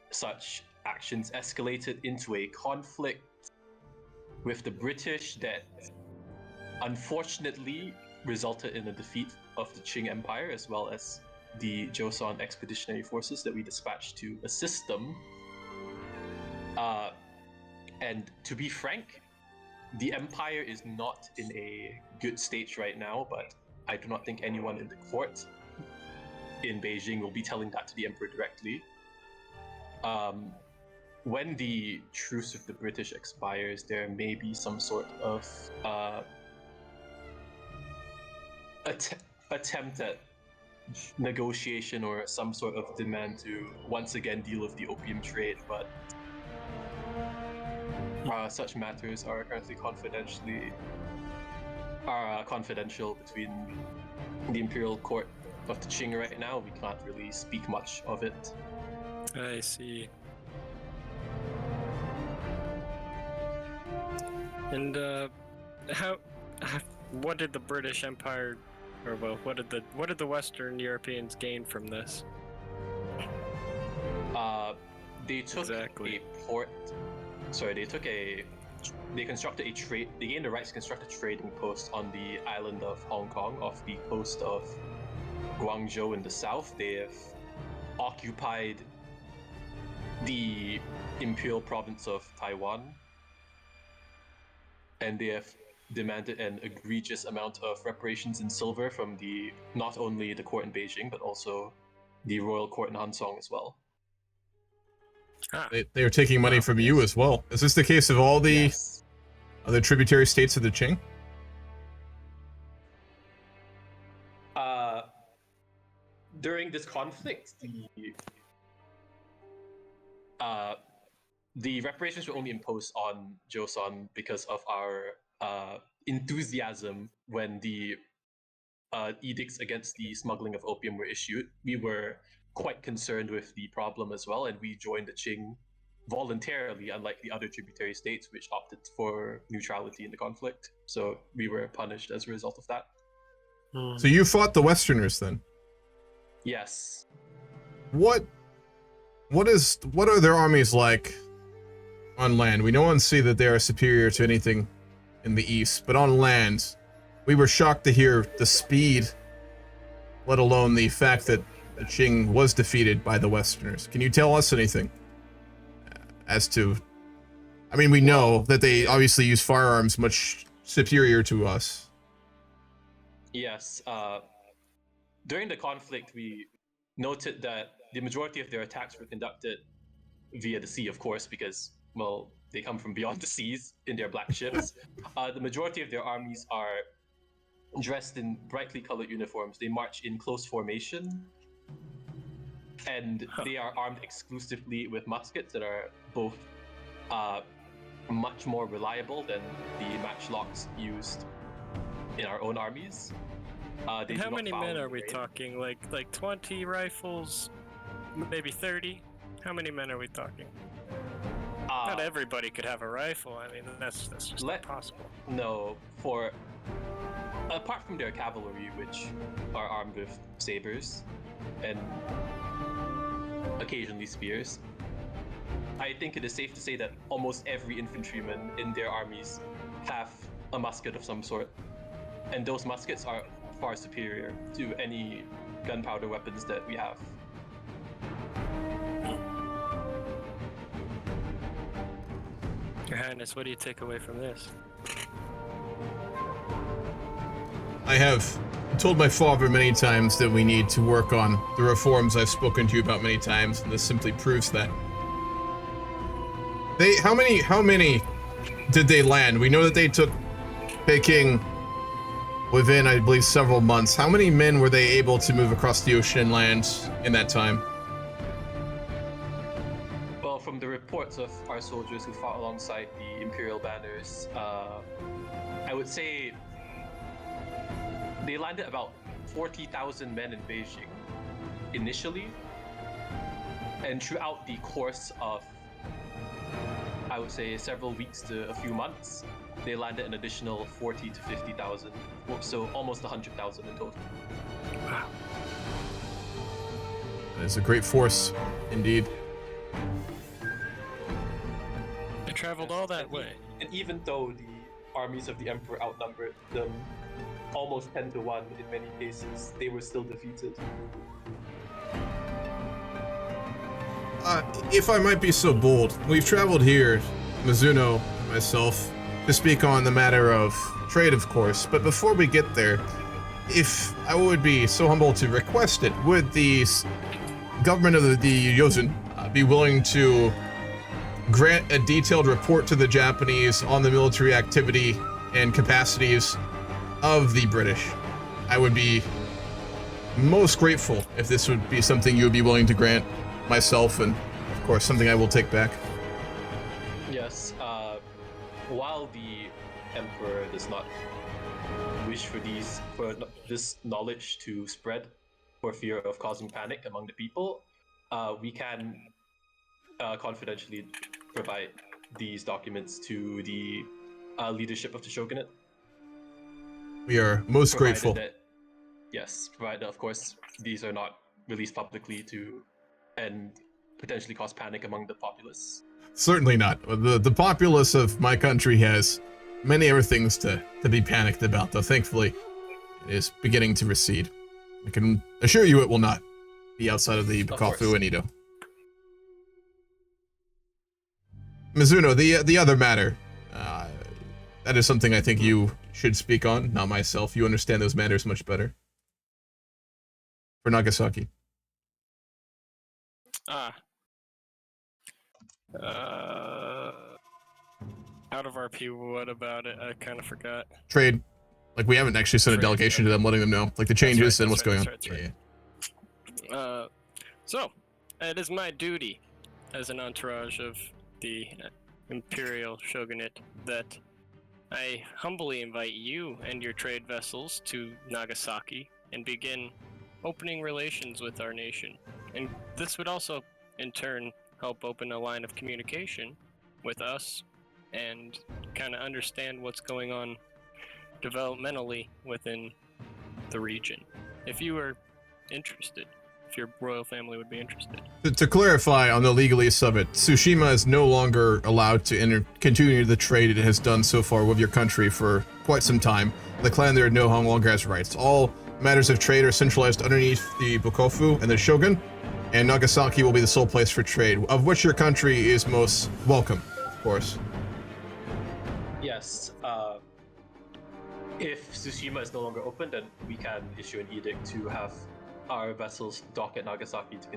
Such actions escalated into a conflict with the British that unfortunately resulted in a defeat of the Qing Empire as well as the Joseon expeditionary forces that we dispatched to assist them. And to be frank, the empire is not in a good state right now, but I do not think anyone in the court in Beijing will be telling that to the emperor directly. When the truce with the British expires, there may be some sort of attempt at negotiation or some sort of demand to once again deal with the opium trade, but such matters are currently confidential between the imperial court of the Qing right now. We can't really speak much of it. I see. And what did the British Empire, or well, what did the Western Europeans gain from this? They took a port. Sorry, they constructed a trade. They gained the right to construct a trading post on the island of Hong Kong, off the coast of Guangzhou in the south. They have occupied the imperial province of Taiwan, and they have demanded an egregious amount of reparations in silver from not only the court in Beijing, but also the royal court in Hansong as well. They are taking money from you as well. Is this the case of all the other tributary states of the Qing? During this conflict, the reparations were only imposed on Joseon because of our enthusiasm when the edicts against the smuggling of opium were issued. We were quite concerned with the problem as well, and we joined the Qing voluntarily, unlike the other tributary states which opted for neutrality in the conflict. So we were punished as a result of that. So you fought the Westerners then? Yes. What are their armies like on land? We know on sea that they are superior to anything in the east, but on land, we were shocked to hear the speed, let alone the fact that the Qing was defeated by the Westerners. Can you tell us anything as to... I mean, we know that they obviously use firearms much superior to us. Yes. During the conflict, we noted that the majority of their attacks were conducted via the sea, of course, because, well, they come from beyond the seas in their black ships. The majority of their armies are dressed in brightly colored uniforms. They march in close formation, and they are armed exclusively with muskets that are both much more reliable than the matchlocks used in our own armies. How many men are we talking? Like 20 rifles, maybe 30? How many men are we talking? Not everybody could have a rifle. I mean, that's just not possible. No, apart from their cavalry, which are armed with sabers and occasionally spears, I think it is safe to say that almost every infantryman in their armies have a musket of some sort, and those muskets are far superior to any gunpowder weapons that we have. Your Highness, what do you take away from this? I have told my father many times that we need to work on the reforms I've spoken to you about many times, and this simply proves that. How many did they land? We know that they took Peking within, I believe, several months. How many men were they able to move across the ocean and land in that time? Well, from the reports of our soldiers who fought alongside the Imperial banners, I would say they landed about 40,000 men in Beijing initially, and throughout the course of, I would say, several weeks to a few months, they landed an additional 40 to 50,000, so almost 100,000 in total. Wow. That is a great force, indeed. They traveled all that way. And even though the armies of the Emperor outnumbered them almost 10 to 1 in many cases, they were still defeated. If I might be so bold, we've traveled here, Mizuno, myself, to speak on the matter of trade, of course, but before we get there, if I would be so humble to request it, would the government of the Joseon be willing to grant a detailed report to the Japanese on the military activity and capacities of the British? I would be most grateful if this would be something you would be willing to grant myself, and of course something I will take back. Yes, while the Emperor does not wish for this knowledge to spread for fear of causing panic among the people, we can confidentially provide these documents to the leadership of the Shogunate. We are most grateful. Provided, of course, these are not released publicly and potentially cause panic among the populace. Certainly not. The populace of my country has many other things to be panicked about, though thankfully it is beginning to recede. I can assure you it will not be outside of the Bukafu and Edo. Mizuno, the other matter, that is something I think you should speak on, not myself. You understand those matters much better. For Nagasaki. Out of RP, what about it? I kind of forgot. Trade. Like, we haven't actually sent a delegation to them, letting them know, like, the changes and what's going on. Yeah. So, it is my duty as an entourage of the Imperial Shogunate that I humbly invite you and your trade vessels to Nagasaki and begin opening relations with our nation. And this would also, in turn, help open a line of communication with us and kind of understand what's going on developmentally within the region. If you are interested, if your royal family would be interested. To clarify on the legalese of it, Tsushima is no longer allowed to continue the trade it has done so far with your country for quite some time. The clan there no longer has rights. All matters of trade are centralized underneath the Bukofu and the Shogun, and Nagasaki will be the sole place for trade, of which your country is most welcome, of course. Yes, if Tsushima is no longer open, then we can issue an edict to have our vessels dock at Nagasaki to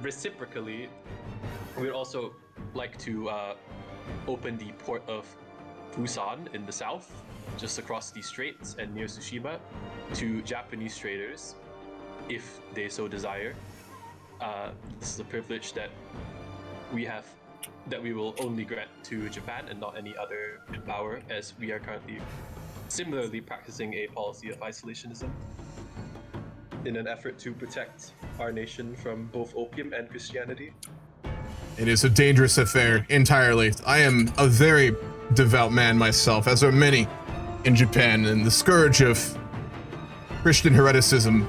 reciprocally, we'd also like to open the port of Busan in the south, just across the straits and near Tsushima, to Japanese traders, if they so desire. This is a privilege that we have, that we will only grant to Japan and not any other power, as we are currently similarly practicing a policy of isolationism in an effort to protect our nation from both opium and Christianity. It is a dangerous affair entirely. I am a very devout man myself, as are many in Japan, and the scourge of Christian hereticism.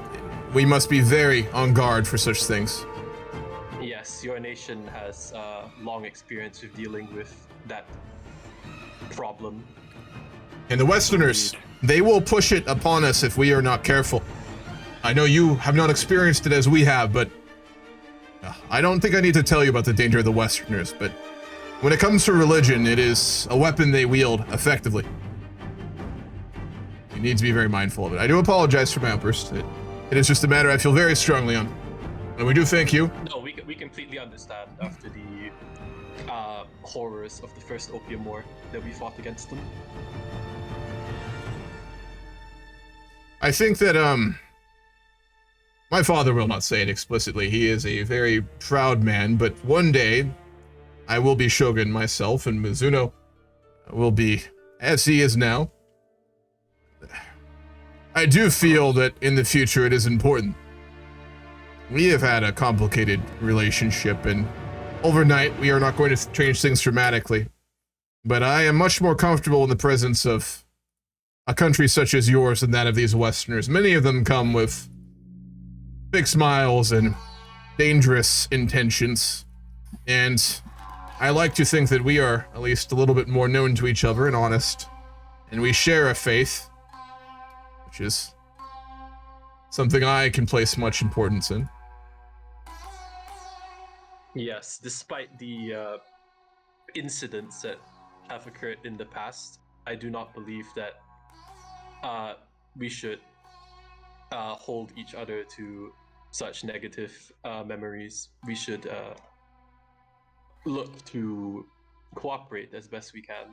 We must be very on guard for such things. Yes, your nation has long experience with dealing with that problem. And the Westerners, they will push it upon us if we are not careful. I know you have not experienced it as we have, but I don't think I need to tell you about the danger of the Westerners, but when it comes to religion, it is a weapon they wield effectively. You need to be very mindful of it. I do apologize for my outburst. It is just a matter I feel very strongly on. And we do thank you. No, we completely understand after the horrors of the first Opium War that we fought against them. I think that, my father will not say it explicitly. He is a very proud man, but one day I will be Shogun myself, and Mizuno will be as he is now. I do feel that in the future it is important. We have had a complicated relationship, and overnight we are not going to change things dramatically. But I am much more comfortable in the presence of a country such as yours than that of these Westerners. Many of them come with big smiles and dangerous intentions, and I like to think that we are at least a little bit more known to each other and honest, and we share a faith, which is something I can place much importance in. Yes, despite the incidents that have occurred in the past, I do not believe that we should hold each other to such negative memories. We should look to cooperate as best we can.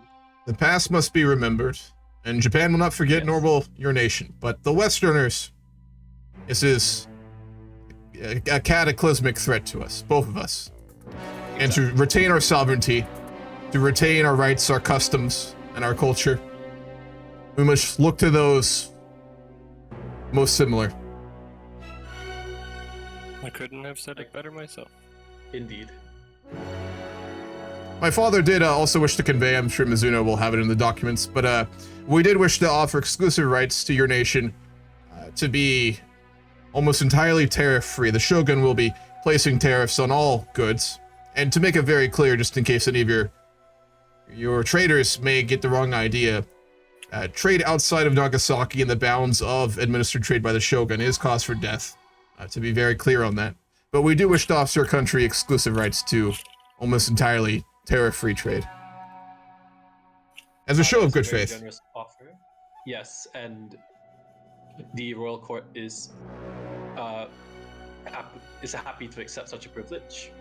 The past must be remembered, and Japan will not forget, nor will your nation. But the Westerners, this is a cataclysmic threat to us, both of us. And to retain our sovereignty, to retain our rights, our customs, and our culture, we must look to those most similar. I couldn't have said it better myself. Indeed. My father did also wish to convey, I'm sure Mizuno will have it in the documents, but we did wish to offer exclusive rights to your nation to be almost entirely tariff-free. The Shogun will be placing tariffs on all goods, and to make it very clear, just in case any of your traders may get the wrong idea, trade outside of Nagasaki in the bounds of administered trade by the Shogun is cause for death, to be very clear on that. But we do wish to offer your country exclusive rights to almost entirely tariff-free trade. As a show of good faith. Generous offer. Yes, and the royal court is happy to accept such a privilege.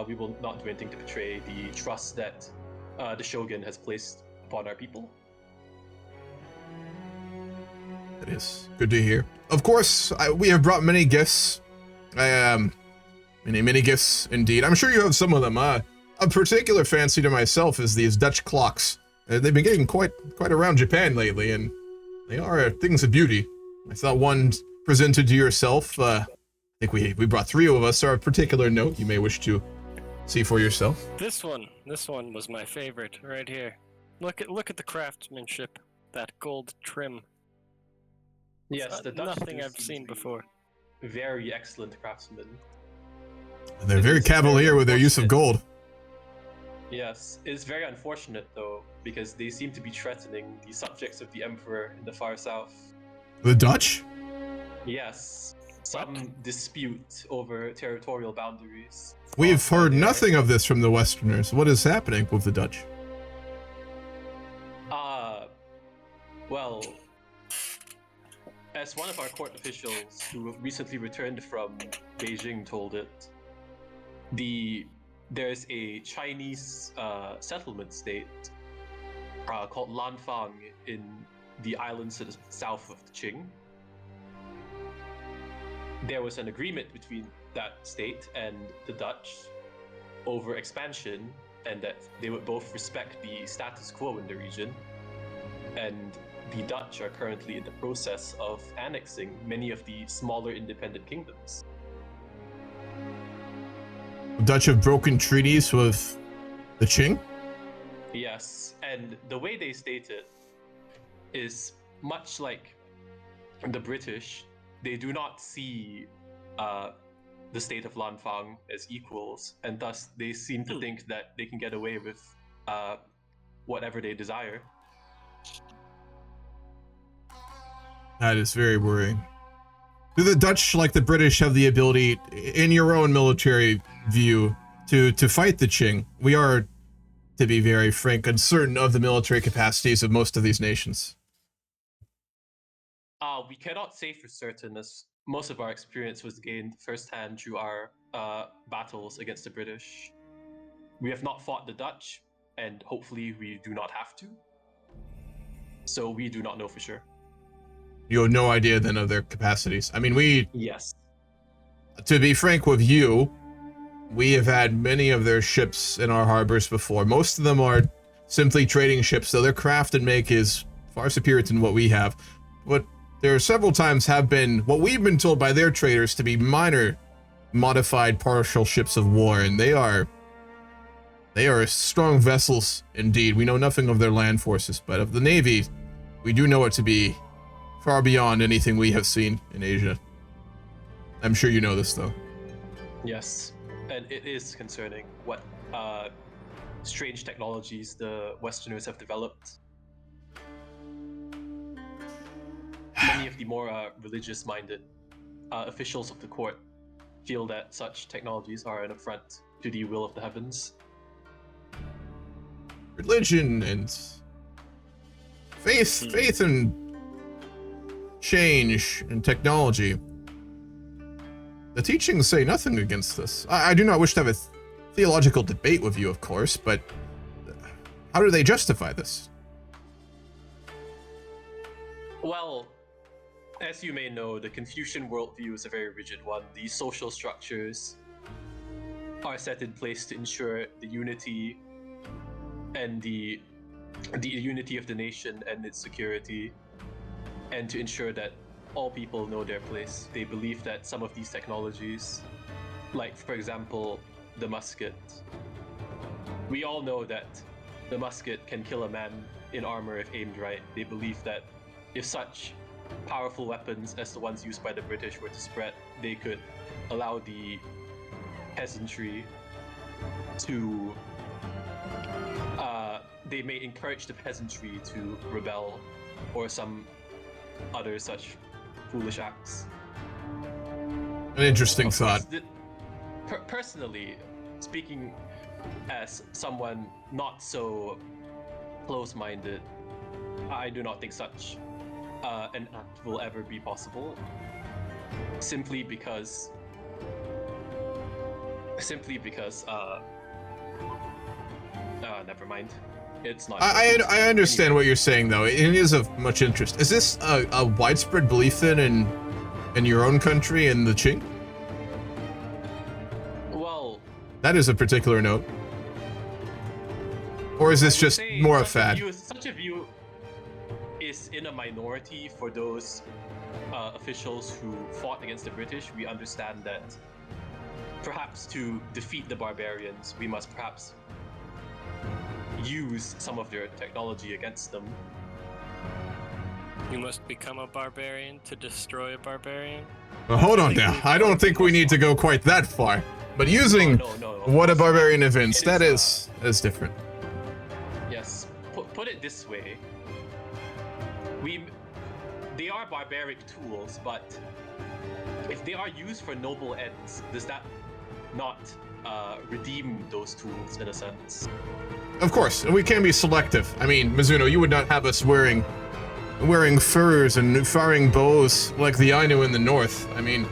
We will not do anything to betray the trust that the Shogun has placed upon our people. That is good to hear. Of course, we have brought many gifts. Many gifts indeed. I'm sure you have some of them. A particular fancy to myself is these Dutch clocks. They've been getting quite around Japan lately, and they are things of beauty. I thought one presented to yourself. I think we brought 3 of us. Are a particular note you may wish to see for yourself. This one was my favorite right here. Look at the craftsmanship, that gold trim. Yes, the Dutch nothing I've seen before. Very excellent craftsmen. And they're very cavalier with their use of gold. Yes, it's very unfortunate though, because they seem to be threatening the subjects of the Emperor in the far south. The Dutch? Yes, some dispute over territorial boundaries. We've heard nothing of this from the Westerners. What is happening with the Dutch? Well, as one of our court officials who recently returned from Beijing told it, there's a Chinese settlement state called Lanfang in the islands to the south of the Qing. There was an agreement between that state and the Dutch over expansion, and that they would both respect the status quo in the region. And the Dutch are currently in the process of annexing many of the smaller independent kingdoms. The Dutch have broken treaties with the Qing? Yes, and the way they state it is much like the British. They do not see the state of Lanfang as equals, and thus they seem to think that they can get away with whatever they desire. That is very worrying. Do the Dutch, like the British, have the ability, in your own military view, to fight the Qing? We are, to be very frank, uncertain of the military capacities of most of these nations. We cannot say for certain, as most of our experience was gained firsthand through our battles against the British. We have not fought the Dutch, and hopefully we do not have to. So we do not know for sure. You have no idea then of their capacities. I mean, Yes. To be frank with you, we have had many of their ships in our harbors before. Most of them are simply trading ships, so their craft and make is far superior to what we have. But there are several times have been what we've been told by their traders to be minor modified partial ships of war, and they are strong vessels indeed. We know nothing of their land forces, but of the Navy, we do know it to be far beyond anything we have seen in Asia. I'm sure you know this, though. Yes, and it is concerning what strange technologies the Westerners have developed. Many of the more religious-minded officials of the court feel that such technologies are an affront to the will of the heavens. Religion and faith and change and technology. The teachings say nothing against this. I do not wish to have a theological debate with you, of course, but how do they justify this? Well, as you may know, the Confucian worldview is a very rigid one. The social structures are set in place to ensure the unity and the unity of the nation and its security, and to ensure that all people know their place. They believe that some of these technologies, like for example, the musket, we all know that the musket can kill a man in armor if aimed right. They believe that if such powerful weapons as the ones used by the British were to spread, they could allow the peasantry to they may encourage the peasantry to rebel or some other such foolish acts. An interesting thought. Personally, speaking as someone not so close-minded, I do not think such an act will ever be possible. Simply because never mind. It's not. I understand what you're saying, though. It is of much interest. Is this a widespread belief then in your own country, in the Qing? Well, that is a particular note. Or is this just more a fad? Such a view is in a minority for those officials who fought against the British. We understand that perhaps to defeat the barbarians, we must perhaps use some of their technology against them. You must become a barbarian to destroy a barbarian? Well, hold on now. I don't think we need to go quite that far. But using what a barbarian events, that is different. Yes. Put it this way. They are barbaric tools, but if they are used for noble ends, does that not redeem those tools in a sense? Of course, and we can be selective. I mean, Mizuno, you would not have us wearing furs and firing bows like the Ainu in the north. I mean,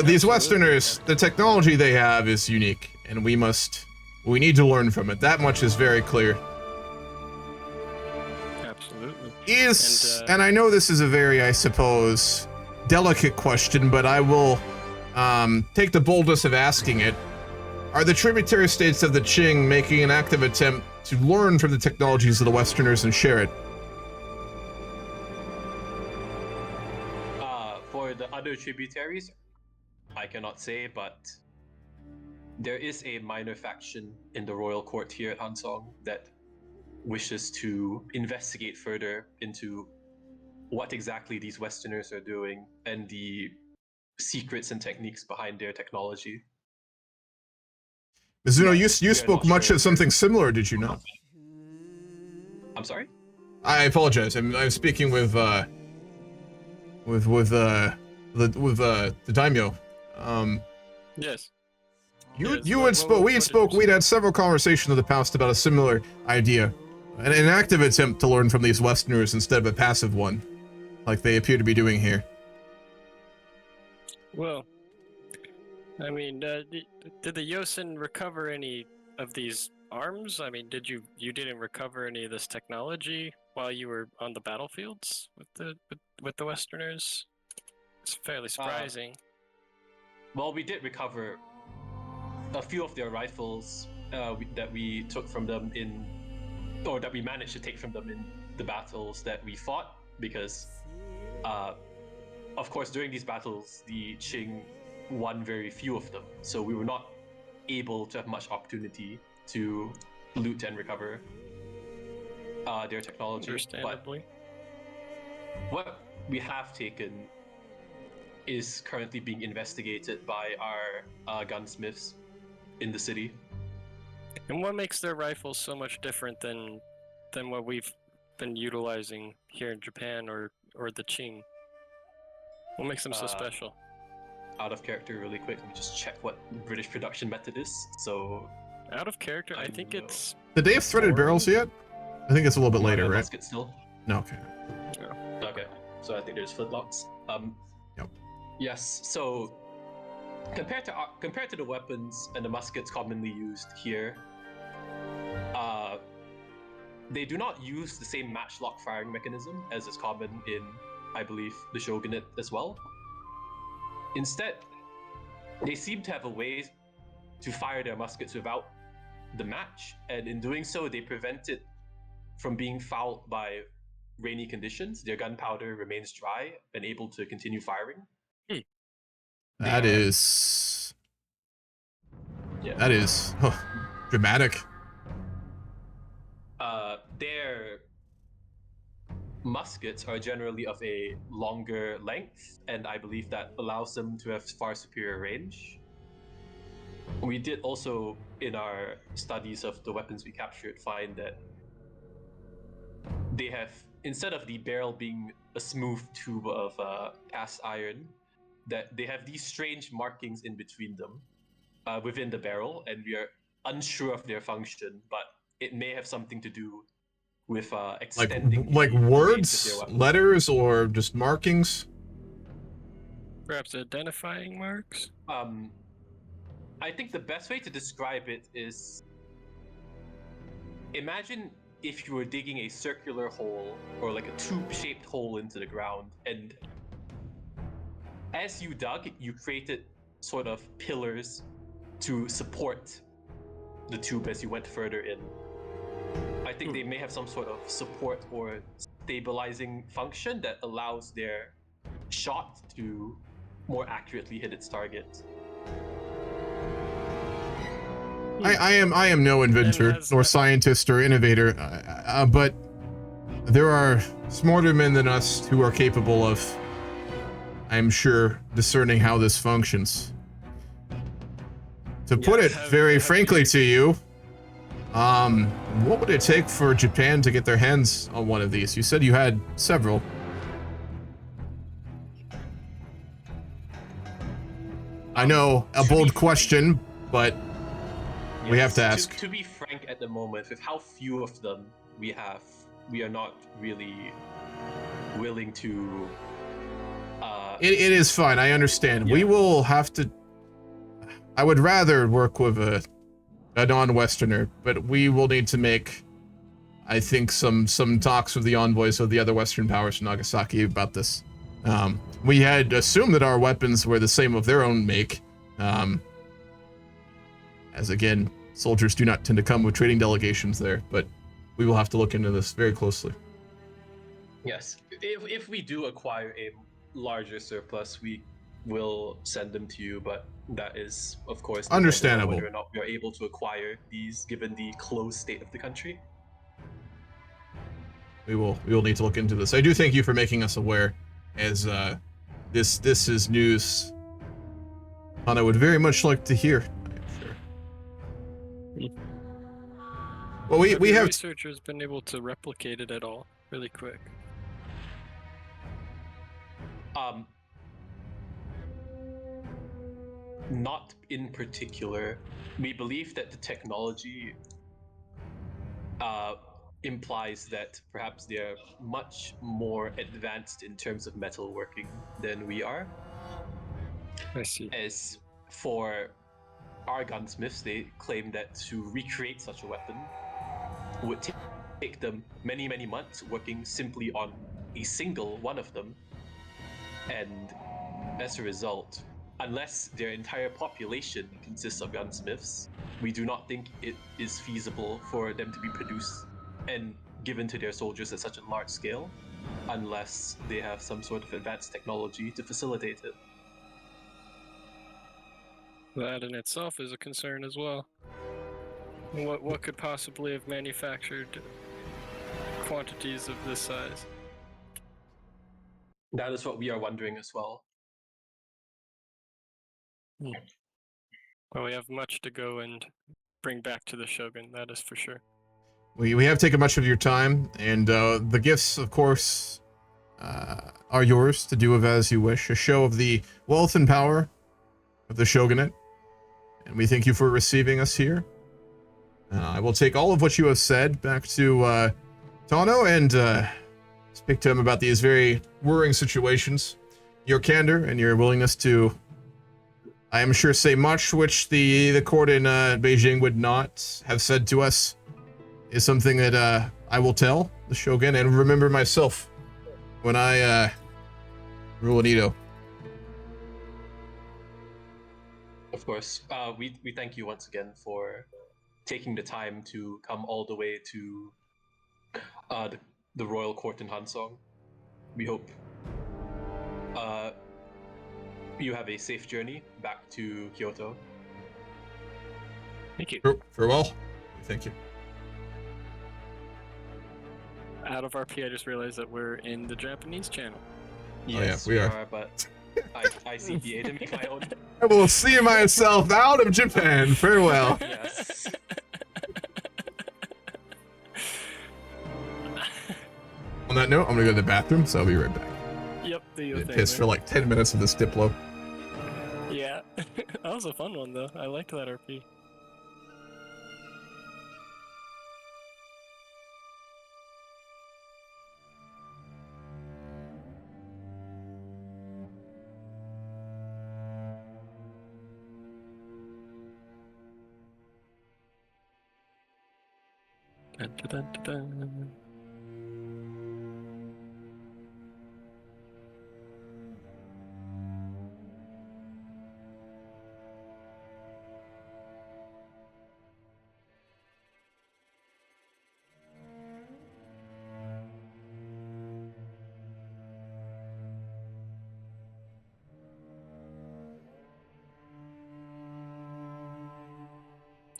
these Westerners, the technology they have is unique, and we need to learn from it. That much is very clear. Absolutely. And I know this is a very, I suppose, delicate question, but I will take the boldness of asking it. Are the tributary states of the Qing making an active attempt to learn from the technologies of the Westerners and share it? For the other tributaries, I cannot say, but there is a minor faction in the royal court here at Hansong that wishes to investigate further into what exactly these Westerners are doing and the secrets and techniques behind their technology. Mizuno, you spoke much of something similar, did you not? I'm sorry? I apologize. I'm speaking with the Daimyo. Yes. We'd had several conversations in the past about a similar idea. An active attempt to learn from these Westerners instead of a passive one, like they appear to be doing here. Well, I mean, did the Joseon recover any of these arms? I mean, you didn't recover any of this technology while you were on the battlefields with the Westerners? It's fairly surprising. Well, we did recover a few of their rifles that we took from them or that we managed to take from them in the battles that we fought, because of course during these battles the Qing won very few of them, so we were not able to have much opportunity to loot and recover their technology. Understandably. But what we have taken is currently being investigated by our gunsmiths in the city. And what makes their rifles so much different than what we've been utilizing here in Japan or the Qing? What makes them so special? Out of character really quick, let me just check what British production method is. So out of character, I think it's... Did they have threaded barrels yet? I think it's a little bit later, right? Musket still? No, okay. Yeah. Okay, so I think there's flintlocks. Yep. Yes, so compared to the weapons and the muskets commonly used here, they do not use the same matchlock firing mechanism as is common in, I believe, the Shogunate as well. Instead, they seem to have a way to fire their muskets without the match, and in doing so, they prevent it from being fouled by rainy conditions. Their gunpowder remains dry and able to continue firing. That is dramatic. Their muskets are generally of a longer length, and I believe that allows them to have far superior range. We did also, in our studies of the weapons we captured, find that they have, instead of the barrel being a smooth tube of cast iron, that they have these strange markings in between them within the barrel, and we are unsure of their function, but it may have something to do with extending like words, letters, or just markings. Perhaps identifying marks. I think the best way to describe it is, imagine if you were digging a circular hole or like a tube-shaped hole into the ground, and as you dug, you created sort of pillars to support the tube as you went further in. I think they may have some sort of support or stabilizing function that allows their shot to more accurately hit its target. I am no inventor, nor scientist or innovator, but there are smarter men than us who are capable of, I'm sure, discerning how this functions. To put it very frankly to you, what would it take for Japan to get their hands on one of these? You said you had several. I know, a bold question, but we have to ask. To be frank, at the moment, with how few of them we have, we are not really willing to... It is fine, I understand. Yeah. We will have to... I would rather work with a non-Westerner, but we will need to make, I think, some talks with the envoys of the other Western powers in Nagasaki about this. We had assumed that our weapons were the same of their own make, as again, soldiers do not tend to come with trading delegations there, but we will have to look into this very closely. Yes, if we do acquire a larger surplus, we will send them to you, but that is, of course, dependent on Understandable. whether or not we are able to acquire these given the closed state of the country. We will need to look into this. I do thank you for making us aware, as this is news Hana would very much like to hear. I'm sure. Well, we have researchers been able to replicate it at all really quick. Not in particular. We believe that the technology implies that perhaps they're much more advanced in terms of metalworking than we are. I see. As for our gunsmiths, they claim that to recreate such a weapon would take them many, many months working simply on a single one of them. And as a result, unless their entire population consists of gunsmiths, we do not think it is feasible for them to be produced and given to their soldiers at such a large scale, unless they have some sort of advanced technology to facilitate it. That in itself is a concern as well. What could possibly have manufactured quantities of this size? That is what we are wondering as well. Well, we have much to go and bring back to the Shogun, that is for sure. we have taken much of your time, and the gifts, of course, are yours to do with as you wish. A show of the wealth and power of the Shogunate, and we thank you for receiving us here. I will take all of what you have said back to Tano and speak to him about these very worrying situations. Your candor and your willingness to, I am sure, say much which the court in Beijing would not have said to us is something that I will tell the Shogun and remember myself when I rule in Edo. Of course, we thank you once again for taking the time to come all the way to the royal court in Hansong. We hope you have a safe journey back to Kyoto. Thank you. Farewell. Thank you. Out of RP, I just realized that we're in the Japanese channel. Yes, we are. But I see the to make my own. I will see myself out of Japan. Farewell. Yes. On that note, I'm gonna go to the bathroom, so I'll be right back. Yep, Pissed for like 10 minutes of this Diplo. Yeah, that was a fun one though. I liked that RP. Dun, dun, dun, dun.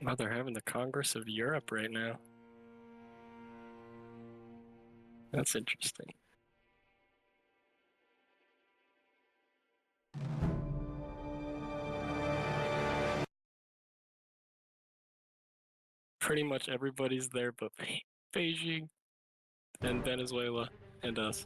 Oh, they're having the Congress of Europe right now. That's interesting. Pretty much everybody's there but Beijing and Venezuela and us.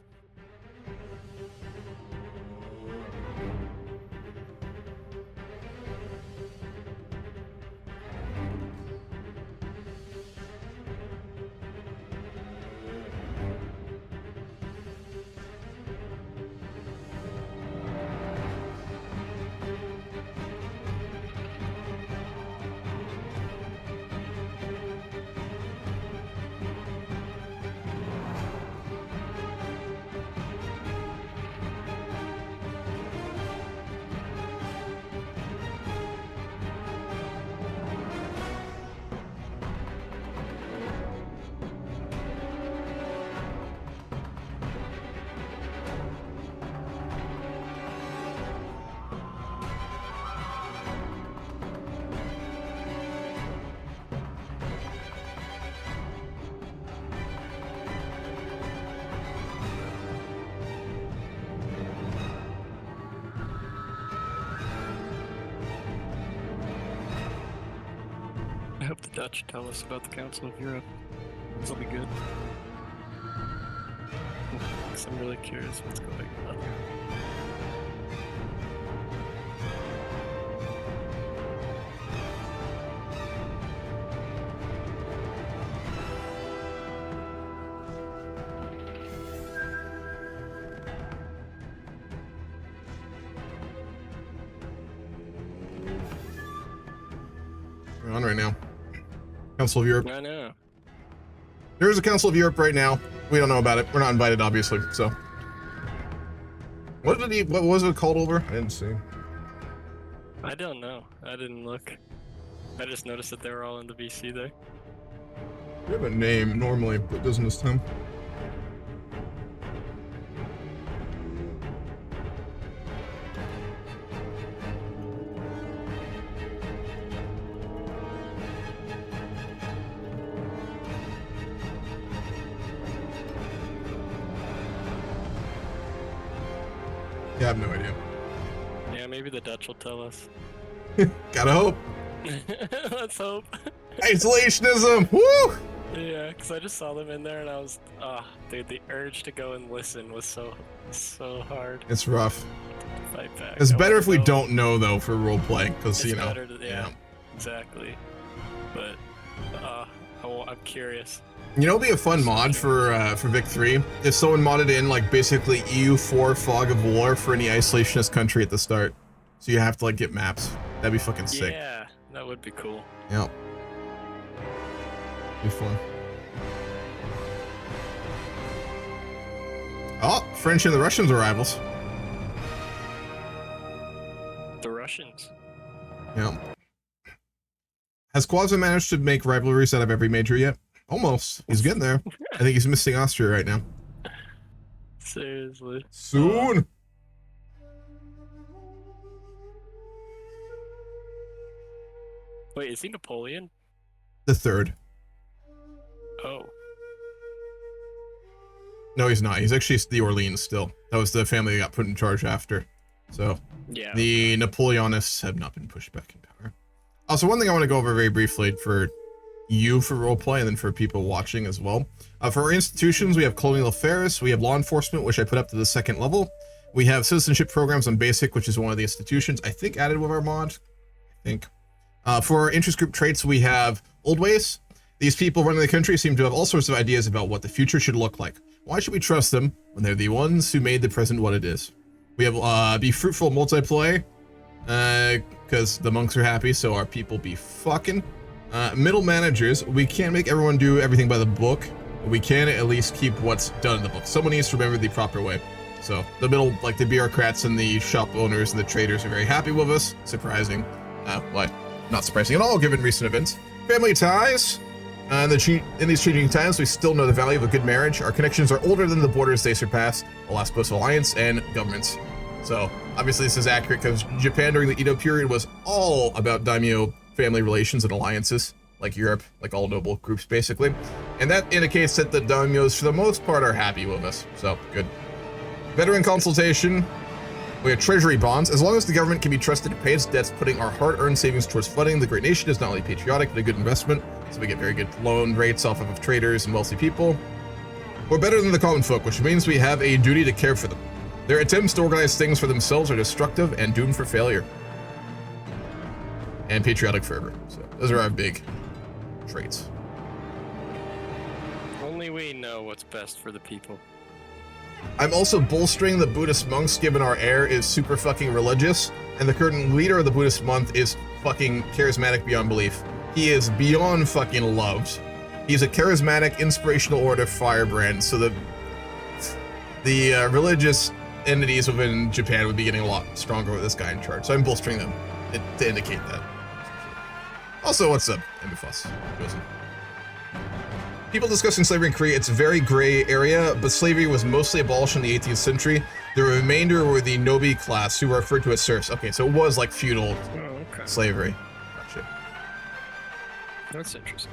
I hope the Dutch tell us about the Council of Europe. This will be good. 'Cause I'm really curious what's going on. On right now. Council of Europe. I know. There is a Council of Europe right now. We don't know about it. We're not invited, obviously. So, what was it called over? I didn't see. I don't know. I didn't look. I just noticed that they were all in the VC there. We have a name normally, but it doesn't this time. Yeah, I have no idea. Yeah, maybe the Dutch will tell us. Gotta hope. Let's hope. Isolationism! Woo! Yeah, because I just saw them in there and I was, dude, the urge to go and listen was so hard. It's rough. Fight back. It's I better wanna if we know. don't know, though, for role playing, because, It's you know. better to, yeah, exactly. But, I'm curious. You know, it'd be a fun mod for Vic 3 if someone modded in like basically EU4 fog of war for any isolationist country at the start, so you have to like get maps. That'd be fucking sick. Yeah, that would be cool. Yep. Be fun. Oh, French and the Russians are rivals. The Russians. Yeah. Has Quasar managed to make rivalries out of every major yet? Almost. He's getting there. I think he's missing Austria right now. Seriously. Soon. Wait, is he Napoleon? The third. Oh. No, he's not. He's actually the Orleans still. That was the family that got put in charge after. So, yeah. The Napoleonists have not been pushed back in power. Also, one thing I want to go over very briefly for you for roleplay and then for people watching as well. For our institutions, we have colonial affairs, we have law enforcement, which I put up to the 2nd level. We have citizenship programs on basic, which is one of the institutions I think added with our mod. I think. For our interest group traits, we have old ways. These people running the country seem to have all sorts of ideas about what the future should look like. Why should we trust them when they're the ones who made the present what it is? We have be fruitful multiplay, because the monks are happy, so our people be fucking. Middle managers, we can't make everyone do everything by the book, but we can at least keep what's done in the book. Someone needs to remember the proper way. So the middle, like the bureaucrats and the shop owners and the traders are very happy with us. Surprising. Well, not surprising at all given recent events. Family ties. In these changing times, we still know the value of a good marriage. Our connections are older than the borders they surpass, the last post alliance, and governments. So obviously this is accurate because Japan during the Edo period was all about daimyo family relations and alliances, like Europe, like all noble groups basically. And that indicates that the daimyos for the most part are happy with us, so good. Veteran consultation, we have treasury bonds. As long as the government can be trusted to pay its debts, putting our hard-earned savings towards flooding the great nation is not only patriotic, but a good investment, so we get very good loan rates off of traders and wealthy people. We're better than the common folk, which means we have a duty to care for them. Their attempts to organize things for themselves are destructive and doomed for failure. And patriotic fervor. So those are our big traits. Only we know what's best for the people. I'm also bolstering the Buddhist monks given our heir is super fucking religious, and the current leader of the Buddhist month is fucking charismatic beyond belief. He is beyond fucking loved. He's a charismatic, inspirational order firebrand, so the religious entities within Japan would be getting a lot stronger with this guy in charge. So I'm bolstering them to indicate that. Also, what's up, Embifus? Joseon. People discussing slavery in Korea, it's a very gray area, but slavery was mostly abolished in the 18th century. The remainder were the nobi class, who were referred to as serfs. Okay, so it was like feudal slavery. Gotcha. That's interesting.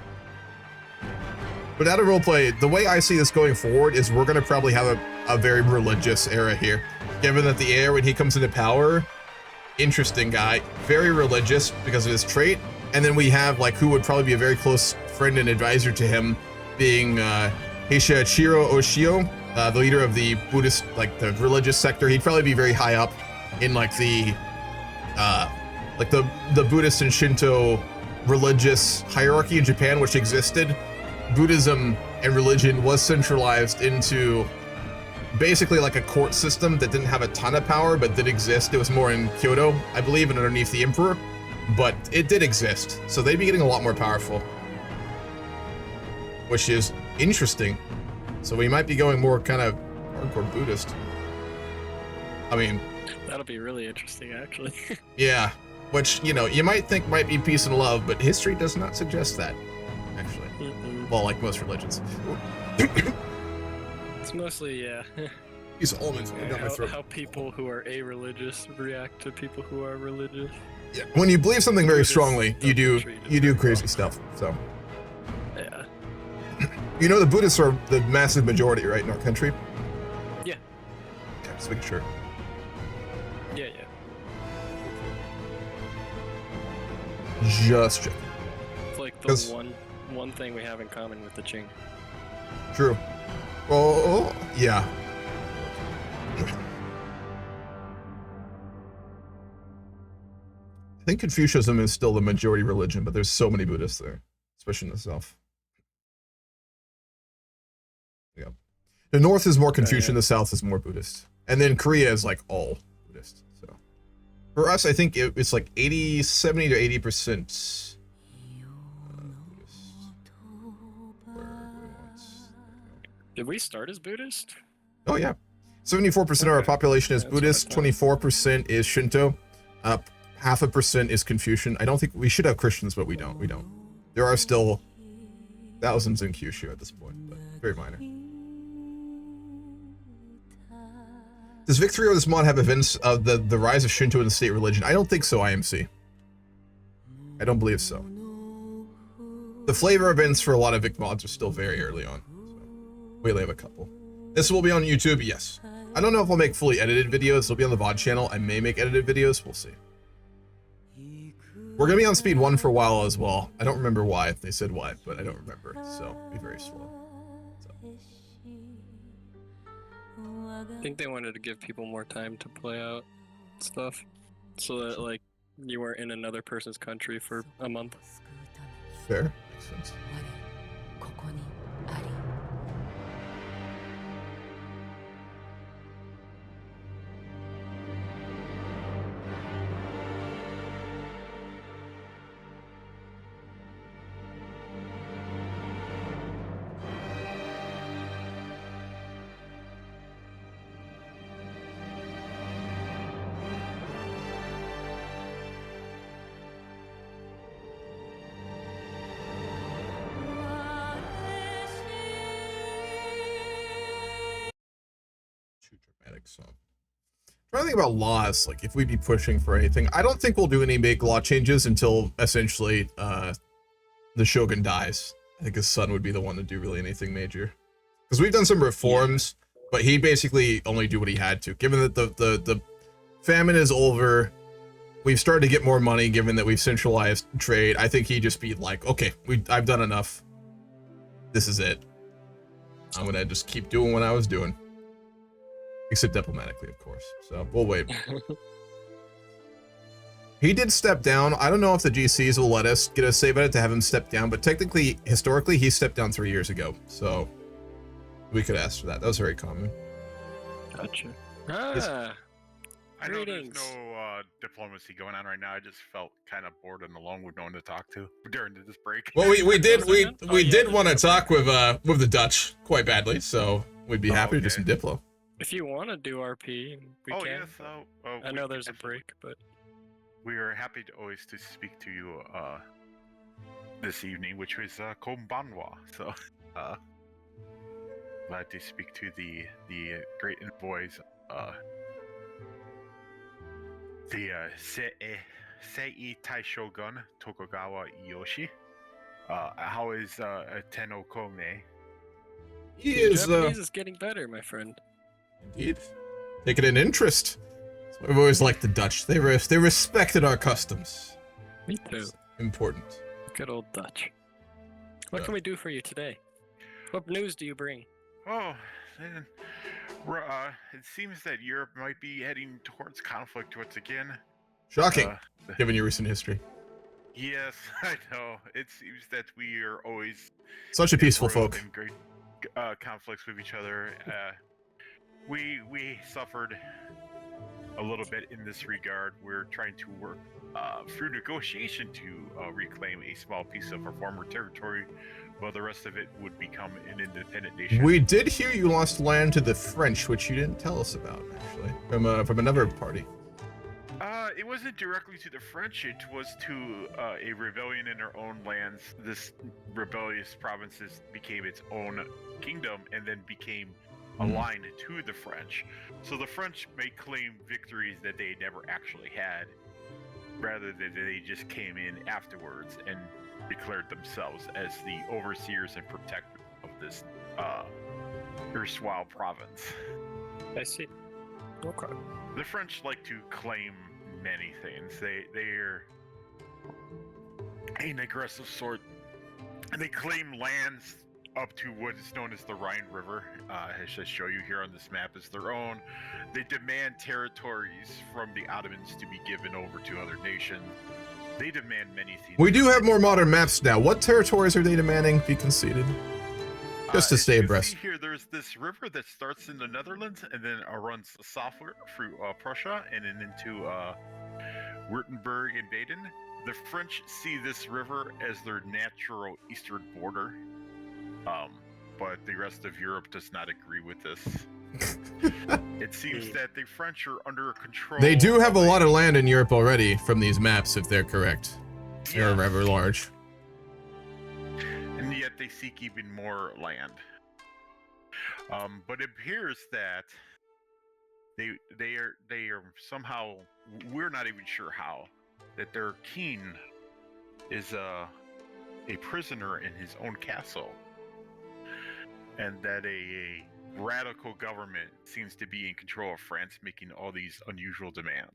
But out of roleplay, the way I see this going forward is we're going to probably have a very religious era here. Given that the heir, when he comes into power, interesting guy, very religious because of his trait, And then we have like who would probably be a very close friend and advisor to him, being Heishichiro Oshio, the leader of the Buddhist, like the religious sector. He'd probably be very high up in like the Buddhist and Shinto religious hierarchy in Japan, which existed. Buddhism and religion was centralized into basically like a court system that didn't have a ton of power, but did exist. It was more in Kyoto, I believe, and underneath the emperor, but it did exist. So they'd be getting a lot more powerful, which is interesting. So we might be going more kind of hardcore Buddhist. I mean, that'll be really interesting, actually. Yeah, which, you know, you might think might be peace and love, but history does not suggest that, actually. Well, like most religions. It's mostly, yeah. These almonds down my throat. How people who are a-religious react to people who are religious. Yeah, when you believe something very strongly, you do crazy stuff. So. Yeah. You know, the Buddhists are the massive majority, right, in our country? Yeah. Yeah, just making sure. Yeah. Just checking. It's like the one thing we have in common with the Qing. True. Oh, yeah. I think Confucianism is still the majority religion, but there's so many Buddhists there, especially in the south. Yeah. The north is more Confucian, the south is more Buddhist. And then Korea is like all Buddhist. So for us, I think it's like 70 to 80% Buddhist. Did we start as Buddhist? Oh yeah. 74% of our population is Buddhist, 24% is Shinto, 0.5% is Confucian. I don't think we should have Christians, but we don't. There are still thousands in Kyushu at this point, but very minor. Does victory or this mod have events of the rise of Shinto in the state religion? I don't think so, IMC. I don't believe so. The flavor events for a lot of Vic mods are still very early on. We only have a couple. This will be on YouTube, yes. I don't know if I'll make fully edited videos. They'll be on the VOD channel. I may make edited videos. We'll see. We're going to be on speed 1 for a while as well. I don't remember why. They said why, but I don't remember. So, be very slow. I think they wanted to give people more time to play out stuff. So that, like, you weren't in another person's country for a month. Fair. Makes sense. So trying to think about laws, like if we'd be pushing for anything. I don't think we'll do any big law changes until essentially the Shogun dies. I think his son would be the one to do really anything major, because we've done some reforms, but he basically only do what he had to. Given that the famine is over, we've started to get more money. Given that we've centralized trade, I think he'd just be like, okay, I've done enough. This is it. I'm gonna just keep doing what I was doing. Except diplomatically, of course. So we'll wait. He did step down. I don't know if the GCs will let us get a save edit to have him step down, but technically, historically, he stepped down 3 years ago. So we could ask for that. That was very common. Gotcha. I know there's no diplomacy going on right now. I just felt kind of bored and alone with no one to talk to during this break. Well, we did want to talk with the Dutch quite badly, so we'd be happy to do some diplo. If you want to do RP, we can. Yes, I know there's a break, but we are happy to always to speak to you this evening, which was Konbanwa. So glad to speak to the great envoys, the Sei Tai Shogun Tokugawa Ieyoshi. How is Tenno Kome? Japanese is getting better, my friend. Indeed. Taking an interest. We've always liked the Dutch. They respected our customs. Me too. important. Good old Dutch. What can we do for you today? What news do you bring? Oh, it seems that Europe might be heading towards conflict once again. Shocking, given your recent history. Yes, I know. It seems that we are always Such a peaceful embroiled folk. in great conflicts with each other. We suffered a little bit in this regard. We're trying to work through negotiation to reclaim a small piece of our former territory, while the rest of it would become an independent nation. We did hear you lost land to the French, which you didn't tell us about, actually, from another party. It wasn't directly to the French. It was to a rebellion in their own lands. This rebellious provinces became its own kingdom and then became aligned to the French. So the French may claim victories that they never actually had, rather than they just came in afterwards and declared themselves as the overseers and protectors of this erstwhile province. I see. Okay. The French like to claim many things. They're an aggressive sort, and they claim lands up to what is known as the Rhine River. I should show you here on this map as their own. They demand territories from the Ottomans to be given over to other nations. They demand many things. We do have more modern maps now. What territories are they demanding be conceded? Just to stay abreast. Here, there's this river that starts in the Netherlands and then runs southward through Prussia and then into Württemberg and Baden. The French see this river as their natural eastern border, but the rest of Europe does not agree with this. It seems that the French are under control. They do have a lot of land in Europe already from these maps, if they're correct. They're rather large. And yet they seek even more land. But it appears that they are somehow, we're not even sure how, that their king is a prisoner in his own castle, and that a radical government seems to be in control of France, making all these unusual demands.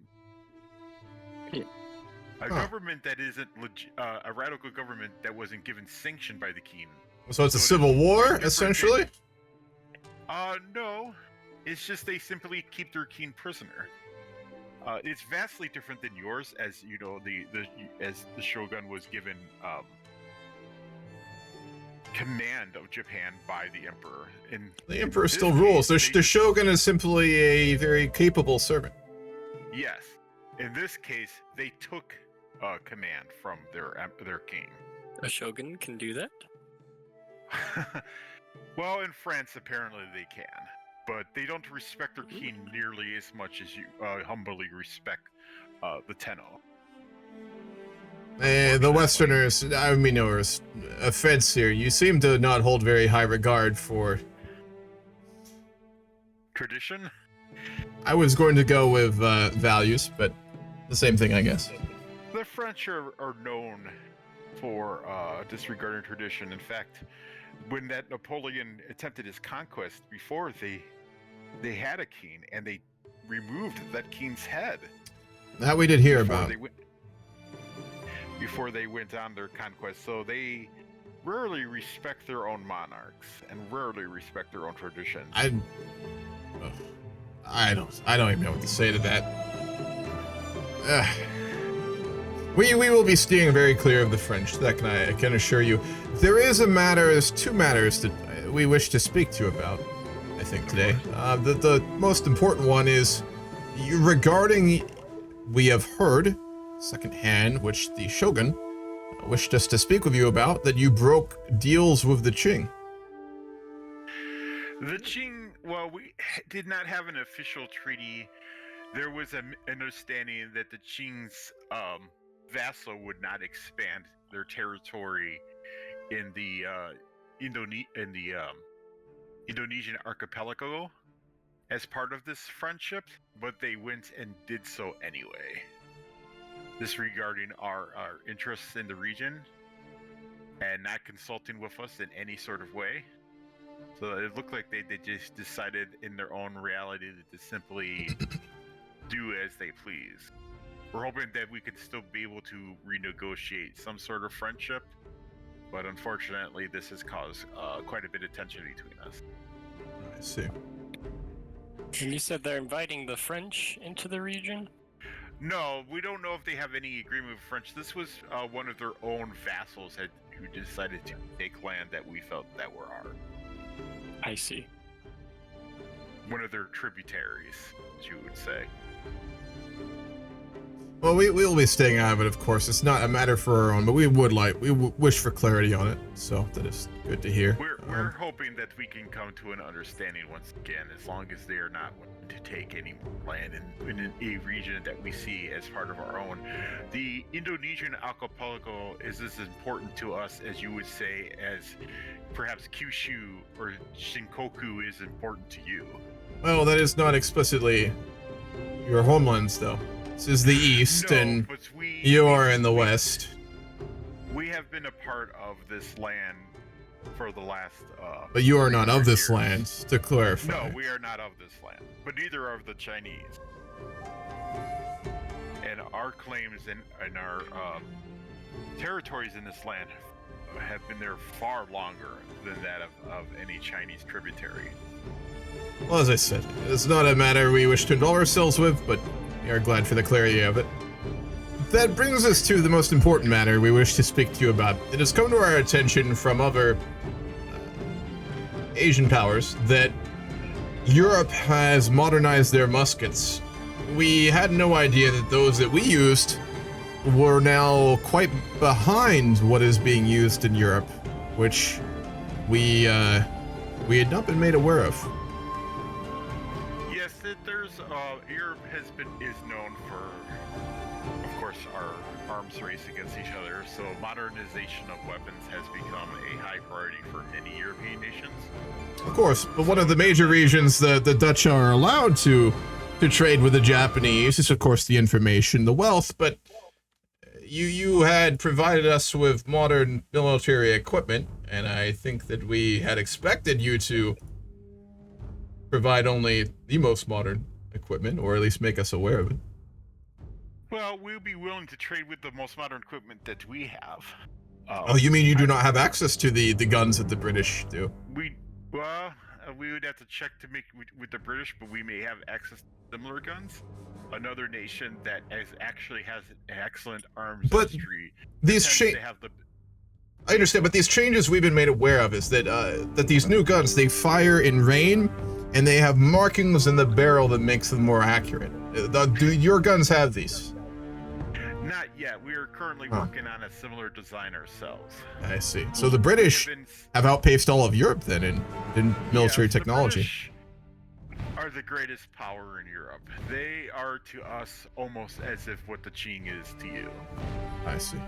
A government that isn't a radical government that wasn't given sanction by the king. So it's a civil war, essentially? No. It's just they simply keep their king prisoner. It's vastly different than yours, as you know, as the Shogun was given command of Japan by the emperor. And The emperor still rules. The Shogun is simply a very capable servant. Yes. In this case, they took command from their king. A shogun can do that? Well, in France, apparently they can, but they don't respect their king nearly as much as you humbly respect the Tenno. The Westerners, I mean, no offense here. You seem to not hold very high regard for tradition. I was going to go with values, but the same thing, I guess. The French are known for disregarding tradition. In fact, when that Napoleon attempted his conquest, before they had a king, and they removed that king's head. That we did hear about. Before they went on their conquest, so they rarely respect their own monarchs and rarely respect their own traditions. I don't even know what to say to that. We will be steering very clear of the French, that I can assure you. There's two matters that we wish to speak to you about, I think, today. The most important one is regarding, we have heard, secondhand, which the Shogun wished us to speak with you about, that you broke deals with the Qing. The Qing, well, we did not have an official treaty. There was an understanding that the Qing's vassal would not expand their territory in the Indonesian archipelago as part of this friendship, but they went and did so anyway, disregarding our interests in the region and not consulting with us in any sort of way. So it looked like they just decided in their own reality to simply do as they please, We're hoping that we could still be able to renegotiate some sort of friendship, but unfortunately, this has caused quite a bit of tension between us. I see. And you said they're inviting the French into the region? No, we don't know if they have any agreement with French. This was one of their own vassals who decided to take land that we felt that were ours. I see. One of their tributaries, as you would say. Well, we will be staying out of it, of course. It's not a matter for our own, but we wish for clarity on it. So that is good to hear. We're hoping that we can come to an understanding once again, as long as they are not willing to take any more land in a region that we see as part of our own. The Indonesian archipelago is as important to us as you would say as perhaps Kyushu or Shinkoku is important to you. Well, that is not explicitly your homelands, though. This is the east, and you are in the west. We have been a part of this land for the last. But you are not of this land, to clarify. No, we are not of this land, but neither are the Chinese. And our claims and our territories in this land have been there far longer than that of any Chinese tributary. Well, as I said, it's not a matter we wish to involve ourselves with, but we are glad for the clarity of it. That brings us to the most important matter we wish to speak to you about. It has come to our attention from other Asian powers that Europe has modernized their muskets. We had no idea that those that we used were now quite behind what is being used in Europe, which we had not been made aware of. Yes, there's Europe is known for, of course, our arms race against each other. So modernization of weapons has become a high priority for many European nations. Of course, but one of the major regions the Dutch are allowed to trade with the Japanese is, of course, the information, the wealth, but you had provided us with modern military equipment, and I think that we had expected you to provide only the most modern equipment, or at least make us aware of it. Well, we'll be willing to trade with the most modern equipment that we have. Oh, you mean you do not have access to the guns that the British do? We would have to check to make with the British, but we may have access to similar guns. Another nation that actually has an excellent arms industry. I understand, but these changes we've been made aware of is that that these new guns, they fire in rain, and they have markings in the barrel that makes them more accurate. Do your guns have these? Not yet. We are currently working on a similar design ourselves. I see. So the British have outpaced all of Europe then in military technology. The British are the greatest power in Europe. They are to us almost as if what the Qing is to you. I see.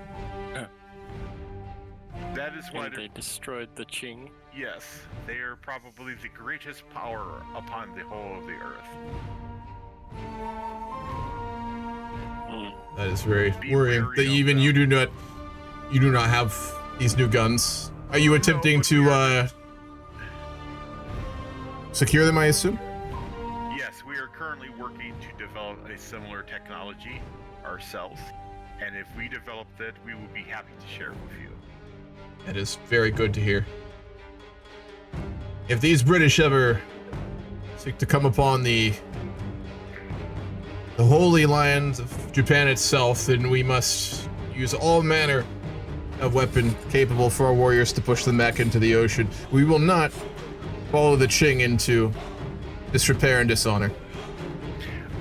That is why they destroyed the Qing. Yes, they are probably the greatest power upon the whole of the earth. That is very worrying. That even you do not have these new guns. Are you attempting to secure them, I assume? Yes, we are currently working to develop a similar technology ourselves, and if we develop that, we will be happy to share it with you. That is very good to hear. If these British ever seek to come upon the holy land of Japan itself, then we must use all manner of weapon capable for our warriors to push them back into the ocean. We will not follow the Qing into disrepair and dishonor.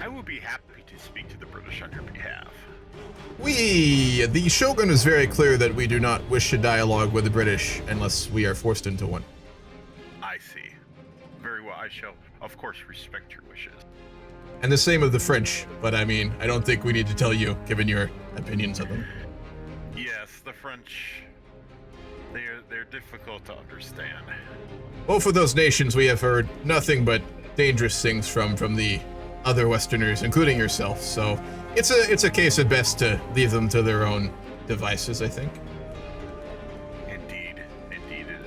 I will be happy to speak to the British on your behalf. The Shogun is very clear that we do not wish to dialogue with the British unless we are forced into one. I see. Very well. I shall, of course, respect your wishes. And the same of the French, but I mean, I don't think we need to tell you, given your opinions of them. Yes, the French, they're difficult to understand. Both of those nations we have heard nothing but dangerous things from the other Westerners, including yourself, so it's a case at best to leave them to their own devices, I think. Indeed it is.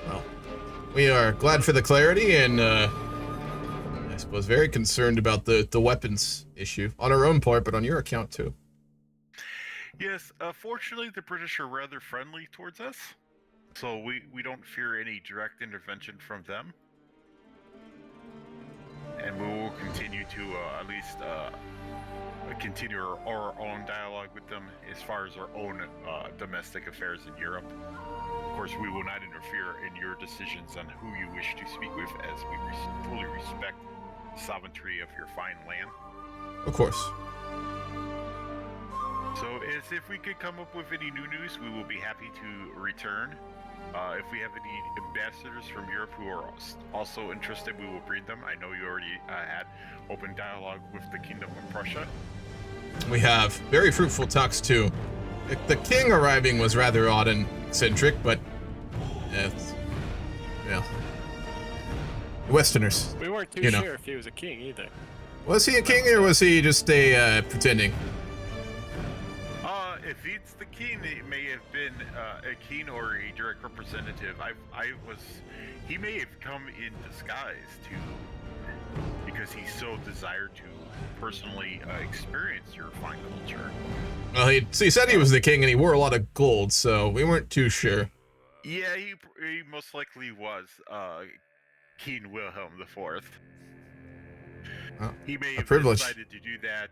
Well, we are glad for the clarity, and suppose, very concerned about the weapons issue on our own part, but on your account too. Yes, fortunately, the British are rather friendly towards us, so we don't fear any direct intervention from them. And we will continue to at least continue our own dialogue with them as far as our own domestic affairs in Europe. Of course, we will not interfere in your decisions on who you wish to speak with, as we fully respect the sovereignty of your fine land. Of course. So, as if we could come up with any new news, we will be happy to return. If we have any ambassadors from Europe who are also interested, we will bring them. I know you already had open dialogue with the Kingdom of Prussia. We have very fruitful talks too. The king arriving was rather odd and eccentric, but yeah, Westerners. We weren't too you know. sure if he was a king either. Was he a king or was he just a pretending? If it's the king, it may have been a king or a direct representative. He may have come in disguise because he so desired to personally experience your fine culture. Well, he said he was the king and he wore a lot of gold, so we weren't too sure. Yeah, he most likely was King Wilhelm IV. Oh, he may have decided to do that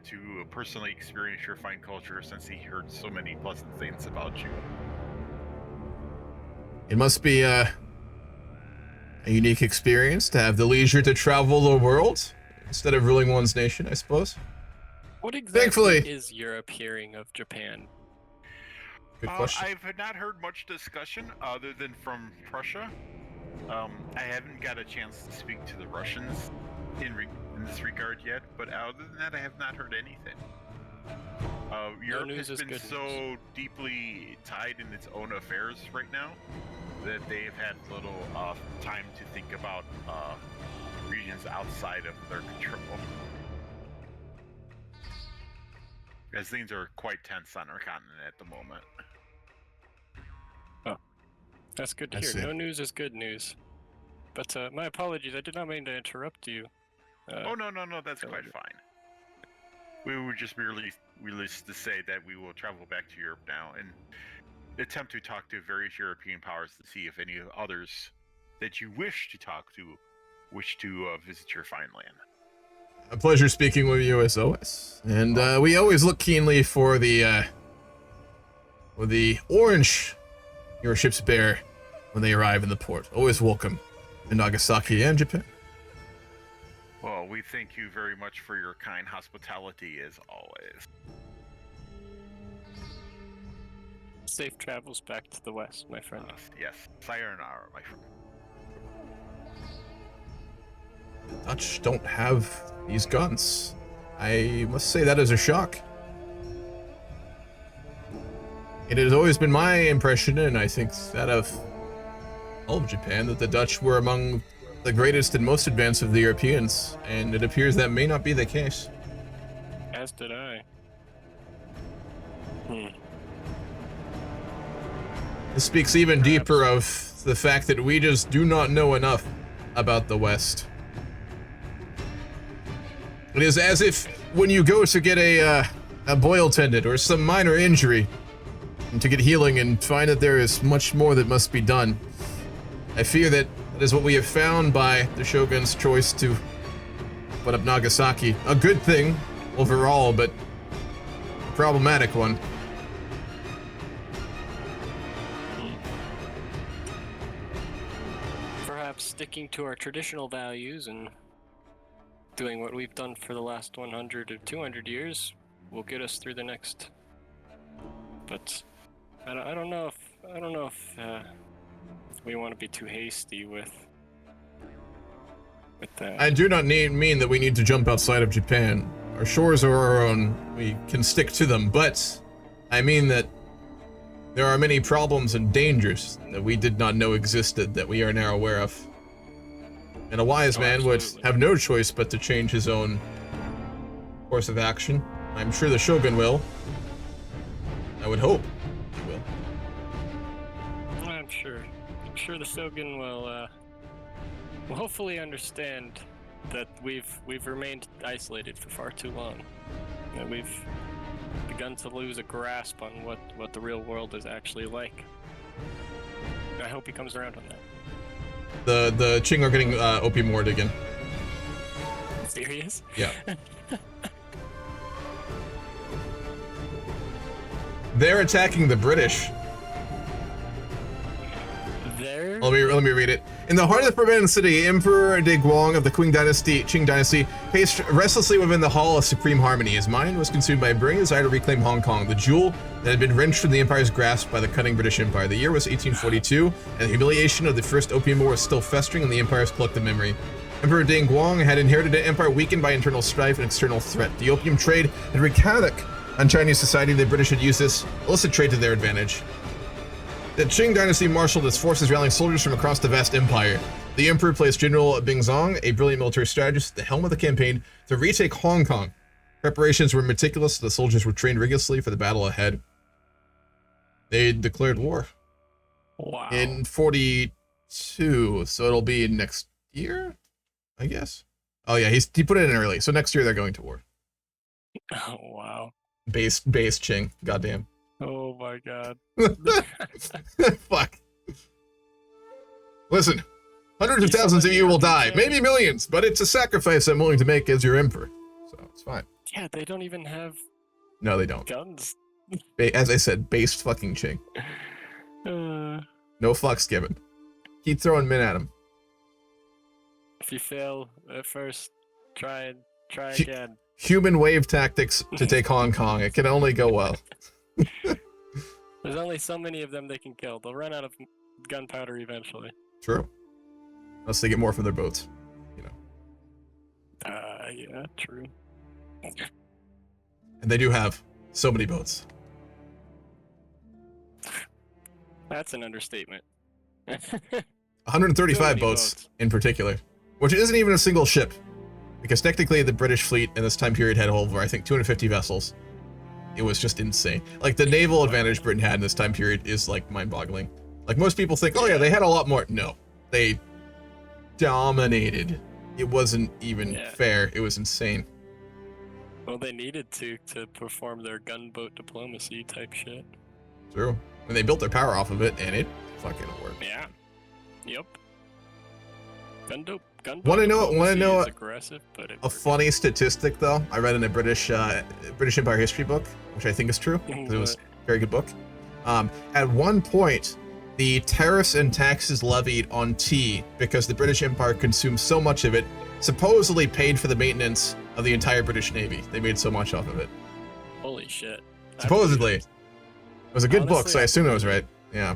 to personally experience your fine culture, since he heard so many pleasant things about you. It must be a unique experience to have the leisure to travel the world instead of ruling one's nation, I suppose. What exactly is Europe hearing of Japan? Good question. I've not heard much discussion other than from Prussia. I haven't got a chance to speak to the Russians in this regard yet, but other than that, I have not heard anything. Europe has been so deeply tied in its own affairs right now that they've had little time to think about regions outside of their control, as things are quite tense on our continent at the moment. Oh, that's good to hear. No news is good news. But my apologies, I did not mean to interrupt you. No, that's quite fine. We were just merely released to say that we will travel back to Europe now and attempt to talk to various European powers to see if any others that you wish to talk to wish to visit your fine land. A pleasure speaking with you as always. And we always look keenly for the orange your ships bear when they arrive in the port. Always welcome in Nagasaki and Japan. Well, we thank you very much for your kind hospitality as always. Safe travels back to the west, my friend. Yes, sayonara, my friend. The Dutch don't have these guns. I must say that is a shock. It has always been my impression, and I think that of all of Japan, that the Dutch were among the greatest and most advanced of the Europeans, and it appears that may not be the case. As did I. This speaks even deeper of the fact that we just do not know enough about the West. It is as if when you go to get a boil tendon or some minor injury and to get healing and find that there is much more that must be done. I fear that is what we have found by the Shogun's choice to put up Nagasaki. A good thing overall, but a problematic one. Perhaps sticking to our traditional values and doing what we've done for the last 100 or 200 years will get us through the next. But I don't know if we want to be too hasty with that. I do not mean that we need to jump outside of Japan. Our shores are our own. We can stick to them, but I mean that there are many problems and dangers that we did not know existed that we are now aware of. And a wise man would have no choice but to change his own course of action. I'm sure the Shogun will. I would hope he will. I'm sure the Shogun will hopefully understand we've remained isolated for far too long. And we've begun to lose a grasp on what the real world is actually like. I hope he comes around on that. The Qing are getting opium ward again. Serious? Yeah. They're attacking the British. Let me read it. In the heart of the Forbidden City, Emperor De Guang of the Qing Dynasty, paced restlessly within the Hall of Supreme Harmony. His mind was consumed by a brilliant desire to reclaim Hong Kong, the jewel that had been wrenched from the Empire's grasp by the cunning British Empire. The year was 1842, and the humiliation of the First Opium War was still festering in the Empire's collective memory. Emperor Deng Guang had inherited an empire weakened by internal strife and external threat. The opium trade had wreaked havoc on Chinese society. The British had used this illicit trade to their advantage. The Qing dynasty marshaled its forces, rallying soldiers from across the vast empire. The emperor placed General Bingzong, a brilliant military strategist, at the helm of the campaign to retake Hong Kong. Preparations were meticulous. The soldiers were trained rigorously for the battle ahead. They declared war. Wow. In 42, so it'll be next year, I guess. Oh yeah, he put it in early, so next year they're going to war. Oh wow. Base Qing, goddamn. Oh my god. Fuck. Listen, hundreds of thousands of you will die, maybe millions, but it's a sacrifice I'm willing to make as your emperor. So it's fine. Yeah, they don't even have No, they don't. guns. As I said, based fucking Qing. No fucks given. Keep throwing men at him. If you fail at first, try again. Human wave tactics to take Hong Kong. It can only go well. There's only so many of them they can kill. They'll run out of gunpowder eventually. True. Unless they get more from their boats, you know. Yeah, true. And they do have so many boats. That's an understatement. 135 boats in particular, which isn't even a single ship, because technically the British fleet in this time period had over, I think, 250 vessels. It was just insane. Like, the naval advantage Britain had in this time period is, like, mind-boggling. Like, most people think, oh yeah, they had a lot more. No, they dominated. It wasn't even fair. It was insane. Well, they needed to perform their gunboat diplomacy type shit. True. And they built their power off of it, and it fucking worked. Yeah. Yep. Gunboat Want to know is aggressive, but a funny statistic though? I read in a British Empire history book, which I think is true because it was a very good book. At one point, the tariffs and taxes levied on tea, because the British Empire consumed so much of it, supposedly paid for the maintenance of the entire British Navy. They made so much off of it. Holy shit. Supposedly. It was a good book, so I assume believe it was right. Yeah.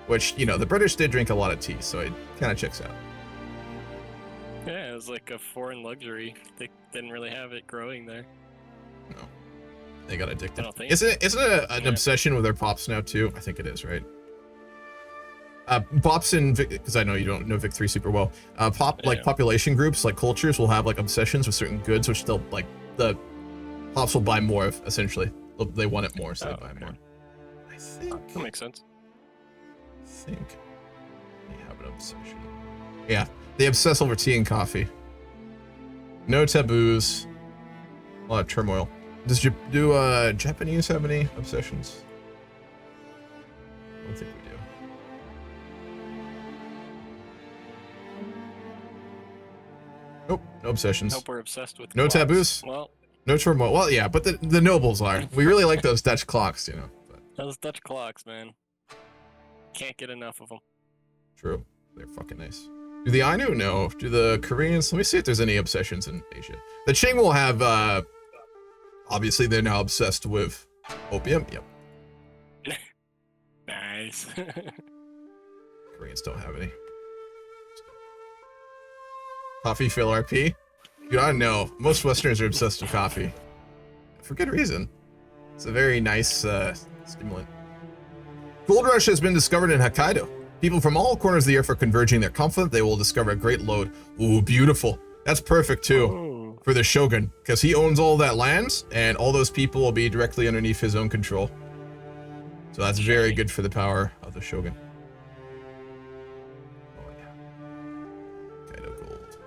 Which, you know, the British did drink a lot of tea, so it kind of checks out. Yeah, it was like a foreign luxury. They didn't really have it growing there. No. They got addicted. I don't think Isn't it an obsession with their pops now, too? I think it is, right? Pops in Vic, because I know you don't know Vic 3 super well. Population groups, like cultures, will have like obsessions with certain goods, which they'll like the pops will buy more of. Essentially, they want it more, so they buy more. I think that makes sense. I think they have an obsession. Yeah, they obsess over tea and coffee. No taboos. A lot of turmoil. Do Japanese have any obsessions? I don't think we do. Nope, no obsessions. Hope we're obsessed with no clocks. taboos. Well, no turmoil. Well, yeah, but the nobles are. We really like those Dutch clocks, you know. But. Those Dutch clocks, man. Can't get enough of them. True, they're fucking nice. Do the Ainu? No. Do the Koreans? Let me see if there's any obsessions in Asia. The Qing will have. Obviously, they're now obsessed with opium. Yep. Nice. Koreans don't have any. Coffee fill RP? Dude, I know. Most Westerners are obsessed with coffee. For good reason. It's a very nice stimulant. Gold rush has been discovered in Hokkaido. People from all corners of the earth are converging. They're confident they will discover a great lode. Ooh, beautiful. That's perfect, too, for the Shogun, because he owns all that land, and all those people will be directly underneath his own control. So that's very good for the power of the Shogun. Oh, yeah. Hokkaido gold.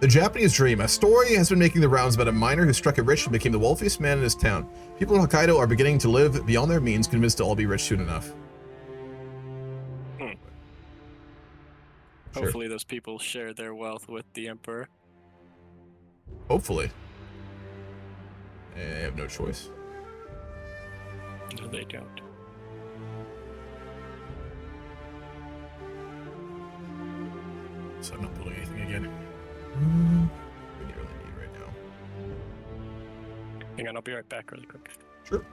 The Japanese Dream. A story has been making the rounds about a miner who struck it rich and became the wealthiest man in his town. People in Hokkaido are beginning to live beyond their means, convinced to all be rich soon enough. Sure. Hopefully those people share their wealth with the emperor. Hopefully. They have no choice. No, they don't. So I'm not building anything again. What do you really need right now? Hang on, I'll be right back really quick. Sure.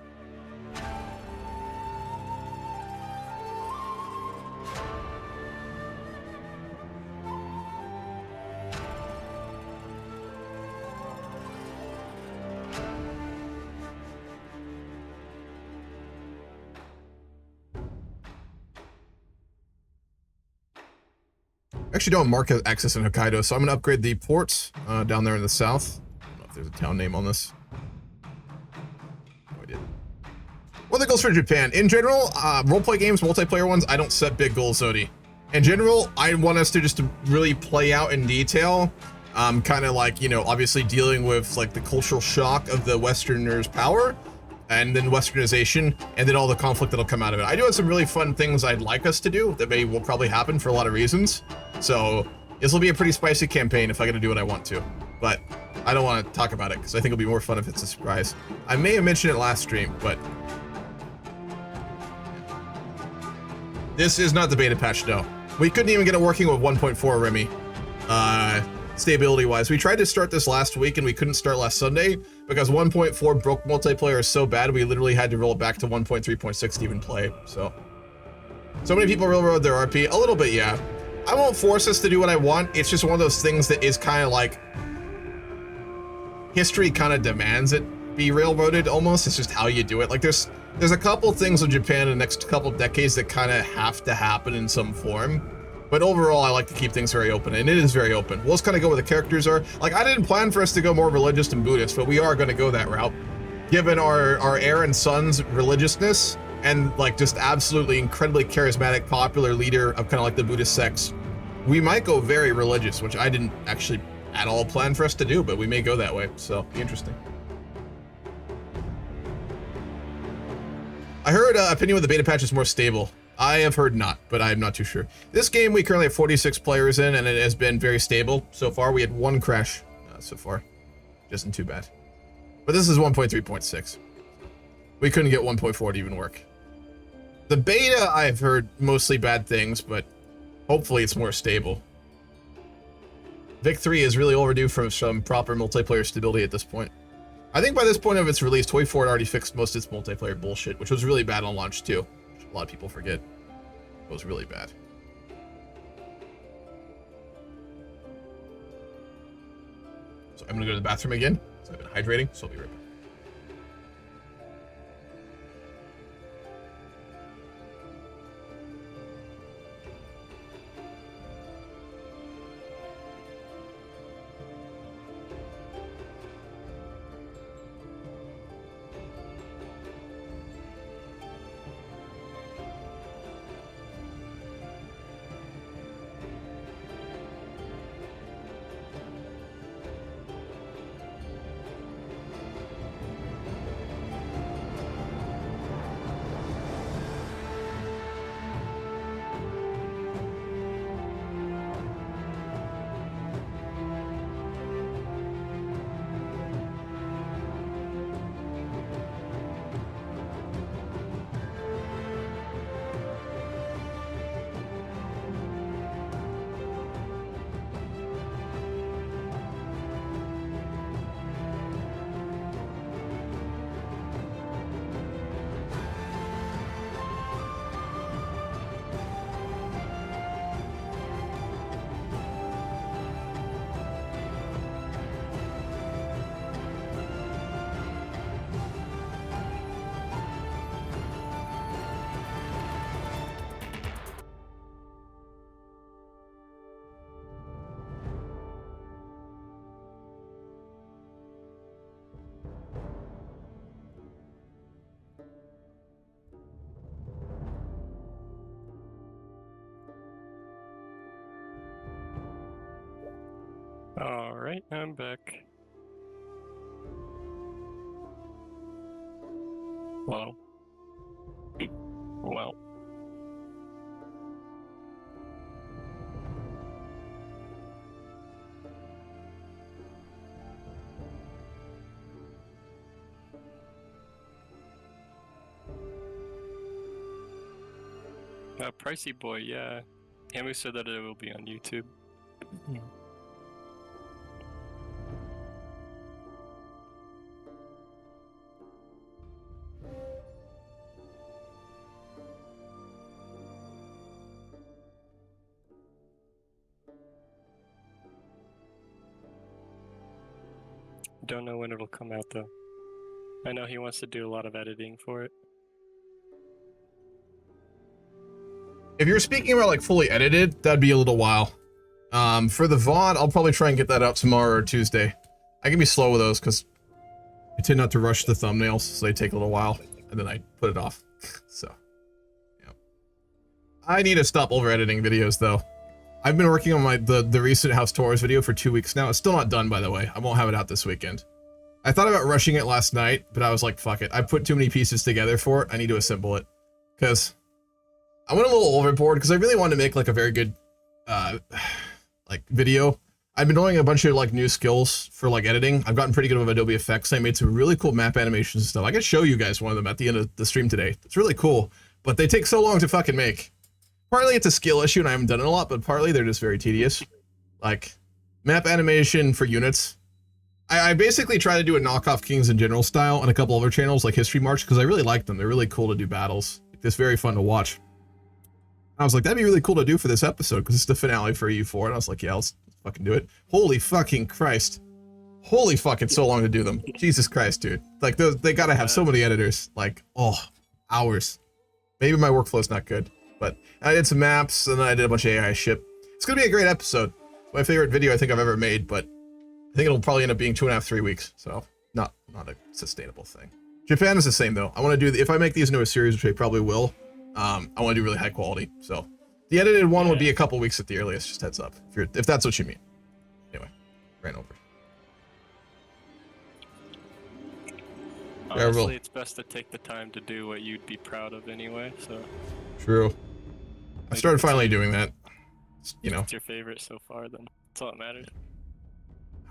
Actually don't mark access in Hokkaido, so I'm gonna upgrade the port down there in the south. I don't know if there's a town name on this. No idea. What are the goals for Japan? In general, roleplay games, multiplayer ones, I don't set big goals, Odie. In general, I want us to just really play out in detail, kind of like, you know, obviously dealing with like the cultural shock of the Westerners' power, and then Westernization, and then all the conflict that'll come out of it. I do have some really fun things I'd like us to do that will probably happen for a lot of reasons. So this will be a pretty spicy campaign if I get to do what I want to. But I don't want to talk about it because I think it'll be more fun if it's a surprise. I may have mentioned it last stream, but this is not the beta patch, no. We couldn't even get it working with 1.4 Remy. Stability wise, we tried to start this last week and we couldn't start last Sunday because 1.4 broke multiplayer is so bad we literally had to roll it back to 1.3.6 to even play. So many people railroad their RP a little bit. Yeah, I won't force us to do what I want. It's just one of those things that is kind of like history kind of demands it be railroaded almost. It's just how you do it. Like there's a couple things in Japan in the next couple decades that kind of have to happen in some form. But overall, I like to keep things very open, and it is very open. We'll just kind of go where the characters are. Like, I didn't plan for us to go more religious than Buddhist, but we are going to go that route. Given our heir and son's religiousness, and like just absolutely incredibly charismatic, popular leader of kind of like the Buddhist sects, we might go very religious, which I didn't actually at all plan for us to do, but we may go that way, so be interesting. I heard opinion with the beta patch is more stable. I have heard not, but I'm not too sure. This game, we currently have 46 players in, and it has been very stable so far. We had one crash so far. Isn't too bad. But this is 1.3.6. We couldn't get 1.4 to even work. The beta, I've heard mostly bad things, but hopefully it's more stable. Vic 3 is really overdue for some proper multiplayer stability at this point. I think by this point of its release, Toy Ford already fixed most of its multiplayer bullshit, which was really bad on launch too. A lot of people forget. It was really bad. So I'm gonna go to the bathroom again. So I've been hydrating, so I'll be right back. Alright, I'm back. Well. Well. Pricey Boy, yeah. Hamu said that it will be on YouTube. Don't know when it'll come out though. I know he wants to do a lot of editing for it. If you're speaking about like fully edited, that'd be a little while. For the VOD, I'll probably try and get that out tomorrow or Tuesday. I can be slow with those because I tend not to rush the thumbnails, so they take a little while, and then I put it off. So, yeah. I need to stop over editing videos though. I've been working on the recent house tours video for 2 weeks now. It's still not done, by the way. I won't have it out this weekend. I thought about rushing it last night, but I was like, fuck it. I put too many pieces together for it. I need to assemble it. Because I went a little overboard because I really wanted to make like a very good like video. I've been doing a bunch of like new skills for like editing. I've gotten pretty good with Adobe Effects. I made some really cool map animations and stuff. I can show you guys one of them at the end of the stream today. It's really cool, but they take so long to fucking make. Partly it's a skill issue and I haven't done it a lot, but partly they're just very tedious. Like, map animation for units. I basically try to do a knockoff Kings in General style on a couple other channels like History March because I really like them. They're really cool to do battles. It's very fun to watch. I was like, that'd be really cool to do for this episode because it's the finale for EU4. And I was like, yeah, let's fucking do it. Holy fucking Christ. Holy fuck, it's so long to do them. Jesus Christ, dude. Like, they gotta have so many editors. Like, oh, hours. Maybe my workflow's not good. But I did some maps, and then I did a bunch of AI shit. It's gonna be a great episode. My favorite video I think I've ever made, but I think it'll probably end up being 2.5, 3 weeks. So, not a sustainable thing. Japan is the same, though. I want to do, if I make these into a series, which I probably will, I want to do really high quality. So, the edited one would be a couple weeks at the earliest, just heads up, if that's what you mean. Anyway, ran over. Honestly, it's best to take the time to do what you'd be proud of anyway, so... True. I started finally doing that. You know. It's your favorite so far, then. That's all that matters.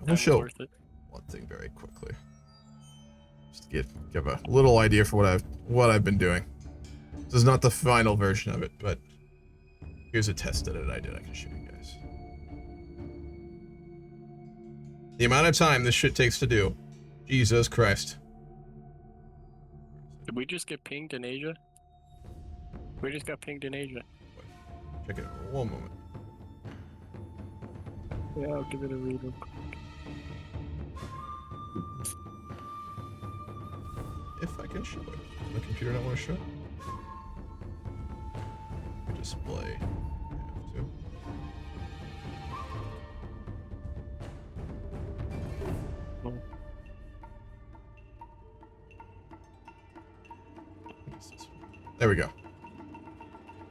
I will show one thing very quickly. Just to give a little idea for what I've been doing. This is not the final version of it, but here's a test edit I did. I can show you guys. The amount of time this shit takes to do. Jesus Christ. Did we just get pinged in Asia? We just got pinged in Asia. Check it out. One moment. Yeah, I'll give it a read real quick. If I can show it. My computer not want to show it? Display. I have to. There we go.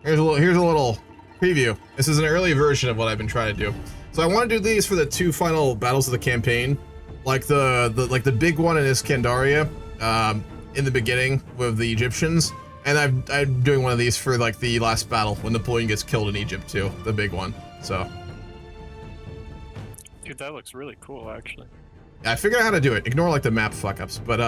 Here's a little preview. This is an early version of what I've been trying to do. So I want to do these for the 2 final battles of the campaign, like the big one in Iskandaria, in the beginning with the Egyptians, and I'm doing one of these for like the last battle when Napoleon gets killed in Egypt too, the big one. So, dude, that looks really cool, actually. I figured out how to do it. Ignore like the map fuck ups, but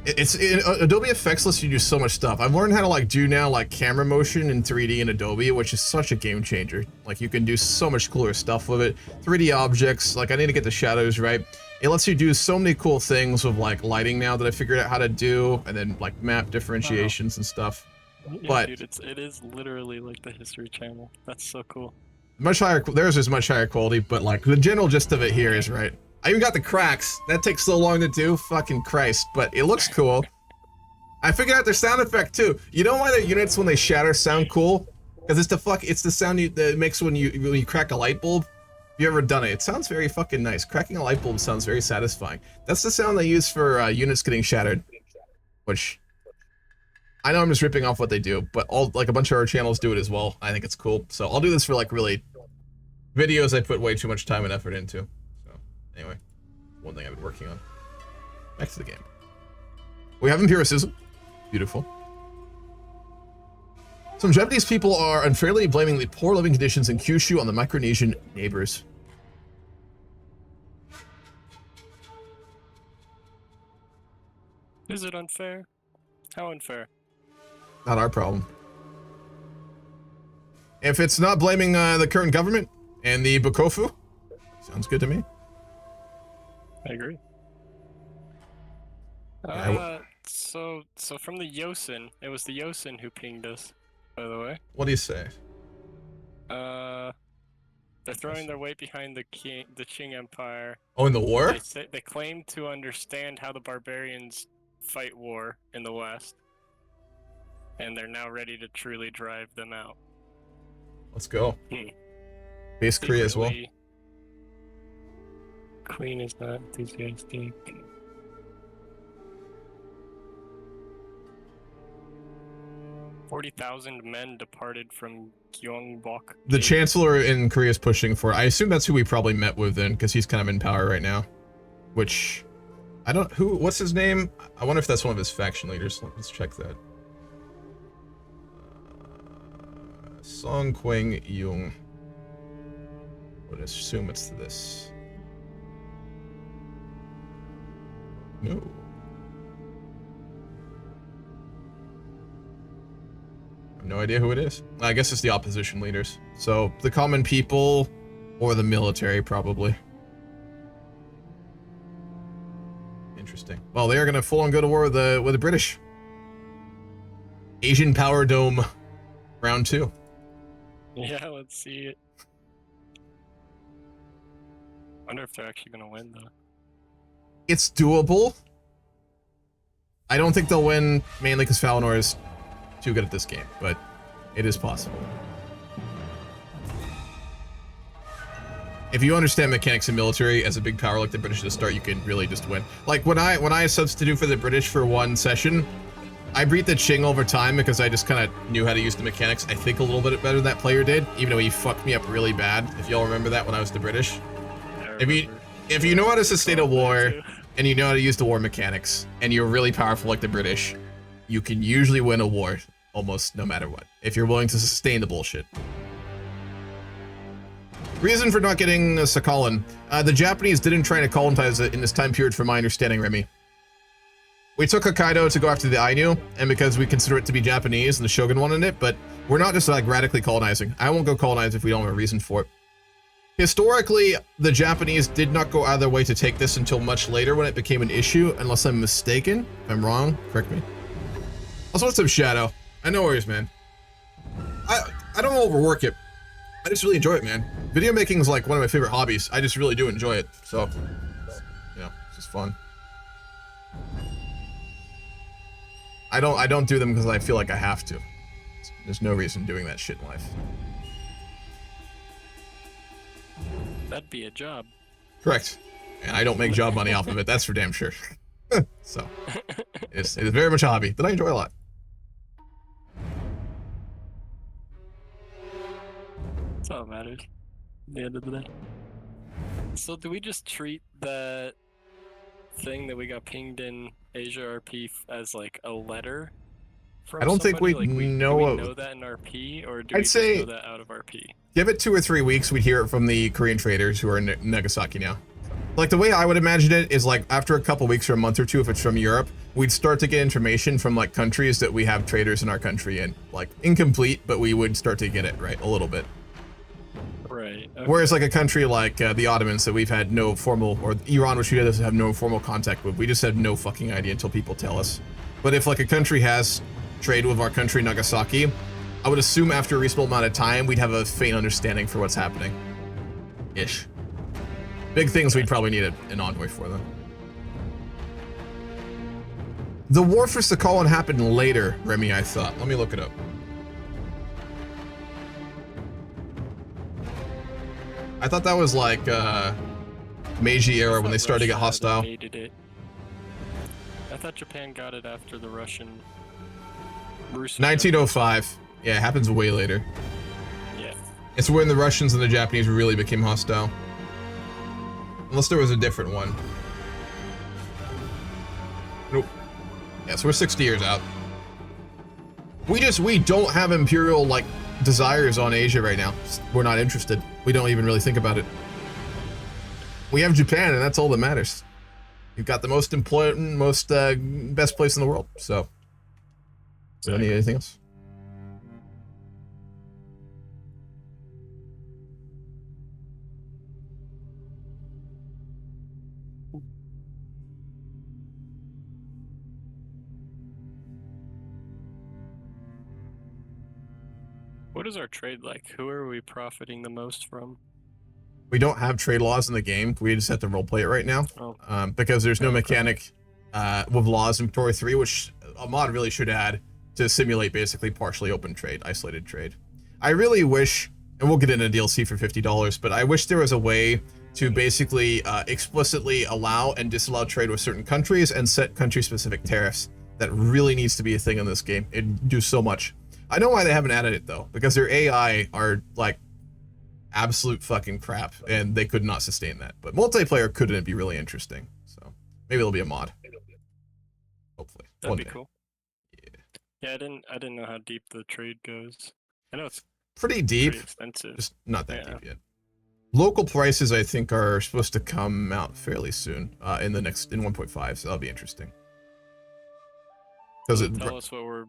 Adobe Effects lets you do so much stuff. I've learned how to like do now like camera motion in 3D in Adobe, which is such a game changer. Like you can do so much cooler stuff with it. 3D objects, like I need to get the shadows right. It lets you do so many cool things with like lighting now that I figured out how to do, and then like map differentiations and stuff. Yeah, but dude, it is literally like the History Channel. That's so cool. Much higher, theirs is much higher quality, but like the general gist of it here is right. I even got the cracks. That takes so long to do. Fucking Christ. But it looks cool. I figured out their sound effect too. You know why their units when they shatter sound cool? Because it's the sound that it makes when you crack a light bulb. If you ever done it, it sounds very fucking nice. Cracking a light bulb sounds very satisfying. That's the sound they use for units getting shattered. Which I know I'm just ripping off what they do, but like a bunch of our channels do it as well. I think it's cool. So I'll do this for like really videos I put way too much time and effort into. Anyway, one thing I've been working on. Back to the game. We have empiricism. Beautiful. Some Japanese people are unfairly blaming the poor living conditions in Kyushu on the Micronesian neighbors. Is it unfair? How unfair? Not our problem. If it's not blaming the current government and the Bukofu, sounds good to me. I agree. So from the Joseon, it was the Joseon who pinged us, by the way. What do you say? They're throwing their weight behind the Qing Empire. Oh, in the war? They claim to understand how the barbarians fight war in the West, and they're now ready to truly drive them out. Let's go. Base Korea as well. Queen is not enthusiastic. $40,000 men departed from Gyeongbok. The Chancellor in Korea is pushing for it. I assume that's who we probably met with then, because he's kind of in power right now. Which, I don't, what's his name? I wonder if that's one of his faction leaders. Let's check that. Song Kwang Yung. I would assume it's this. No. I have no idea who it is. I guess it's the opposition leaders. So the common people or the military, probably. Interesting. Well, they are going to full on go to war with the British. Asian Power Dome round 2. Yeah, let's see it. Wonder if they're actually gonna win though. It's doable. I don't think they'll win, mainly because Falinor is too good at this game, but it is possible. If you understand mechanics in military as a big power like the British at the start, you can really just win. Like when I substitute for the British for one session, I beat the Qing over time because I just kind of knew how to use the mechanics, I think, a little bit better than that player did, even though he fucked me up really bad, if y'all remember that when I was the British. If you know how to sustain a war, and you know how to use the war mechanics, and you're really powerful like the British, you can usually win a war almost no matter what, if you're willing to sustain the bullshit. Reason for not getting Sakhalin. The Japanese didn't try to colonize it in this time period from my understanding, Remy. We took Hokkaido to go after the Ainu, and because we consider it to be Japanese and the Shogun wanted it, but we're not just like radically colonizing. I won't go colonize if we don't have a reason for it. Historically, the Japanese did not go out of their way to take this until much later when it became an issue, unless I'm mistaken. If I'm wrong, correct me. Also, what's up, Shadow? I know worries, man. I don't overwork it. I just really enjoy it, man. Video making is like one of my favorite hobbies. I just really do enjoy it. So, yeah, it's just fun. I don't do them because I feel like I have to. There's no reason doing that shit in life. That'd be a job. Correct. And I don't make job money off of it, that's for damn sure. So, it is very much a hobby that I enjoy a lot. That's all that matters at the end of the day. So do we just treat that thing that we got pinged in Asia RP as like a letter from I don't think somebody? we like, know. Do we know that in RP, or do I'd we say just know that out of RP? Give it 2 or 3 weeks, we'd hear it from the Korean traders who are in Nagasaki now. Like, the way I would imagine it is, like, after a couple weeks or a month or two, if it's from Europe, we'd start to get information from, like, countries that we have traders in our country in. Like, incomplete, but we would start to get it, right, a little bit. Right. Okay. Whereas, like, a country like the Ottomans that we've had no formal, or Iran, which we have no formal contact with, we just have no fucking idea until people tell us. But if, like, a country has trade with our country, Nagasaki, I would assume after a reasonable amount of time, we'd have a faint understanding for what's happening. Ish. Big things, we'd probably need an envoy for them. The war for Sakhalin happened later, Remy, I thought. Let me look it up. I thought that was like Meiji era when they started to get hostile. It. I thought Japan got it after the Russian. 1905. Yeah, it happens way later. Yeah. It's when the Russians and the Japanese really became hostile. Unless there was a different one. Nope. Yeah, so we're 60 years out. We don't have imperial, like, desires on Asia right now. We're not interested. We don't even really think about it. We have Japan, and that's all that matters. You've got the most important, most best place in the world. So, we don't need anything else. What is our trade like? Who are we profiting the most from? We don't have trade laws in the game. We just have to roleplay it right now. Oh. Because there's no mechanic with laws in Victoria 3, which a mod really should add to simulate basically partially open trade, isolated trade. I really wish, and we'll get into DLC for $50, but I wish there was a way to basically explicitly allow and disallow trade with certain countries and set country-specific tariffs. That really needs to be a thing in this game. It'd do so much. I know why they haven't added it though, because their AI are like absolute fucking crap, and they could not sustain that. But multiplayer couldn't be really interesting, so maybe it'll be a mod. Hopefully, that'd be cool. Yeah, I didn't know how deep the trade goes. I know it's pretty deep, pretty expensive. just not that deep yet. Local prices, I think, are supposed to come out fairly soon in 1.5, so that'll be interesting. Does it tell us what we're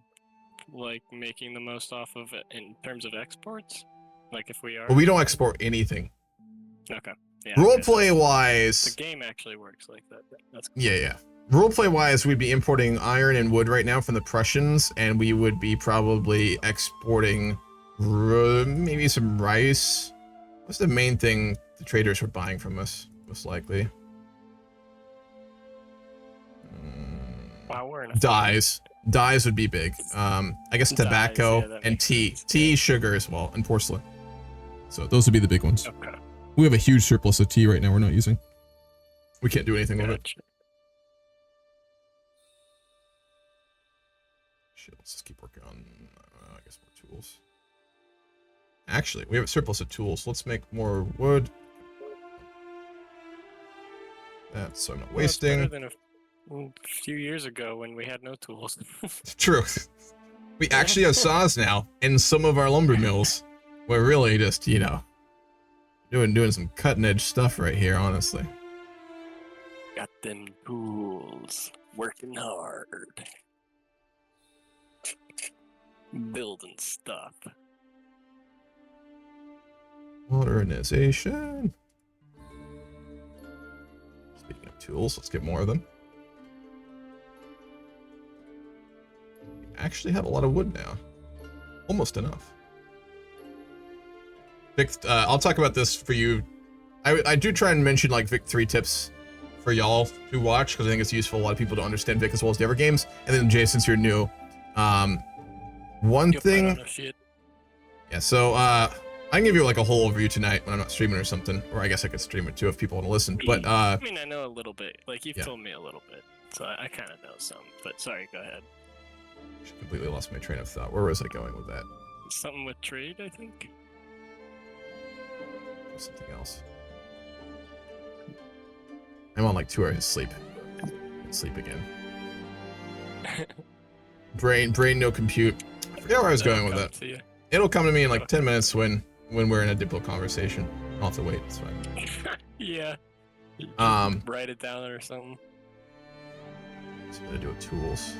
like making the most off of it in terms of exports? Like if we are. Well, we don't export anything. Okay. Yeah, roleplay wise, the game actually works like that. That's cool. Yeah. Roleplay wise, we'd be importing iron and wood right now from the Prussians, and we would be probably exporting maybe some rice. What's the main thing the traders were buying from us, most likely? Wow, we're in a dyes. Dyes would be big. I guess tobacco and tea. Tea, sugar as well, and porcelain. So those would be the big ones. Okay. We have a huge surplus of tea right now we're not using. We can't do anything with it. Shit, let's just keep working on, I guess, more tools. Actually, we have a surplus of tools. Let's make more wood. That's so I'm not wasting. That's better than a few years ago when we had no tools. True. We actually have saws now in some of our lumber mills. We're really just, you know, doing some cutting edge stuff right here, honestly. Got them tools. Working hard. Building stuff. Modernization. Speaking of tools, let's get more of them. We actually have a lot of wood now. Almost enough. Vic, I'll talk about this for you. I do try and mention like Vic 3 tips for y'all to watch, because I think it's useful. A lot of people don't understand Vic as well as the other games. And then Jay, since you're new, one thing. Yeah, so I can give you like a whole overview tonight when I'm not streaming or something, or I guess I could stream it too if people want to listen. But I mean, I know a little bit. Like you've told me a little bit, so I kind of know some. But sorry, go ahead. I completely lost my train of thought. Where was I going with that? Something with trade, I think. Something else. I'm on like 2 hours of sleep. And sleep again. brain, no compute. I forget where I was going with that. It'll come to me in like 10 minutes when we're in a Diplo conversation. I'll have to wait. It's fine. Yeah. Write it down or something. What's what I do with tools?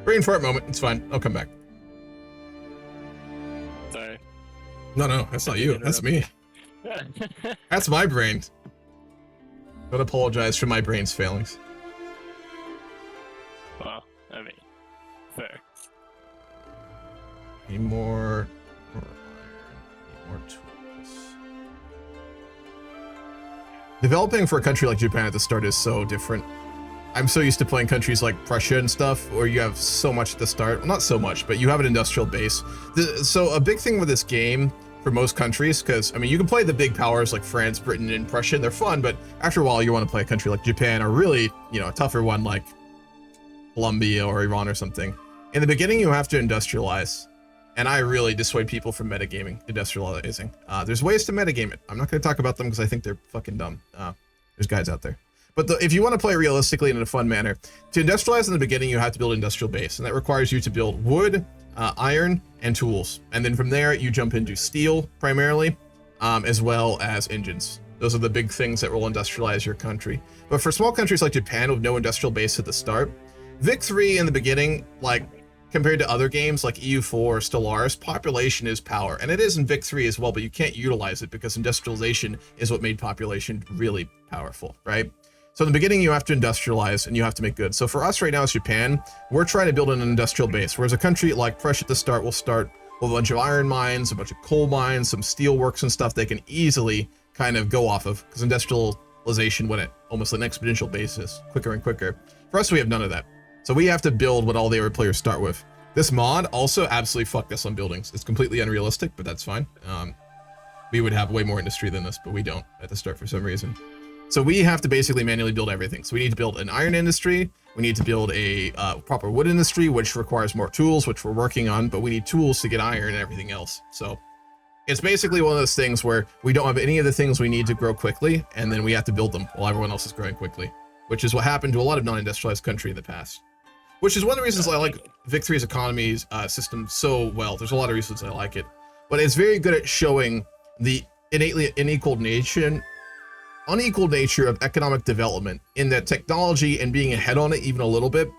Brain fart moment. It's fine. I'll come back. Sorry. No, that's not you. That's me. That's my brain. Don't apologize for my brain's failings. Well, I mean, fair. Need more iron. Need more tools. Developing for a country like Japan at the start is so different. I'm so used to playing countries like Prussia and stuff, where you have so much at the start. Well, not so much, but you have an industrial base. So a big thing with this game for most countries, because, I mean, you can play the big powers like France, Britain, and Prussia, and they're fun, but after a while you want to play a country like Japan, or really, you know, a tougher one like Colombia or Iran or something. In the beginning, you have to industrialize. and I really dissuade people from metagaming industrializing. There's ways to metagame it. I'm not going to talk about them because I think they're fucking dumb. There's guys out there. But if you want to play realistically and in a fun manner, to industrialize in the beginning, you have to build an industrial base, and that requires you to build wood, iron, and tools. And then from there, you jump into steel primarily, as well as engines. Those are the big things that will industrialize your country. But for small countries like Japan with no industrial base at the start, Vic 3 in the beginning, like compared to other games like EU4 or Stellaris, population is power. And it is in Vic 3 as well, but you can't utilize it because industrialization is what made population really powerful, right? So in the beginning, you have to industrialize and you have to make goods. So for us right now as Japan, we're trying to build an industrial base. Whereas a country like Prussia at the start will start with a bunch of iron mines, a bunch of coal mines, some steel works and stuff they can easily kind of go off of because industrialization went at almost an exponential basis, quicker and quicker. For us, we have none of that. So we have to build what all the other players start with. This mod also absolutely fucked us on buildings. It's completely unrealistic, but that's fine. We would have way more industry than this, but we don't at the start for some reason. So we have to basically manually build everything. So we need to build an iron industry. We need to build a proper wood industry, which requires more tools, which we're working on, but we need tools to get iron and everything else. So it's basically one of those things where we don't have any of the things we need to grow quickly, and then we have to build them while everyone else is growing quickly, which is what happened to a lot of non-industrialized country in the past. Which is one of the reasons I like Vic 3's economy system so well. There's a lot of reasons I like it, but it's very good at showing the innately unequal nature of economic development in that technology and being ahead on it even a little bit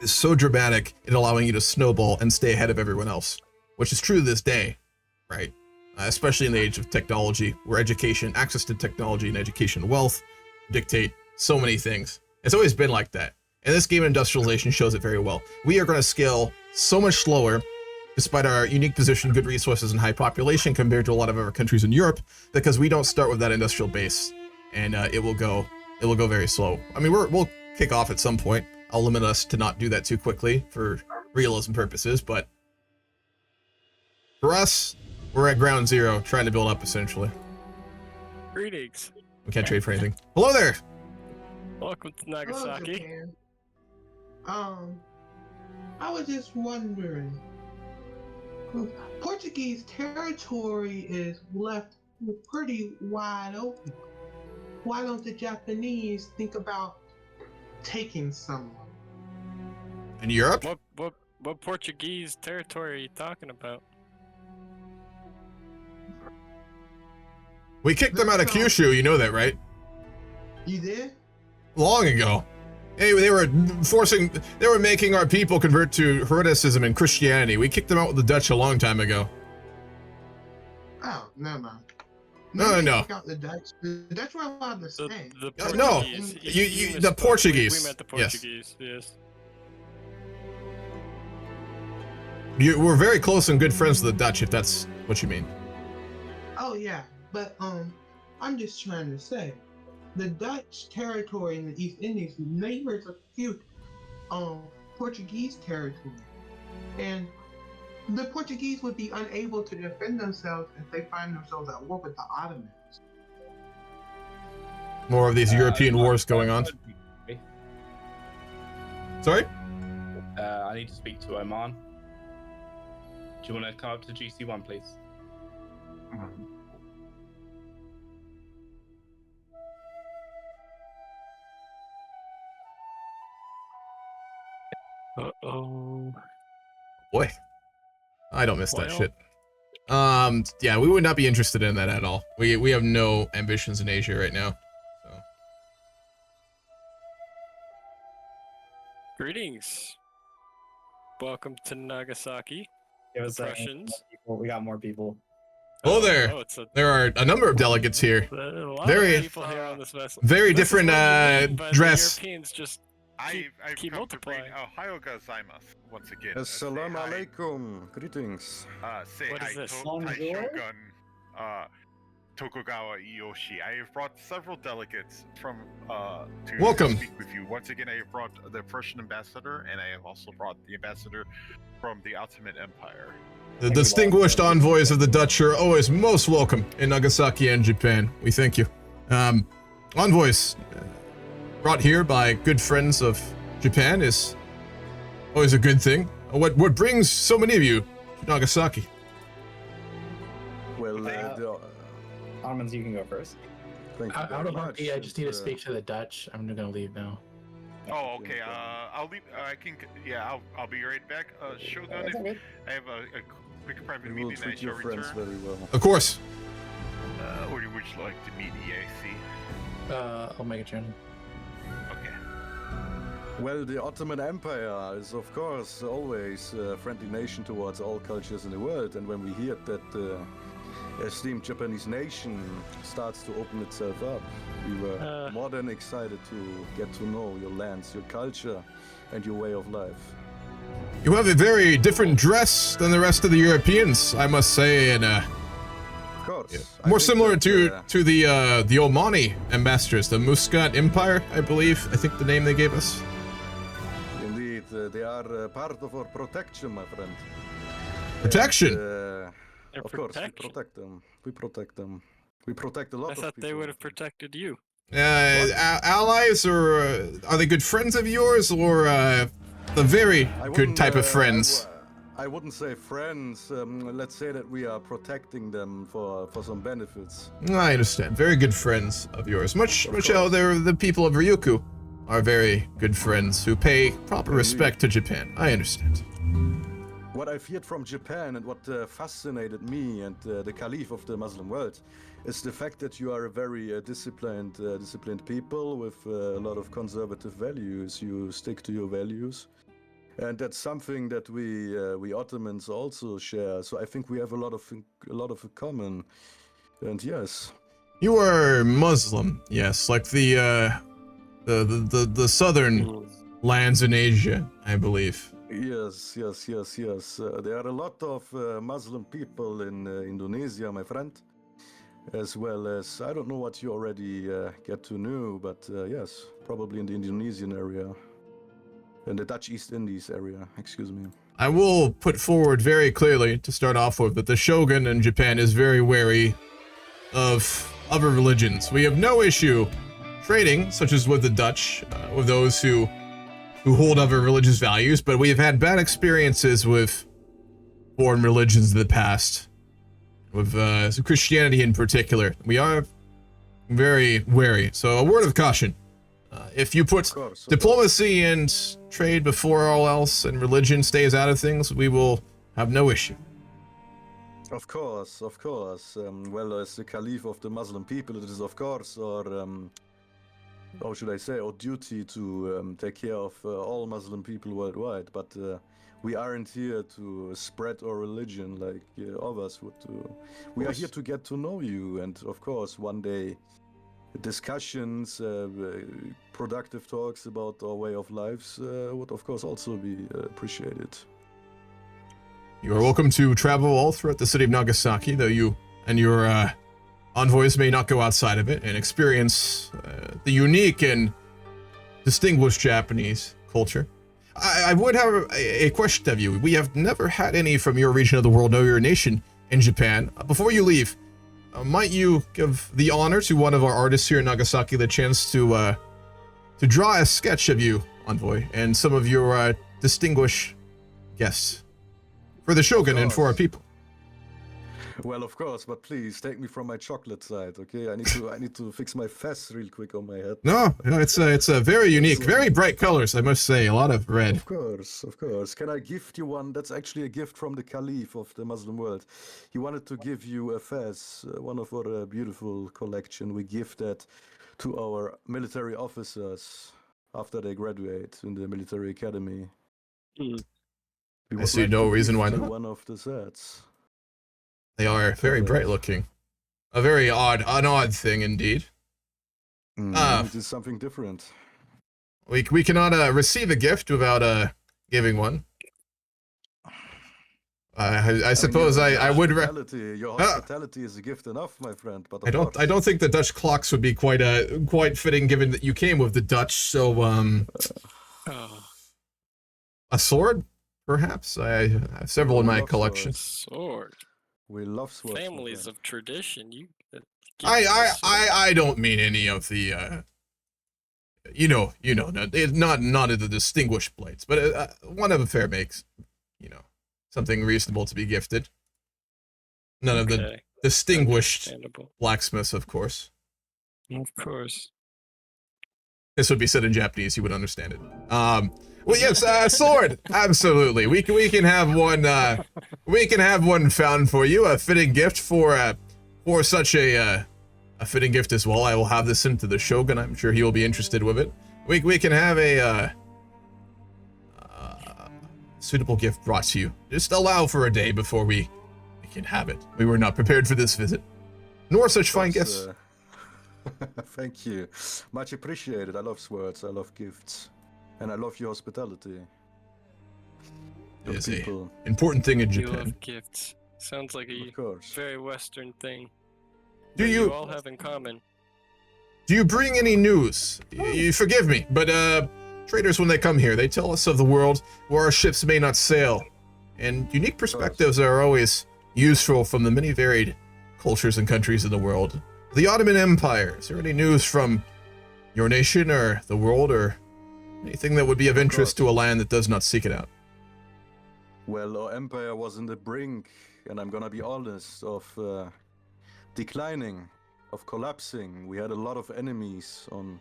is so dramatic in allowing you to snowball and stay ahead of everyone else, which is true to this day, right? Especially in the age of technology, where education, access to technology and education and wealth dictate so many things. It's always been like that. And this game industrialization shows it very well. We are going to scale so much slower, despite our unique position, good resources, and high population compared to a lot of other countries in Europe, because we don't start with that industrial base. And it will go very slow. I mean, we'll kick off at some point. I'll limit us to not do that too quickly for realism purposes, but for us, we're at ground zero, trying to build up essentially. Greetings. We can't trade for anything. Hello there. Welcome to Nagasaki. Hello, I was just wondering, Portuguese territory is left pretty wide open. Why don't the Japanese think about taking someone? In Europe? What Portuguese territory are you talking about? We kicked them out of Kyushu, you know that, right? You did? Long ago. Hey, they were making our people convert to Hermeticism and Christianity. We kicked them out with the Dutch a long time ago. Oh, never mind. No. The Dutch were allowed to stay. The no, the Portuguese. We meant the Portuguese, yes. We're very close and good friends with the Dutch, if that's what you mean. Oh yeah, but I'm just trying to say, the Dutch territory in the East Indies neighbors a few Portuguese territory, and the Portuguese would be unable to defend themselves if they find themselves at war with the Ottomans. More of these European wars going on. Sorry? I need to speak to Oman. Do you want to come up to GC1, please? Uh-oh. Boy. I don't miss that shit. Yeah, we would not be interested in that at all. We have no ambitions in Asia right now. So. Greetings. Welcome to Nagasaki. It was the Prussians. We got more people. Hello there. There are a number of delegates here. A lot Very of people here on this vessel. Very This is different what you mean by the dress. Europeans just I've keep come to bring multiplying. Ohio gozaimasu once again. Assalamu alaikum. Greetings. Say What hi is this? to Bonjour? Shogun Tokugawa Iyoshi. I have brought several delegates from to Welcome. speak with you. Once again, I have brought the Prussian ambassador, and I have also brought the ambassador from the Ottoman Empire. The distinguished envoys of the Dutch are always most welcome in Nagasaki and Japan. We thank you. Envoys brought here by good friends of Japan is always a good thing. What brings so many of you Nagasaki. Well, Armand, you can go first. thank you Out very of much. RP, I just need to and, speak to the Dutch. I'm gonna leave now. Oh, okay. I'll leave. I can. Yeah, I'll be right back. Shogun, if I have a quick private we will meeting, I treat shall your friends return. very well. Of course. Where would you like to meet EAC? I'll make a channel. Okay. Well, the Ottoman Empire is, of course, always a friendly nation towards all cultures in the world. And when we hear that esteemed Japanese nation starts to open itself up, we were more than excited to get to know your lands, your culture, and your way of life. You have a very different dress than the rest of the Europeans, I must say, and Of course. I more think similar that, to the Omani ambassadors, the Muscat Empire, I believe. I think the name they gave us. Indeed, they are part of our protection, my friend. Protection? Their Of course, we protection? protect them. We protect them. We protect a lot I of thought people. they would have protected you. Allies, or are they good friends of yours, or the very good type of friends? I wouldn't say friends. Let's say that we are protecting them for some benefits. I understand. Very good friends of yours. Much how the people of Ryukyu are very good friends who pay proper respect to Japan. I understand. What I feared from Japan and what fascinated me and the Caliph of the Muslim world is the fact that you are a very disciplined people with a lot of conservative values. You stick to your values, and that's something that we Ottomans also share. So I think we have a lot of in common. And yes, You are Muslim, yes, like the southern lands in Asia, I believe. Yes. There are a lot of Muslim people in Indonesia, my friend, as well as, I don't know what you already get to know, but yes, probably in the Indonesian area, in the Dutch East Indies area, excuse me. I will put forward very clearly, to start off with, that the Shogun in Japan is very wary of other religions. We have no issue trading, such as with the Dutch, with those who hold other religious values, but we have had bad experiences with foreign religions in the past, with Christianity in particular. We are very wary. So a word of caution. If you put diplomacy and trade before all else and religion stays out of things, we will have no issue. Of course. Well, as the Caliph of the Muslim people, it is of course our, how should I say, our duty to take care of all Muslim people worldwide. But we aren't here to spread our religion like others would do. We are here to get to know you, and of course, one day, discussions, productive talks about our way of lives would of course also be appreciated. You are welcome to travel all throughout the city of Nagasaki, though you and your envoys may not go outside of it and experience the unique and distinguished Japanese culture. I would have a question of you. We have never had any from your region of the world know your nation in Japan. Before you leave, might you give the honor to one of our artists here in Nagasaki the chance to draw a sketch of you, envoy, and some of your distinguished guests for the Shogun and for our people? Well, of course, but please take me from my chocolate side, okay? I need to fix my fez real quick on my head. No, it's a very unique, very bright colors, I must say. A lot of red. Of course. Can I gift you one? That's actually a gift from the Caliph of the Muslim world. He wanted to give you a fez, one of our beautiful collection. We give that to our military officers after they graduate in the military academy. I see no reason why not. One of the sets. They are very bright looking. A very an odd thing indeed. It is something different. We cannot receive a gift without giving one. I suppose I would. Your hospitality is a gift enough, my friend. But I don't think the Dutch clocks would be quite fitting, given that you came with the Dutch. So a sword, perhaps. I have several in my collection. Sword. We love swords. Families of tradition. You. I don't mean any of the. Not of the distinguished blades, but one of a fair makes. something reasonable to be gifted. None of the Okay. distinguished Understandable. blacksmiths, of course. Of course. This would be said in Japanese, you would understand it. Well, yes, sword. Absolutely. We can have one. We can have one found for you. A fitting gift for such a fitting gift as well. I will have this into the Shogun. I'm sure he will be interested with it. We can have a suitable gift brought to you. Just allow for a day before we can have it. We were not prepared for this visit, nor such fine gifts. Thank you. Much appreciated. I love swords, I love gifts, and I love your hospitality. It is an important thing in You Japan. love gifts. Sounds like a very Western thing. Do that you- all have in common? Do you bring any news? You forgive me, but traders, when they come here, they tell us of the world where our ships may not sail, and unique perspectives are always useful from the many varied cultures and countries in the world. The Ottoman Empire, is there any news from your nation or the world, or anything that would be of interest to a land that does not seek it out? Well, our empire was in the brink, and I'm gonna be honest, of declining, of collapsing. We had a lot of enemies on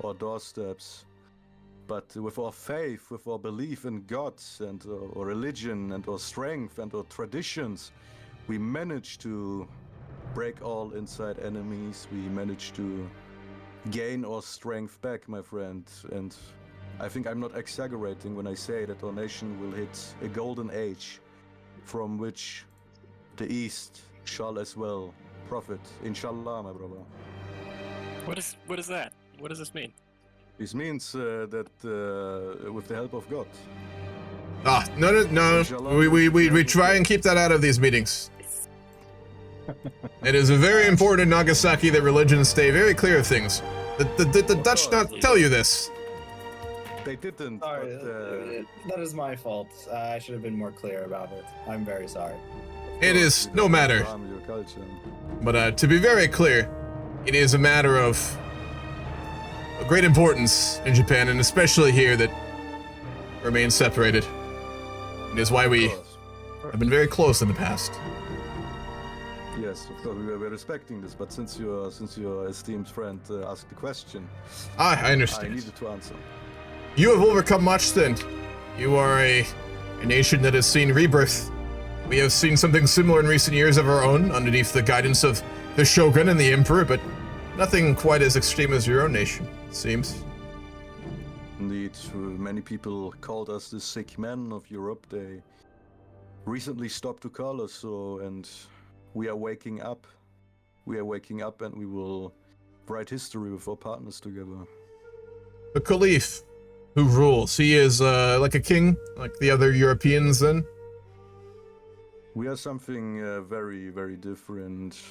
our doorsteps. But with our faith, with our belief in God and our religion and our strength and our traditions, we managed to break all inside enemies. We managed to gain our strength back, my friend. And I think I'm not exaggerating when I say that our nation will hit a golden age from which the East shall as well profit. Inshallah, my brother. What is that? What does this mean? This means that with the help of God. No. We try and keep that out of these meetings. It is very important in Nagasaki that religions stay very clear of things. The Dutch not tell you this. They didn't. Sorry, But, that is my fault. I should have been more clear about it. I'm very sorry. It is no matter. harm your culture. But to be very clear, it is a matter of great importance in Japan, and especially here, that remain separated. It is why we have been very close in the past. Yes, of course, we're respecting this, but since your esteemed friend asked the question, I understand. I needed to answer. You have overcome much then. You are a nation that has seen rebirth. We have seen something similar in recent years of our own, underneath the guidance of the Shogun and the Emperor, but nothing quite as extreme as your own nation, it seems. Indeed, many people called us the sick men of Europe. They recently stopped to call us so, and we are waking up. We are waking up, and we will write history with our partners together. The Caliph, who rules, he is like a king, like the other Europeans then? We are something very, very different.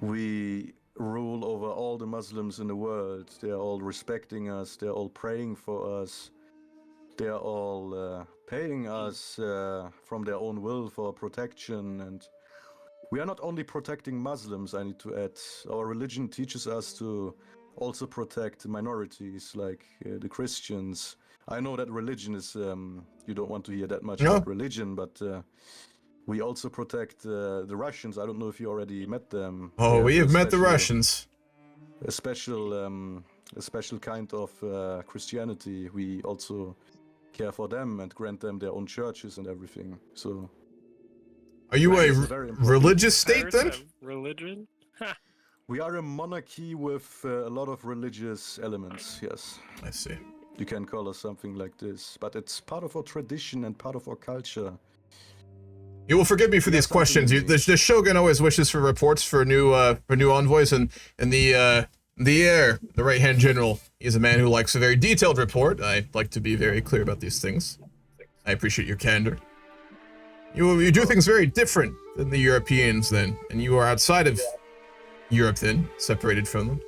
We rule over all the Muslims in the world. They are all respecting us. They are all praying for us. They are all paying us from their own will for protection. And we are not only protecting Muslims, I need to add. Our religion teaches us to also protect minorities like the Christians. I know that religion is, you don't want to hear that much about religion, but we also protect the Russians. I don't know if you already met them. Oh, we have met the Russians. A special kind of Christianity. We also care for them and grant them their own churches and everything. So, are you a religious state Heard then? of religion? Ha! We are a monarchy with a lot of religious elements. Yes. I see. You can call us something like this, but it's part of our tradition and part of our culture. You will forgive me for these questions. The Shogun always wishes for reports for new envoys, and the heir, the right-hand general, is a man who likes a very detailed report. I like to be very clear about these things. I appreciate your candor. You do things very different than the Europeans then, and you are outside of Europe then, separated from them.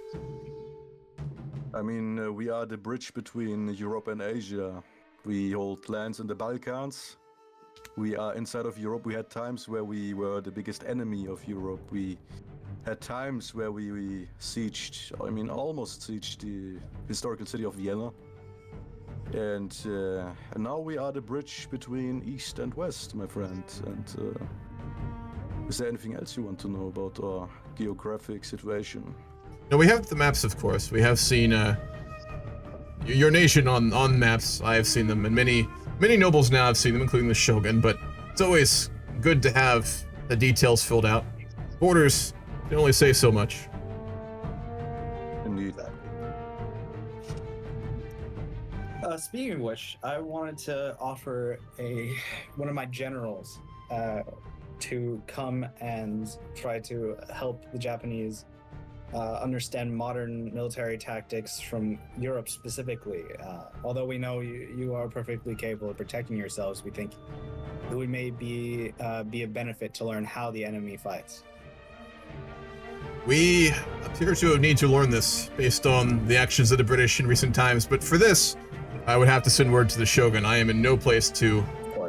I mean, we are the bridge between Europe and Asia. We hold lands in the Balkans. We are inside of Europe. We had times where we were the biggest enemy of Europe. We had times where we sieged, I mean, almost sieged the historical city of Vienna. And now we are the bridge between East and West, my friend. And is there anything else you want to know about our geographic situation? No, we have the maps, of course. We have seen your nation on maps. I have seen them, and many nobles now have seen them, including the Shogun. But it's always good to have the details filled out. Borders can only say so much. Indeed. Speaking of which, I wanted to offer one of my generals to come and try to help the Japanese understand modern military tactics from Europe specifically. Although we know you are perfectly capable of protecting yourselves, we think it would maybe be a benefit to learn how the enemy fights. We appear to need to learn this based on the actions of the British in recent times, but for this, I would have to send word to the Shogun. I am in no place to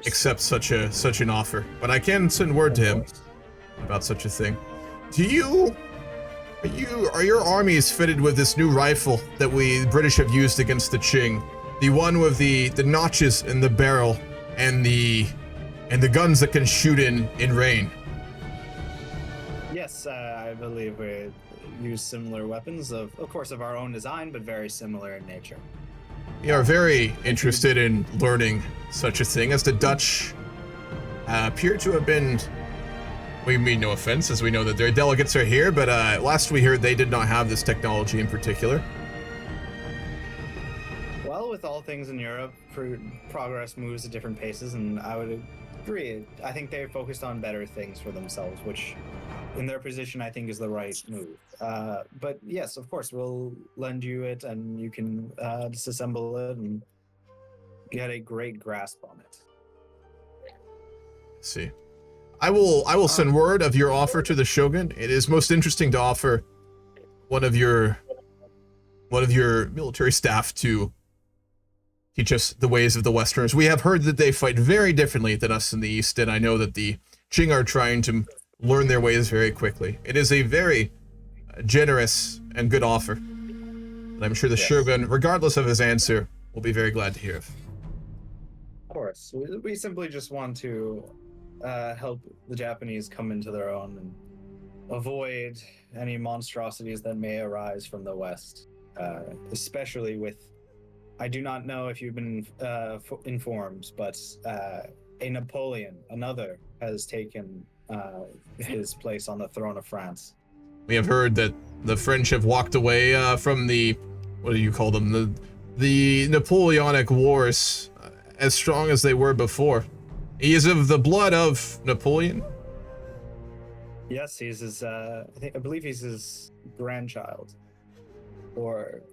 accept such an offer, but I can send word to him about such a thing. Are your armies fitted with this new rifle that the British have used against the Qing? The one with the notches in the barrel and the guns that can shoot in rain. Yes, I believe we use similar weapons, of course, of our own design, but very similar in nature. We are very interested in learning such a thing, as the Dutch appear to have been. We mean no offense, as we know that their delegates are here, but last we heard they did not have this technology in particular. Well, with all things in Europe, progress moves at different paces, and I would agree. I think they're focused on better things for themselves, which, in their position, I think is the right move. But yes, of course, we'll lend you it, and you can disassemble it and get a great grasp on it. Let's see. I will send word of your offer to the Shogun. It is most interesting to offer one of your military staff to teach us the ways of the Westerners. We have heard that they fight very differently than us in the East, and I know that the Qing are trying to learn their ways very quickly. It is a very generous and good offer, and I'm sure the Shogun, regardless of his answer, will be very glad to hear of. Of course, we simply just want to help the Japanese come into their own and avoid any monstrosities that may arise from the West, especially with, I do not know if you've been informed, but a Napoleon, another, has taken his place on the throne of France. We have heard that the French have walked away from the, what do you call them, the Napoleonic Wars, as strong as they were before. He is of the blood of Napoleon? Yes, he's his, I believe he's his grandchild. Or,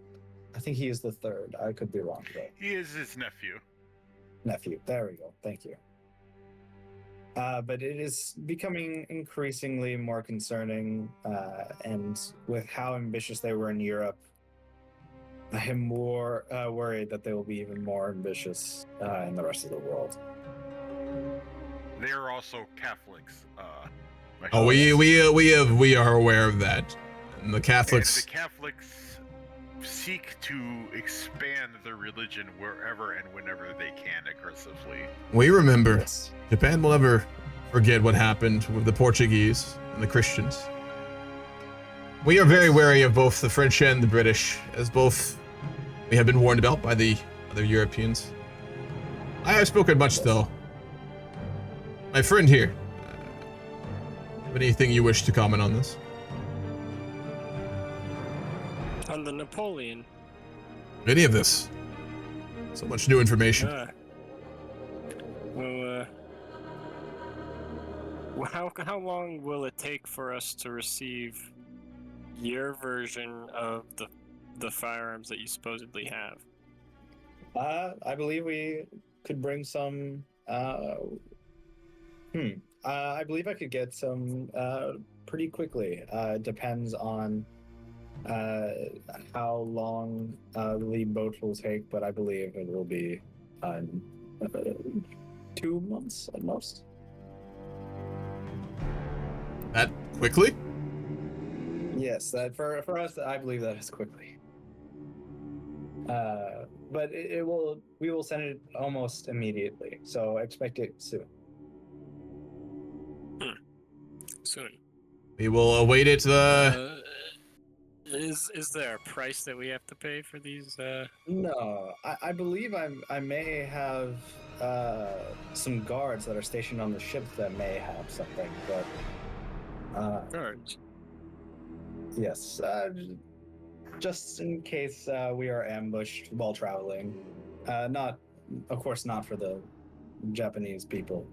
I think he is the third. I could be wrong, though. He is his nephew. Nephew, there we go. Thank you. But it is becoming increasingly more concerning, and with how ambitious they were in Europe, I am more worried that they will be even more ambitious in the rest of the world. They are also Catholics. Oh, we are aware of that. And the Catholics. And the Catholics seek to expand their religion wherever and whenever they can aggressively. We remember. Yes. Japan will never forget what happened with the Portuguese and the Christians. We are very wary of both the French and the British, as both we have been warned about by the other Europeans. I have spoken much, though. My friend here, anything you wish to comment on this? On the Napoleon? Any of this? So much new information. How long will it take for us to receive your version of the firearms that you supposedly have? I believe we could bring some. I believe I could get some pretty quickly. It depends on how long the boat will take, but I believe it will be 2 months at most. That quickly? Yes, that for us, I believe that is quickly. but we will send it almost immediately. So expect it soon. Soon. We will await it. Is there a price that we have to pay for these? No, I believe I may have some guards that are stationed on the ship that may have something, but guards. Yes, just in case we are ambushed while traveling. Not, of course, not for the Japanese people.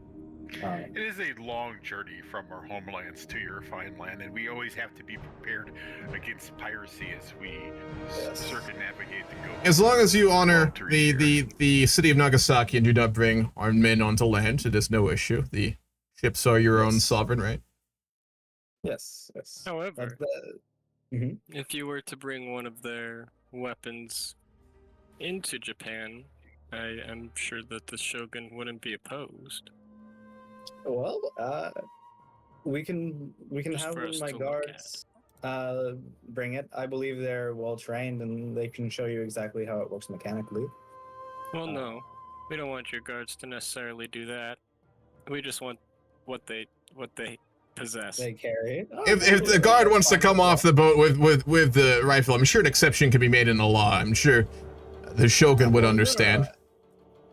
It is a long journey from our homelands to your fine land, and we always have to be prepared against piracy as we circumnavigate the Gulf. As long as you honor the city of Nagasaki and do not bring armed men onto land, it is no issue. The ships are your own sovereign, right? Yes, yes. However, if you were to bring one of their weapons into Japan, I am sure that the Shogun wouldn't be opposed. Well, we can Just have for one of us my to look guards bring it. I believe they're well trained and they can show you exactly how it works mechanically. Well, no, we don't want your guards to necessarily do that. We just want what they possess. They carry. If the guard wants to come off the boat with the rifle, I'm sure an exception can be made in the law. I'm sure the Shogun would understand.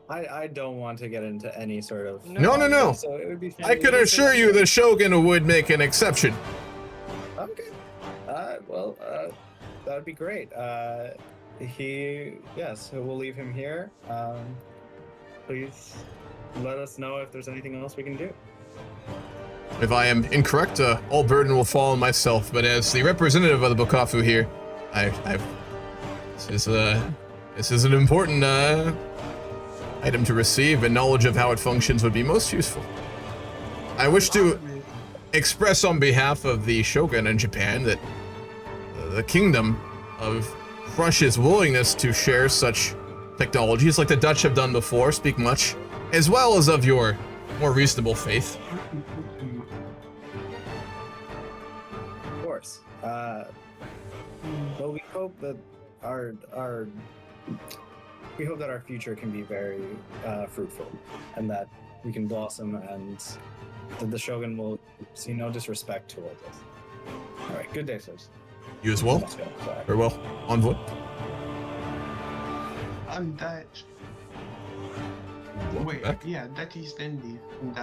I don't want to get into any sort of... No. So it would be I can assure you the Shogun would make an exception. Okay. Well, that would be great. We'll leave him here. Please let us know if there's anything else we can do. If I am incorrect, all burden will fall on myself. But as the representative of the Bokafu here, this is an important item to receive, and knowledge of how it functions would be most useful. I wish to express on behalf of the Shogun in Japan that the kingdom of Russia's willingness to share such technologies like the Dutch have done before speak much, as well as of your more reasonable faith. Of course. Well, we hope that our future can be very fruitful, and that we can blossom, and that the Shogun will see no disrespect towards us. All right, good day, sirs. You as well. Farewell, envoy. I'm Dutch. Wait, yeah, Dutch East Indies. And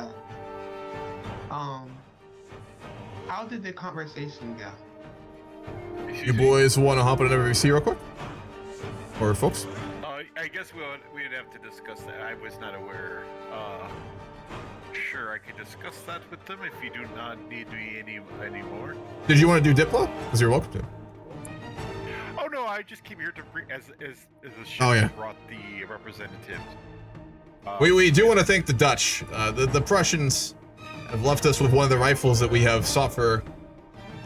how did the conversation go? You boys want to hop on another VC real quick? Or folks? I guess we'd have to discuss that. I was not aware. Sure, I could discuss that with them if you do not need me anymore. Did you want to do Diplo? Because you're welcome to. Oh no, I just came here to bring as the show brought the representatives. We do want to thank the Dutch. The Prussians have left us with one of the rifles that we have sought for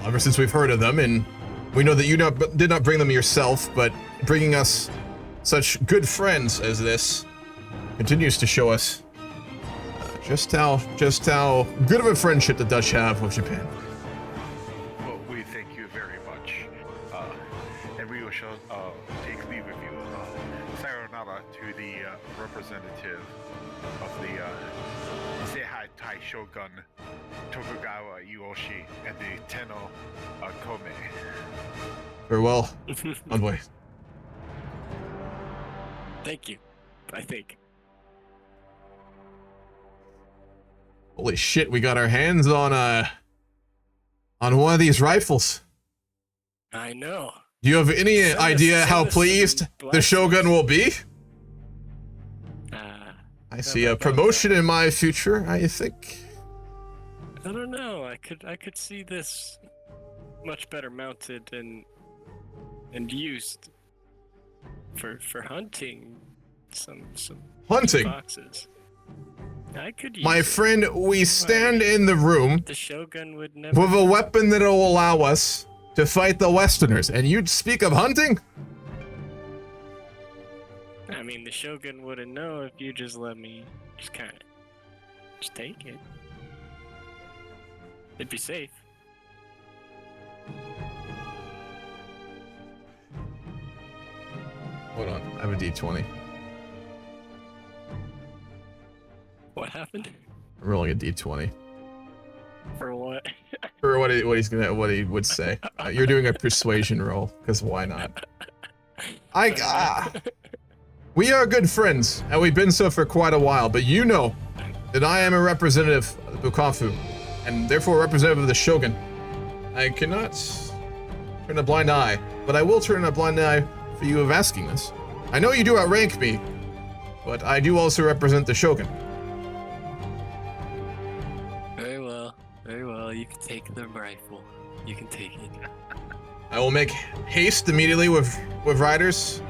ever since we've heard of them, and we know that you did not bring them yourself, but bringing us such good friends as this continues to show us just how good of a friendship the Dutch have with Japan. Well, we thank you very much, and we will take leave of you. Sayonara to the representative of the Seihai Tai Shogun Tokugawa Ieyoshi and the Tenno Kome. Farewell, envoy. Thank you, I think. Holy shit, we got our hands on one of these rifles. I know. Do you have any idea how pleased the Shogun will be? I see a promotion in my future, I think. I don't know. I could see this much better mounted and used for hunting some hunting foxes. I could use My friend, we stand in the room the Shogun would never with a weapon that'll allow us to fight the Westerners, and you'd speak of hunting? I mean, the Shogun wouldn't know if you just let me just take it. It'd be safe. Hold on, I have a D20. What happened? I'm rolling a D20 For what? for what he would say. You're doing a persuasion roll because why not? We are good friends, and we've been so for quite a while. But you know that I am a representative of the Bukafu, and therefore a representative of the Shogun. I cannot turn a blind eye, but I will turn a blind eye for you of asking this. I know you do outrank me, but I do also represent the Shogun. Very well. Very well. You can take the rifle. You can take it. I will make haste immediately with riders.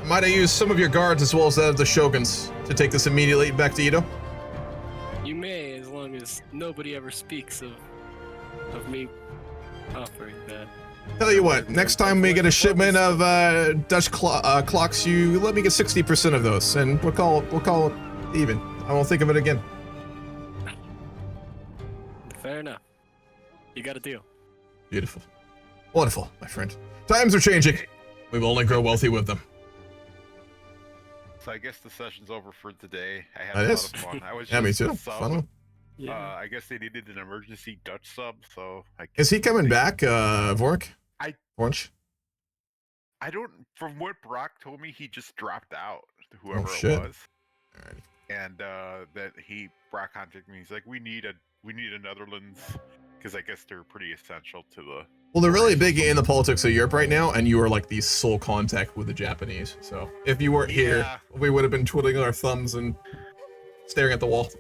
Might I use some of your guards as well as that of the Shoguns to take this immediately back to Edo? You may, as long as nobody ever speaks of me offering that. Tell you what, next time we get a shipment of Dutch clocks, you let me get 60% of those, and we'll call it even. I won't think of it again. Fair enough. You got a deal. Beautiful. Wonderful, my friend. Times are changing. We will only grow wealthy with them. So I guess the session's over for today. I had a lot of fun. I was Yeah, me just too. a sub. Fun. I guess they needed an emergency Dutch sub, so I Is he coming back, Vork? Vorch? I don't. From what Brock told me, he just dropped out. Whoever shit. it was. And that Brock contacted me. He's like, we need a Netherlands, because I guess they're pretty essential to the. Well, they're really big in the politics of Europe right now, and you are like the sole contact with the Japanese. So if you weren't here, we would have been twiddling our thumbs and staring at the wall.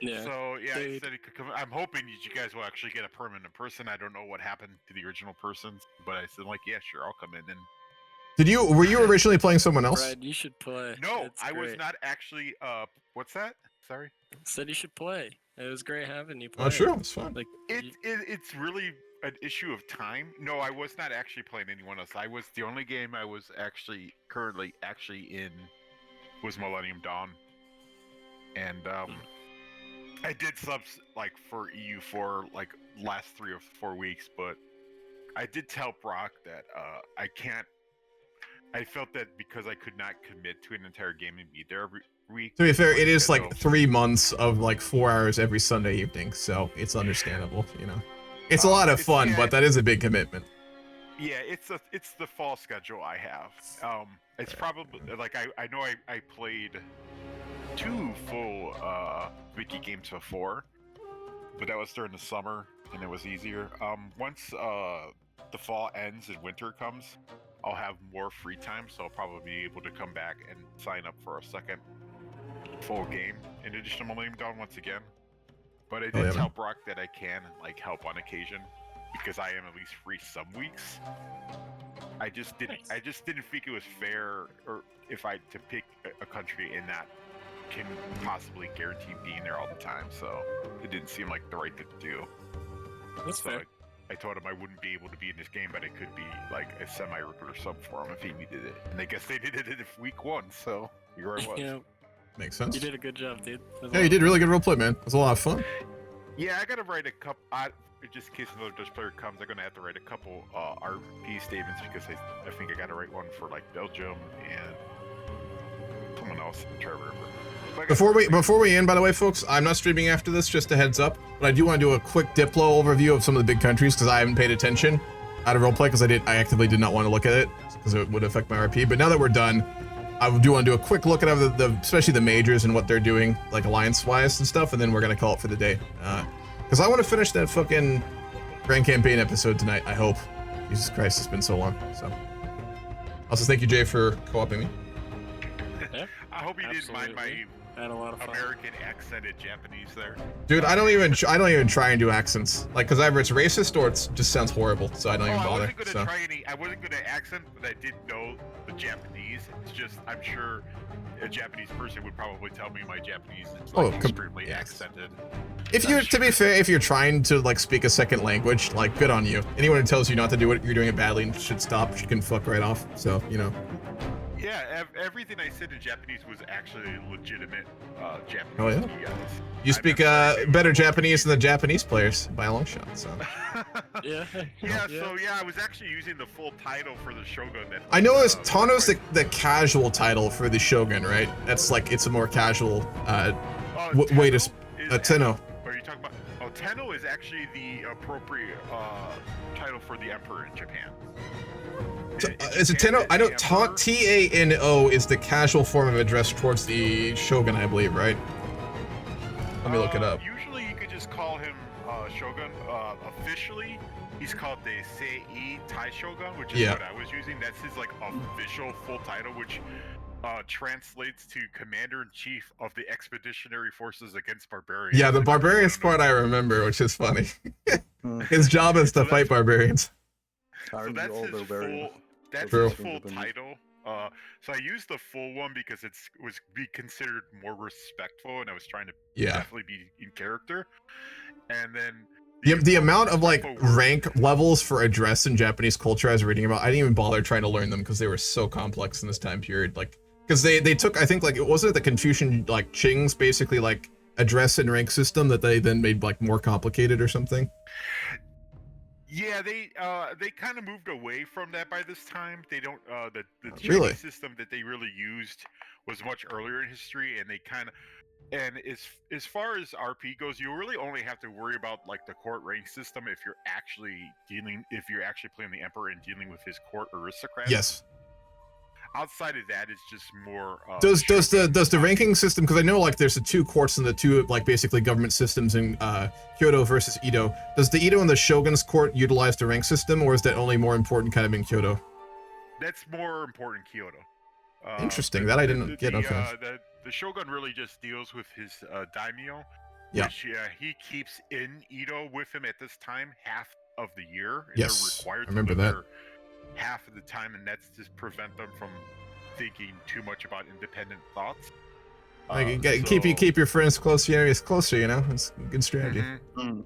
Yeah. So yeah, he said he could come. I'm hoping that you guys will actually get a permanent person. I don't know what happened to the original person, but I said like, yeah, sure, I'll come in. And Were you originally playing someone else? Brad, you should play. no, It's I was great. not actually. What's that? Sorry. Said you should play. It was great having you play. Oh, sure, it's fun. Like It's really an issue of time. No, I was not actually playing anyone else. I was the only game I was currently in was Millennium Dawn, and I did subs like for EU for like last 3 or 4 weeks, but I did tell Brock that I can't. I felt that because I could not commit to an entire game and be there every week. To be fair, it is like 3 months of like 4 hours every Sunday evening, so it's understandable, you know. It's a lot of fun, but that is a big commitment. Yeah, it's the fall schedule I have. It's probably like I know I played 2 full wiki games before, but that was during the summer and it was easier. Once the fall ends and winter comes, I'll have more free time, so I'll probably be able to come back and sign up for a second full game in addition to Millennium Dawn once again. But I did tell Brock that I can like help on occasion because I am at least free some weeks. I just didn't think it was fair, or if I to pick a country and not can possibly guarantee being there all the time. So it didn't seem like the right thing to do. That's fair. I told him I wouldn't be able to be in this game, but I could be like a semi-recruiter sub for him if he needed it. And I guess they did it in week 1, so here I was. Yeah. Makes sense. You did a good job, dude. Yeah, you did really good roleplay, man. It was a lot of fun. Yeah, I gotta write a couple. Just in case another Dutch player comes, I'm gonna have to write a couple RP statements because I think I gotta write one for like Belgium and someone else. I'm trying to remember. Before we end, by the way, folks, I'm not streaming after this, just a heads up. But I do want to do a quick Diplo overview of some of the big countries because I haven't paid attention out of roleplay because I actively did not want to look at it because it would affect my RP. But now that we're done, I do want to do a quick look at especially the majors and what they're doing, like alliance-wise and stuff, and then we're gonna call it for the day. Because I want to finish that fucking Grand Campaign episode tonight. I hope. Jesus Christ, it's been so long. So, also thank you, Jay, for co-oping me. Yeah, I hope you didn't mind my had a lot of fun. American accented Japanese there. Dude, I don't even try and do accents, like, because either it's racist or it just sounds horrible, so I don't even bother. I wasn't gonna accent, but I did know the Japanese. It's just I'm sure a Japanese person would probably tell me my Japanese is like extremely accented. To be fair, if you're trying to like speak a second language, like, good on you. Anyone who tells you not to do it, you're doing it badly and should stop. You can fuck right off. So, you know. Yeah, everything I said in Japanese was actually legitimate Japanese. Oh yeah. To you guys. You speak better Japanese than the Japanese players by a long shot. So. Yeah. So I was actually using the full title for the Shogun. That I know it's Tano's the casual title for the Shogun, right? That's like, it's a more casual way to... Tenno. Are you talking about... Oh, Tenno is actually the appropriate title for the Emperor in Japan. Is it Tenno? I know T-A-N-O is the casual form of address towards the Shogun, I believe, right? Let me look it up. Usually you could just call him Shogun. Officially, he's called the Sei Tai Shogun, which is what I was using. That's his like official full title, which translates to Commander-in-Chief of the Expeditionary Forces Against Barbarians. Yeah, the barbarians part I remember, which is funny. His job is to fight barbarians. So that's his full title. So I used the full one because it was be considered more respectful, and I was trying to definitely be in character. And then the amount of like rank levels for address in Japanese culture I was reading about, I didn't even bother trying to learn them because they were so complex in this time period. Like, because they took, I think, like, it wasn't the Confucian, like, Qing's basically like address and rank system that they then made like more complicated or something. Yeah, they kind of moved away from that by this time. They don't the Really? system that they really used was much earlier in history, and they kind of as far as RP goes, you really only have to worry about like the court rank system if you're actually playing the Emperor and dealing with his court aristocrats. Yes. Outside of that, it's just more. Does the ranking system? Because I know like there's the two courts and the two like basically government systems in Kyoto versus Edo. Does the Edo and the Shogun's court utilize the rank system, or is that only more important kind of in Kyoto? That's more important in Kyoto. Interesting. That I didn't get. Okay. The Shogun really just deals with his daimyo. Yeah. Which he keeps in Edo with him at this time half of the year. And Yes, they're required I remember to live that. there half of the time, and that's to prevent them from thinking too much about independent thoughts. Like, keep your friends close, your enemies closer. You know, it's a good strategy.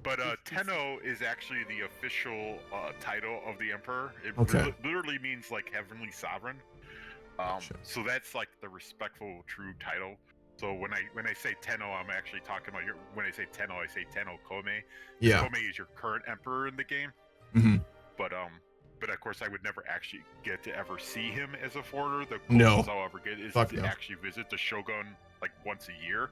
But Tenno is actually the official title of the Emperor. It literally means like heavenly sovereign. So that's like the respectful, true title. So when I say Tenno, I'm actually talking about when I say Tenno, I say Tenno Kome. Yeah. Kome is your current emperor in the game. But of course, I would never actually get to ever see him as a foreigner. The closest I'll ever get is to actually visit the Shogun like once a year.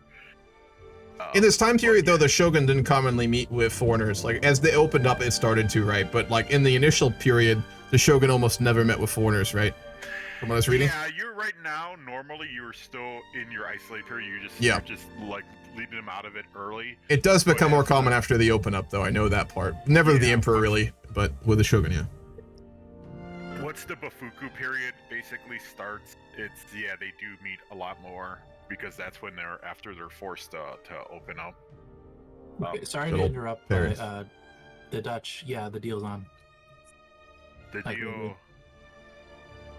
In this time period, though, the Shogun didn't commonly meet with foreigners. Like, as they opened up, it started to, right? But like in the initial period, the Shogun almost never met with foreigners, right? From what I was reading. Yeah, you're right now. Normally, you're still in your isolated period. You're just like leaving them out of it early. It does become more common after they open up, though. I know that part. Never the Emperor, really, but with the Shogun, yeah. Once the Bafuku period basically starts, they do meet a lot more because that's when they're forced to open up. Sorry to interrupt, but the Dutch, the deal's on. The deal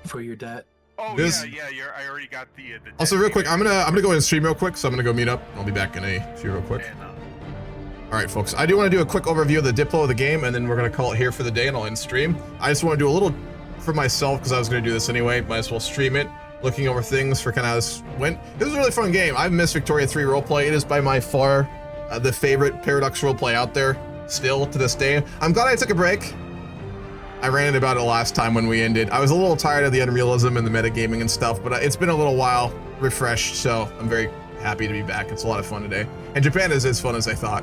for your debt. Oh I already got the also, real quick, I'm gonna go ahead and stream real quick, so I'm gonna go meet up. I'll be back in a few real quick. All right, folks, I do want to do a quick overview of the Diplo of the game, and then we're gonna call it here for the day, and I'll end stream. I just want to do a little for myself because I was gonna do this anyway. Might as well stream it, looking over things for kind of how this went. It was a really fun game. I've missed Victoria 3 roleplay. It is by my far the favorite Paradox roleplay out there, still to this day. I'm glad I took a break. I ranted about it last time when we ended. I was a little tired of the unrealism and the metagaming and stuff, but it's been a little while refreshed, so I'm very happy to be back. It's a lot of fun today. And Japan is as fun as I thought.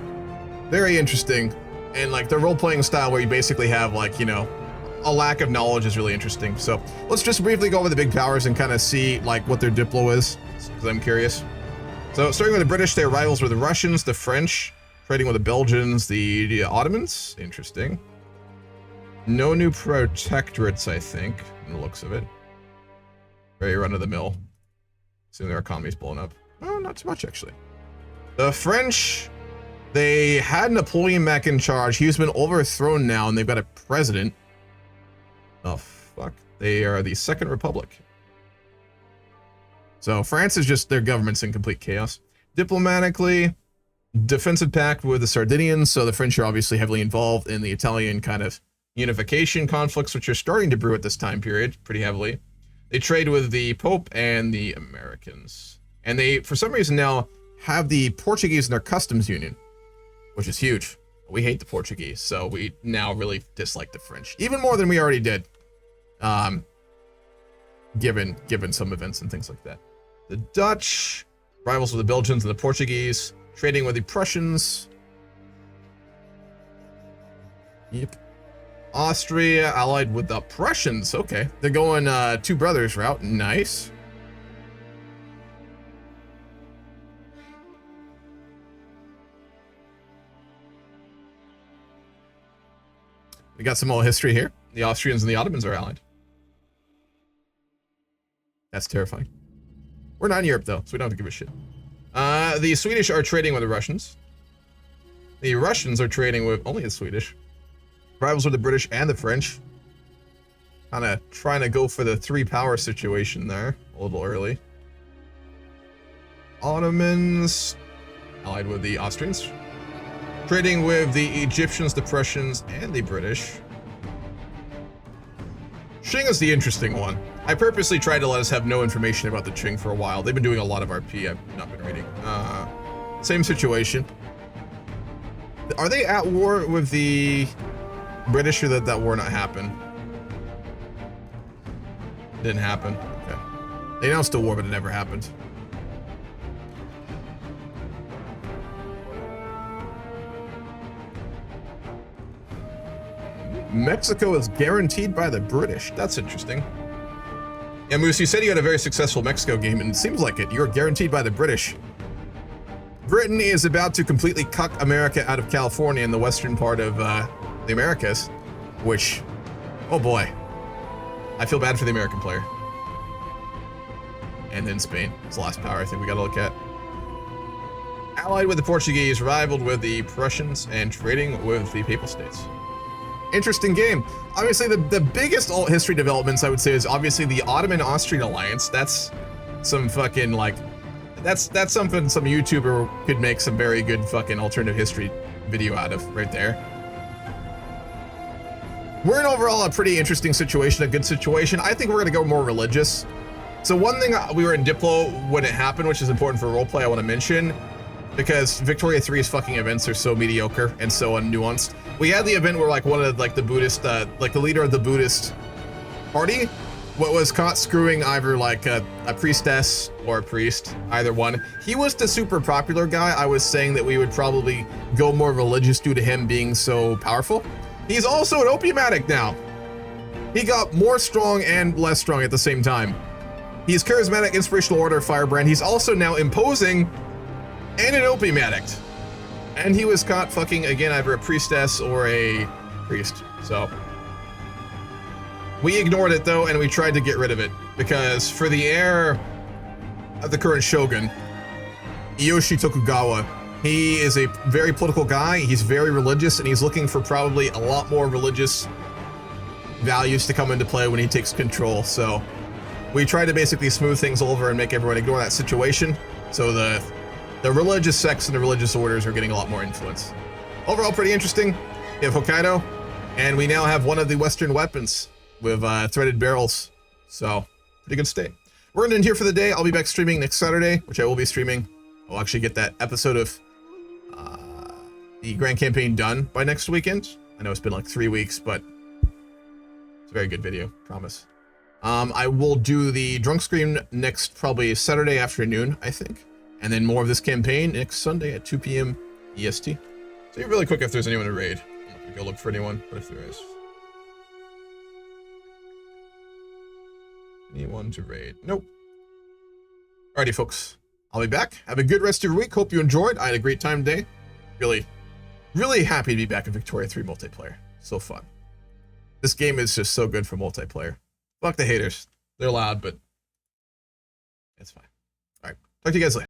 Very interesting. And like the role-playing style where you basically have like, you know, a lack of knowledge is really interesting. So let's just briefly go over the big powers and kind of see like what their Diplo is, because I'm curious. So starting with the British, their rivals were the Russians, the French, trading with the Belgians, the Ottomans. Interesting. No new protectorates, I think, in the looks of it. Very run-of-the-mill. Seeing their economy's blown up. Oh, not too much, actually. The French, they had Napoleon back in charge. He's been overthrown now, and they've got a president. Oh, fuck. They are the Second Republic. So France is just, their government's in complete chaos. Diplomatically, defensive pact with the Sardinians, so the French are obviously heavily involved in the Italian kind of unification conflicts, which are starting to brew at this time period pretty heavily. They trade with the Pope and the Americans. And they, for some reason now, have the Portuguese in their customs union, which is huge. We hate the Portuguese, so we now really dislike the French, even more than we already did. Given some events and things like that. The Dutch, rivals with the Belgians and the Portuguese, trading with the Prussians. Yep. Austria allied with the Prussians. Okay, they're going two brothers route. Nice. We got some old history here. The Austrians and the Ottomans are allied. That's terrifying. We're not in Europe, though, so we don't have to give a shit. The Swedish are trading with the Russians. The Russians are trading with only the Swedish. Rivals with the British and the French. Kind of trying to go for the three-power situation there. A little early. Ottomans allied with the Austrians. Trading with the Egyptians, the Prussians, and the British. Qing is the interesting one. I purposely tried to let us have no information about the Qing for a while. They've been doing a lot of RP I've not been reading. Same situation. Are they at war with the British, or did that war not happen? Didn't happen. Okay. They announced a war, but it never happened. Mexico is guaranteed by the British. That's interesting. Yeah, Moose, you said you had a very successful Mexico game, and it seems like it. You're guaranteed by the British. Britain is about to completely cuck America out of California in the western part of the Americas, which, oh boy, I feel bad for the American player. And then Spain. It's the last power I think we gotta look at. Allied with the Portuguese, rivaled with the Prussians, and trading with the Papal States. Interesting game. Obviously, the biggest alt history developments I would say is obviously the Ottoman-Austrian alliance. That's some fucking like, that's something some YouTuber could make some very good fucking alternative history video out of right there. We're in overall a pretty interesting situation, a good situation. I think we're gonna go more religious. So one thing we were in Diplo when it happened, which is important for roleplay, I want to mention, because Victoria 3's fucking events are so mediocre and so unnuanced. We had the event where like one of like the Buddhist, like the leader of the Buddhist party, was caught screwing either like a priestess or a priest, either one. He was the super popular guy. I was saying that we would probably go more religious due to him being so powerful. He's also an opium addict now. He got more strong and less strong at the same time. He's charismatic, inspirational orator, firebrand. He's also now imposing and an opium addict. And he was caught fucking, again, either a priestess or a priest. So we ignored it though, and we tried to get rid of it, because for the heir of the current shogun, Ieyoshi Tokugawa, he is a very political guy. He's very religious, and he's looking for probably a lot more religious values to come into play when he takes control. So we tried to basically smooth things over and make everyone ignore that situation. So the religious sects and the religious orders are getting a lot more influence. Overall, pretty interesting. We have Hokkaido, and we now have one of the Western weapons with threaded barrels. So, pretty good state. We're gonna end here for the day. I'll be back streaming next Saturday, which I will be streaming. I'll actually get that episode of the Grand Campaign done by next weekend. I know it's been like 3 weeks, but it's a very good video, promise. I will do the drunk stream next probably Saturday afternoon, I think. And then more of this campaign next Sunday at 2 p.m. EST. So really quick if there's anyone to raid. I'm not gonna go look for anyone, but if there is. Anyone to raid? Nope. Alrighty, folks. I'll be back. Have a good rest of your week. Hope you enjoyed. I had a great time today. Really happy to be back in Victoria 3 multiplayer. So fun. This game is just so good for multiplayer. Fuck the haters. They're loud, but it's fine. Alright. Talk to you guys later.